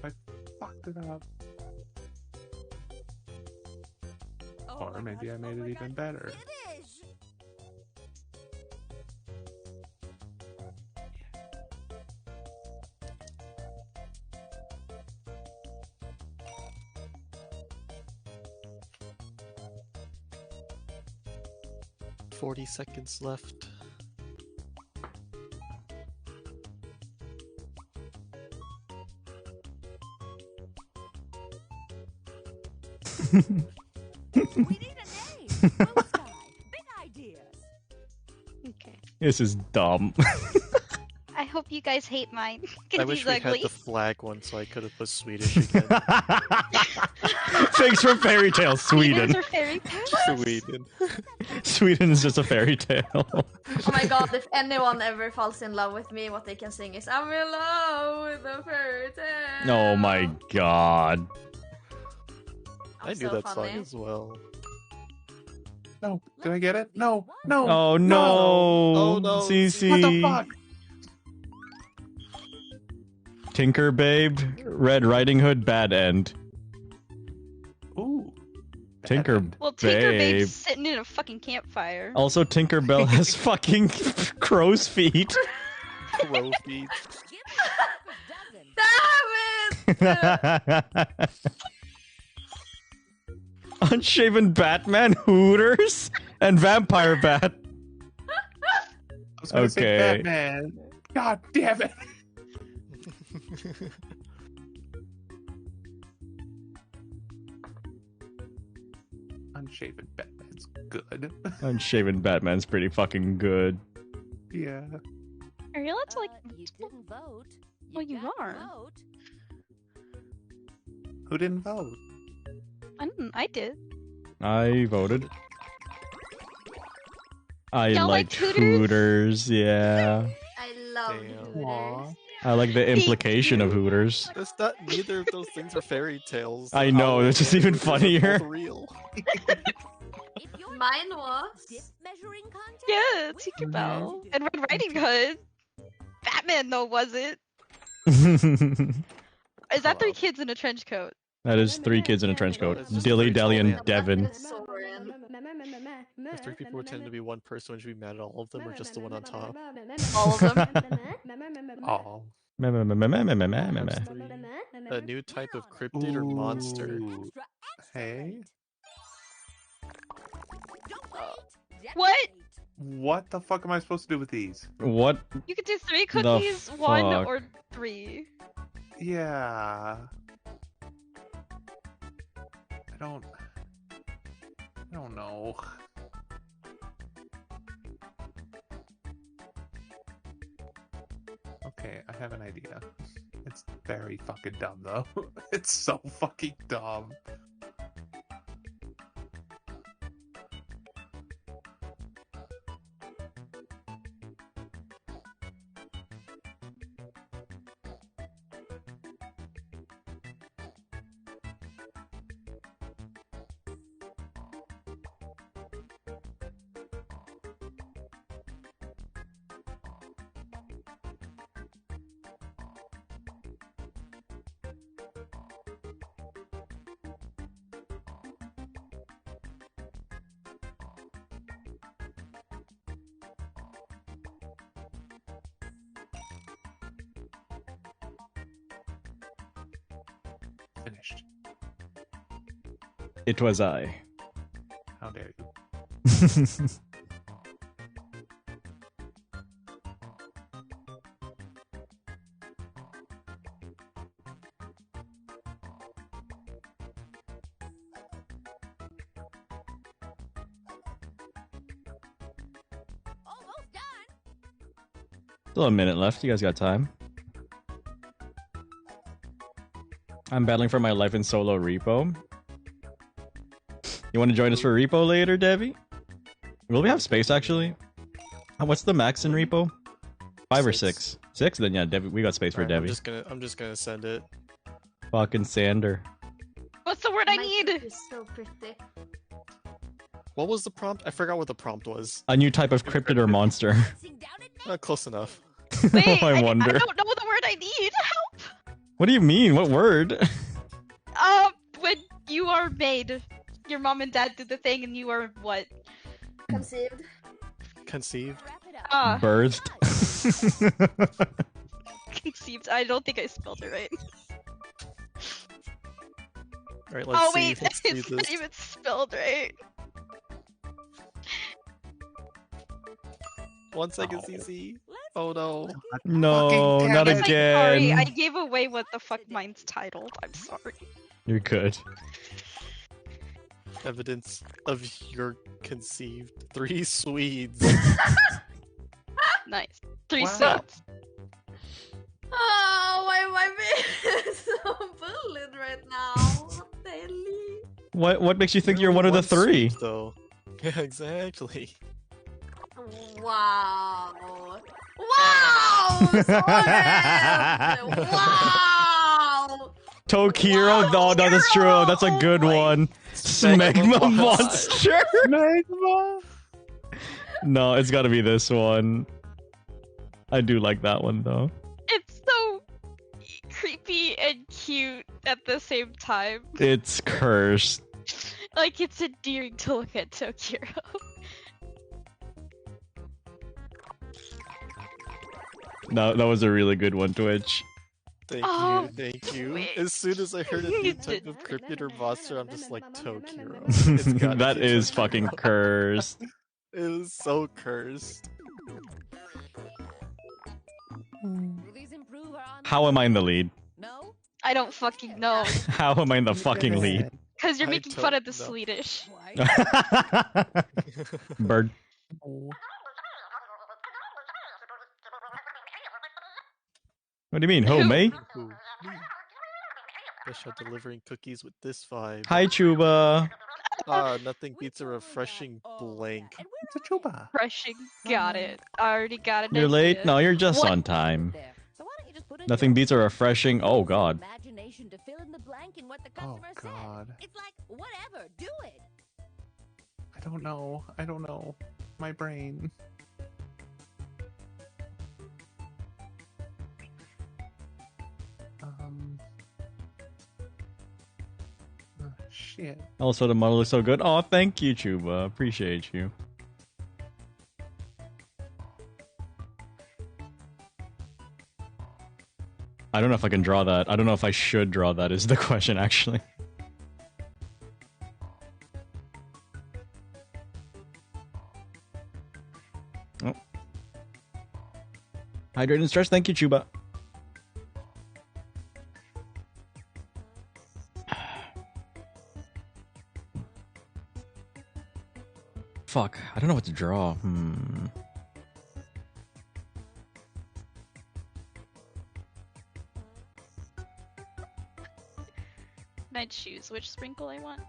I fucked it up. Oh, Or maybe I made it even better. Finish! – 40 seconds left. We need a name. Blue sky. Big ideas. Okay. This is dumb. I hope you guys hate mine. I 'Cause wish he's we ugly. had the flag one so I could have put Swedish again. Thanks for fairy tale, Sweden. Swedens are fairy tales. Sweden. Sweden is just a fairy tale. Oh my god, if anyone ever falls in love with me, what they can sing is I'm in love with a fairy tale. Oh my god. I knew so that funny. song as well. No, did I get it? No. Oh no. Oh, no. CC. What the fuck? Tinker Babe, Red Riding Hood, Bad End. Ooh. Tinker Well, Tinker Babe. Babe's sitting in a fucking campfire. Also, Tinkerbell has fucking crow's feet. Crow feet. Damn it! Unshaven Batman, Hooters, and Vampire Bat. I was gonna say Okay. Batman. God damn it. Unshaven Batman's good. Unshaven Batman's pretty fucking good. Yeah. Are you allowed to like? You didn't vote. Well, you got to are. vote. Who didn't vote? I did. I voted. I Y'all like liked Hooters? Hooters, yeah. I love Damn. Hooters. Aw. I like the implication of Hooters. That's not. Neither of those things are fairy tales. I know, it's just even funnier. Both real. If you're Mine dip was. measuring contest, Yeah, we Tinkerbell can and Red Riding Hood. Batman though wasn't. Is that 3 kids in a trench coat? That is 3 kids in a trench coat. It's just Dilly, three Dally, tall and men. Devin. Soren. If 3 people pretend to be one person, would you be mad at all of them or just the one on top? All of them. Oh. A new type of cryptid or monster? Ooh. Hey. Don't wait. What? What the fuck am I supposed to do with these? What? You could do 3 The cookies, 1 fuck? or 3. Yeah. I don't know. Okay, I have an idea. It's very fucking dumb though. It's so fucking dumb. Finished. It was I. How dare you? Still a minute left. You guys got time. I'm battling for my life in solo repo. You want to join us for repo later, Devi? Will we have space actually? What's the max in repo? 5 or 6? 6? Then yeah, Devi, we got space for Devi. I'm just gonna send it. Fucking Sander. What's the word I need? It's so pretty. What was the prompt? I forgot what the prompt was. A new type of cryptid or monster. Close enough. Wait, I wonder. I don't know the word I need. Help! What do you mean? What word? When you are made, your mom and dad did the thing, and you are what? Conceived. Conceived. Birthed. Conceived. I don't think I spelled it right. Alright, let's Oh see. wait, Let's do it's not this. even spelled right. 1 second, CC. Oh no. No, not I'm sorry, I again. gave away what the fuck mine's titled. I'm sorry. You're good. Evidence of your conceived. 3 Swedes. Nice. 3 Wow. Swedes. Oh, why am I being so bullied right now? What the hell? What makes you think you're one of the One 3? Swede, though. Yeah, exactly. Wow. Wow! Soren! Wow! Tokiro? No, no, that's true. That's a good one. Smegma monster. Smegma. No, it's got to be this one. I do like that one though. It's so creepy and cute at the same time. It's cursed. Like, it's endearing to look at Tokiro. No, that was a really good one, Twitch. Thank Oh, you, thank you. wait. As soon as I heard a new You type did- of cryptid or monster, I'm just like, Tokiro. It's gotta That be is Tokiro. fucking cursed. It was so cursed. How am I in the lead? No? I don't fucking know. How am I in the fucking lead? Because you're I making fun of the don't know. Swedish. Bird. What do you mean, ho, me? Who? Me. Special delivering cookies with this vibe. Hi, Chuba. Nothing beats a refreshing blank. It's a chuba. Refreshing. Got it. I already got it. You're late? No, you're just What? on time. So why don't you just put in Nothing your beats a refreshing. Oh, God. imagination to fill in the blank in what the Oh customer god. said. It's like, whatever, do it. I don't know. I don't know. My brain. Shit. Also, the model is so good. Oh, thank you, Chuba. Appreciate you. I don't know if I can draw that. I don't know if I should draw that is the question, actually. Hydrate and stretch. Thank you, Chuba. Fuck. I don't know what to draw. I'd choose which sprinkle I want.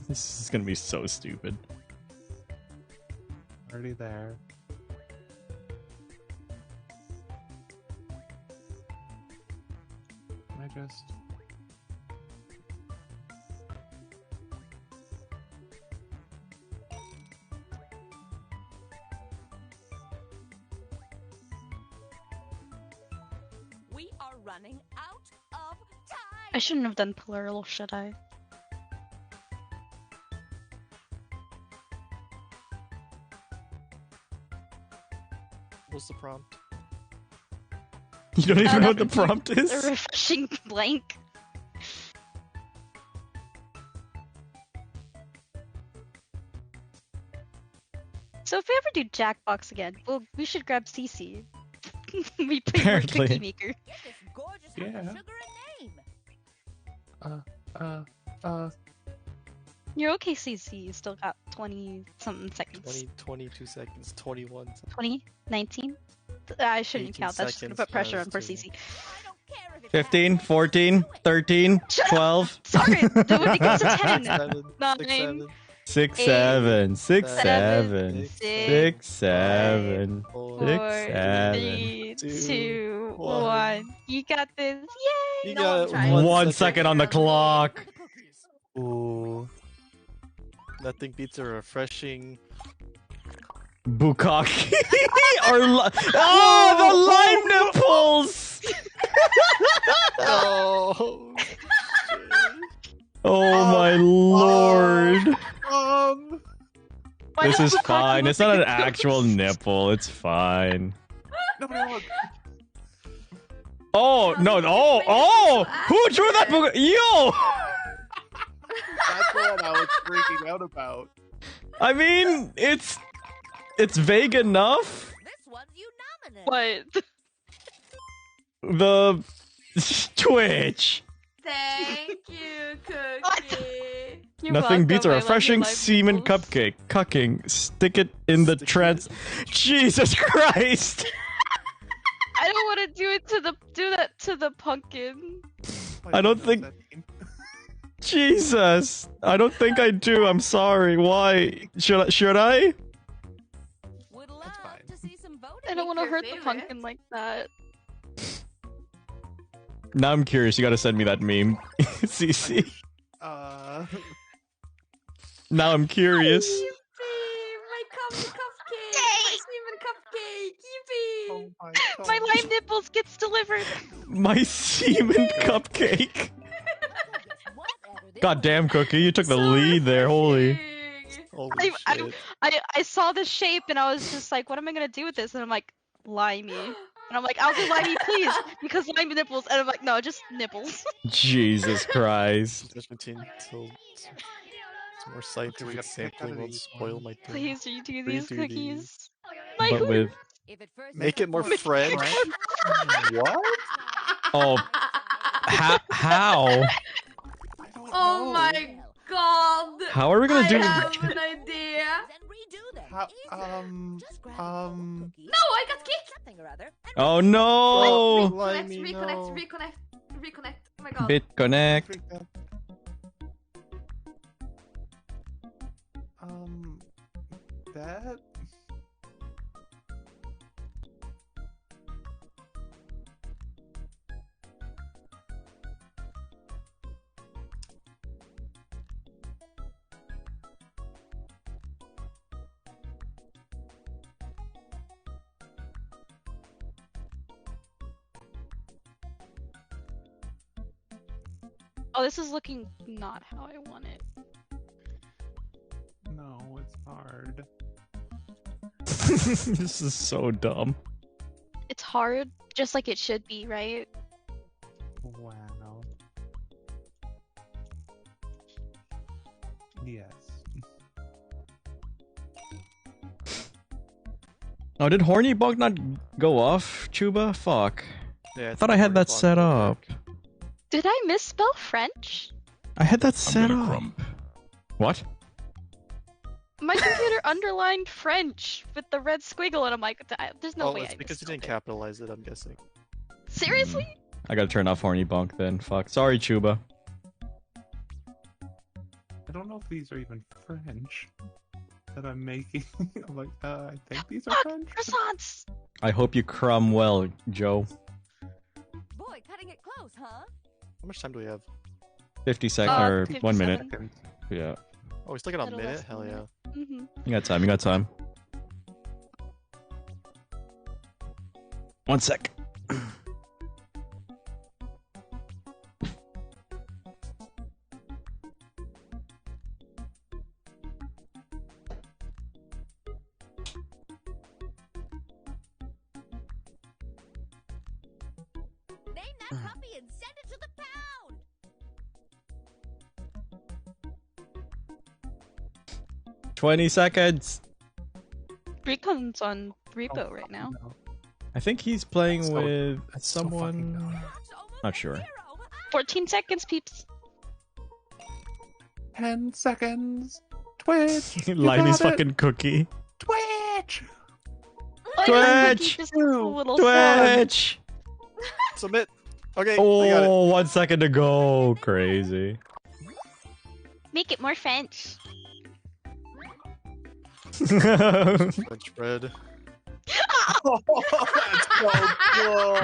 This is gonna be so stupid. Already there. I just... We are running out of time. I shouldn't have done plural, should I? What's the prompt? You don't even know what the prompt A is? refreshing blank. So if we ever do Jackbox again, we should grab Cece. We play more Apparently. Cookie Maker. Yeah. You're okay, Cece. You still got 20 something seconds. 20, 22 seconds, 21. 20? 19? I shouldn't 18 count. That's just gonna put pressure on poor seconds, Cece. 15, 14, 13, 12. Sorry, when it comes to 10. 7, 9, 6, 8, 7, 6, 7, 7, 6, 7, 4, 6, 7. 3, 2, 1. You got this. Yay! You No, got I'm trying. 1 second on the clock. Ooh. Nothing beats a refreshing. Bukkake. Oh, the lime nipples! Oh. Oh my lord. Why This does is Bukkake fine. look It's not like an a actual ghost? nipple. It's fine. Nobody wants... Oh, no. Oh! Who drew that book? Yo! That's what I was freaking out about. I mean, it's vague enough. This one's you What? The Twitch. Thank you, Cookie. You're Nothing welcome, beats a I love your refreshing live semen nipples. cupcake. Cucking. Stick it in the trans. Jesus Christ! I don't want to do that to the pumpkin. I don't think. Jesus! I don't think I do. I'm sorry. Why? Should I? Would love to see some voting. I don't want to your hurt the favorite. pumpkin like that. Now I'm curious. You gotta send me that meme, CC. Now I'm curious. Yippee! My cupcake! My semen cupcake! Yippee! Oh my god. My lime nipples gets delivered. My semen cupcake. God damn, Cookie, you took the lead there. Holy. Holy I, shit. I saw the shape and I was just like, what am I gonna do with this? And I'm like, limey. And I'm like, I'll do limey, please, because limey nipples. And I'm like, no, just nipples. Jesus Christ. Just continue till some more scientific gotta pick out sampling of won't these spoil ones. my thing. Please redo these Redo cookies. My But with. Make it more French. What? Oh. How? Oh my god! How are we gonna do? I have an idea. How, No, I got kicked! Oh no! Reconnect. Oh my god. BitConnect. That? Oh, this is looking not how I want it. No, it's hard. This is so dumb. It's hard, just like it should be, right? Wow. Oh, did Horny Bug not go off, Chuba? Fuck. Yeah, I thought I had that set up. Did I misspell French? I had that set gonna up. crumb. What? My computer underlined French with the red squiggle, and I'm like, there's no Oh, way it's I because you misspelled didn't capitalize it, I'm guessing. Seriously? I gotta turn off Horny Bunk then. Fuck. Sorry, Chuba. I don't know if these are even French that I'm making. I'm like, I think these are French. Croissants! I hope you crumb well, Joe. Boy, cutting it close, huh? How much time do we have? 50 seconds or 57. 1 minute. Yeah. Oh, we still got a Little minute? less Hell than a yeah. minute. Mhm. You got time, you got time. 1 sec. Name that puppy and send it to the pound! 20 seconds. Recon's on repo right now. I think he's playing So- with that's so someone. fucking Not sure. 14 seconds, peeps. 10 seconds. Twitch. you Limey's got it. fucking cookie. Twitch. Oh, yeah, Twitch! just a little sound. Twitch! Submit! Okay, I got it. Oh, 1 second to go. Crazy. Make it more French. French bread.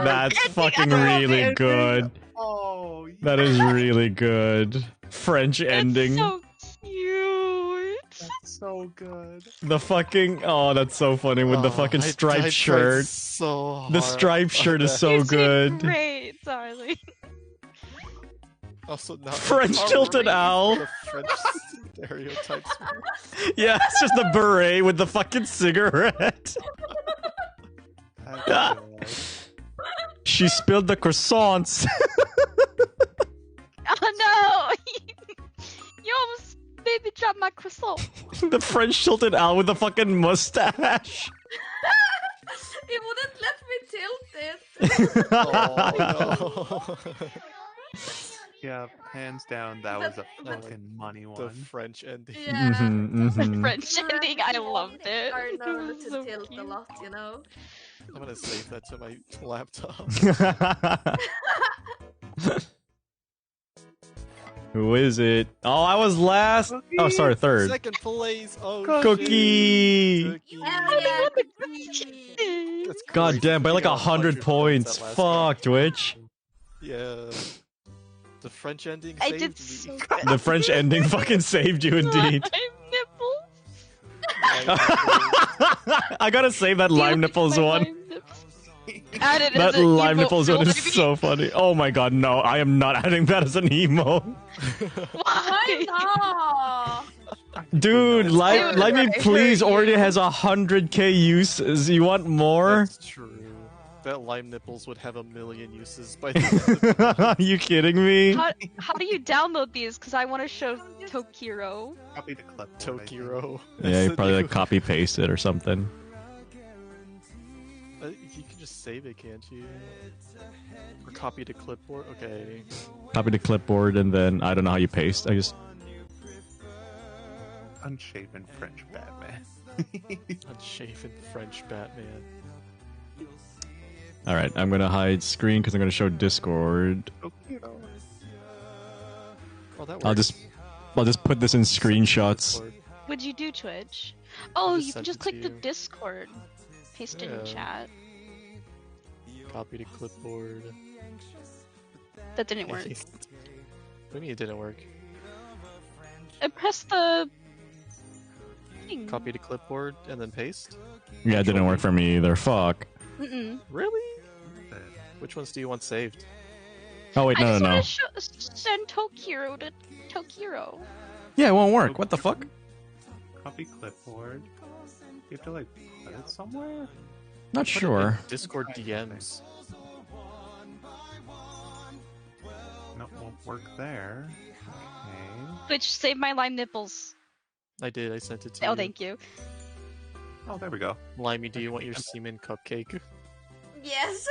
That's fucking really good. Oh, That is really good. French ending. So cute. that's so good. The fucking that's so funny with the fucking striped I shirt. So hard. The striped shirt is so You did good. Great, darling. Also, not French like, tilted the owl. French stereotypes. Yeah, it's just the beret with the fucking cigarette. She spilled the croissants. Oh no! You almost made me drop my croissant. The French tilted owl with the fucking mustache. It wouldn't let me tilt it. Oh no. Yeah, hands down, that was a fucking money The one. French ending. Yeah. Mhm. French ending, I loved it. Are known It to was so tilt a cute. lot, you know. I'm gonna save that to my laptop. Who is it? Oh, I was last. Oh, sorry, third. Second place. Oh, Cookie. shit. Cookie. Hell yeah, cookie. That's God crazy. damn, by like He got 100 points. that last Fuck, round. Twitch. Yeah. The French ending I saved did me. so good. The French ending fucking saved you indeed. My nipples. I gotta save that lime nipples My one. lime nips. Add it That as an lime emote nipples one is filter. so funny. Oh my god, no, I am not adding that as an emo. Why not? Dude, Dude, Limey I please heard you. already has 100k uses. You want more? That's true. That lime nipples would have a million uses by the end of the Are you kidding me? How do you download these? Because I want to show Tokiro. Copy the clip. Tokiro. Yeah, you probably like copy paste it or something. You can just save it, can't you? Or copy to clipboard? Okay. Copy the clipboard and then I don't know how you paste. I just Unshaven French Batman. Unshaven French Batman. all right. I'm gonna hide screen because I'm gonna show Discord. Oh, that works. I'll just put this in screenshots. What'd you do, Twitch? Oh, just you can sent just it to you. click the Discord. Paste it in Yeah. chat. Copy to clipboard. That didn't work. What do you mean it didn't work? I pressed the thing. Copy to clipboard and then paste? Yeah, it didn't work for me either. Fuck. Mm-mm. Really? Which ones do you want saved? Oh wait, I no, just no, no. want to send Tokiro to Tokiro. Yeah, it won't work. What the fuck? Copy clipboard. You have to like put it somewhere? Not Put it in sure. Discord DMs. No, it won't work there. Okay. Which saved my lime nipples. I did, I sent it to you. Oh, thank you. Oh, there we go. Limey, do you want your semen cupcake? Yes.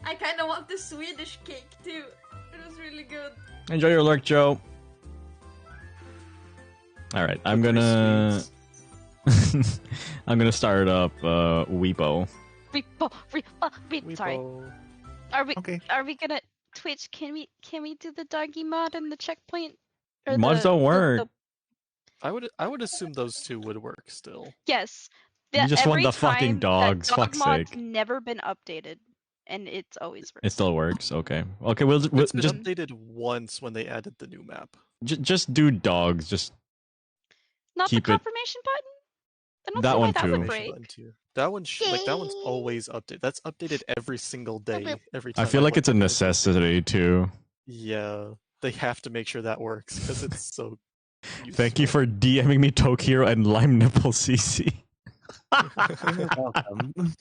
I kind of want the Swedish cake too. It was really good. Enjoy your lurk, Joe. All right, I'm gonna I'm gonna start up Weepo. Sorry. Are we gonna Twitch? Can we do the doggy mod and the checkpoint? Or Mods don't work. I would assume those two would work still. Yes. You just want the fucking dogs. Dog Fuck's mod's sake. never been updated, and it's always worked. It still works. Okay. Okay. We'll It's been just updated once when they added the new map. just do dogs. Just Not keep the confirmation button. I don't That see why one that too. would Confirmation break. button too. That one, that one's always updated. That's updated every single day. Every time. I feel like it's a necessity too. Yeah, they have to make sure that works because it's so. Thank you for DMing me Tokiro and Lime Nipple CC. Welcome.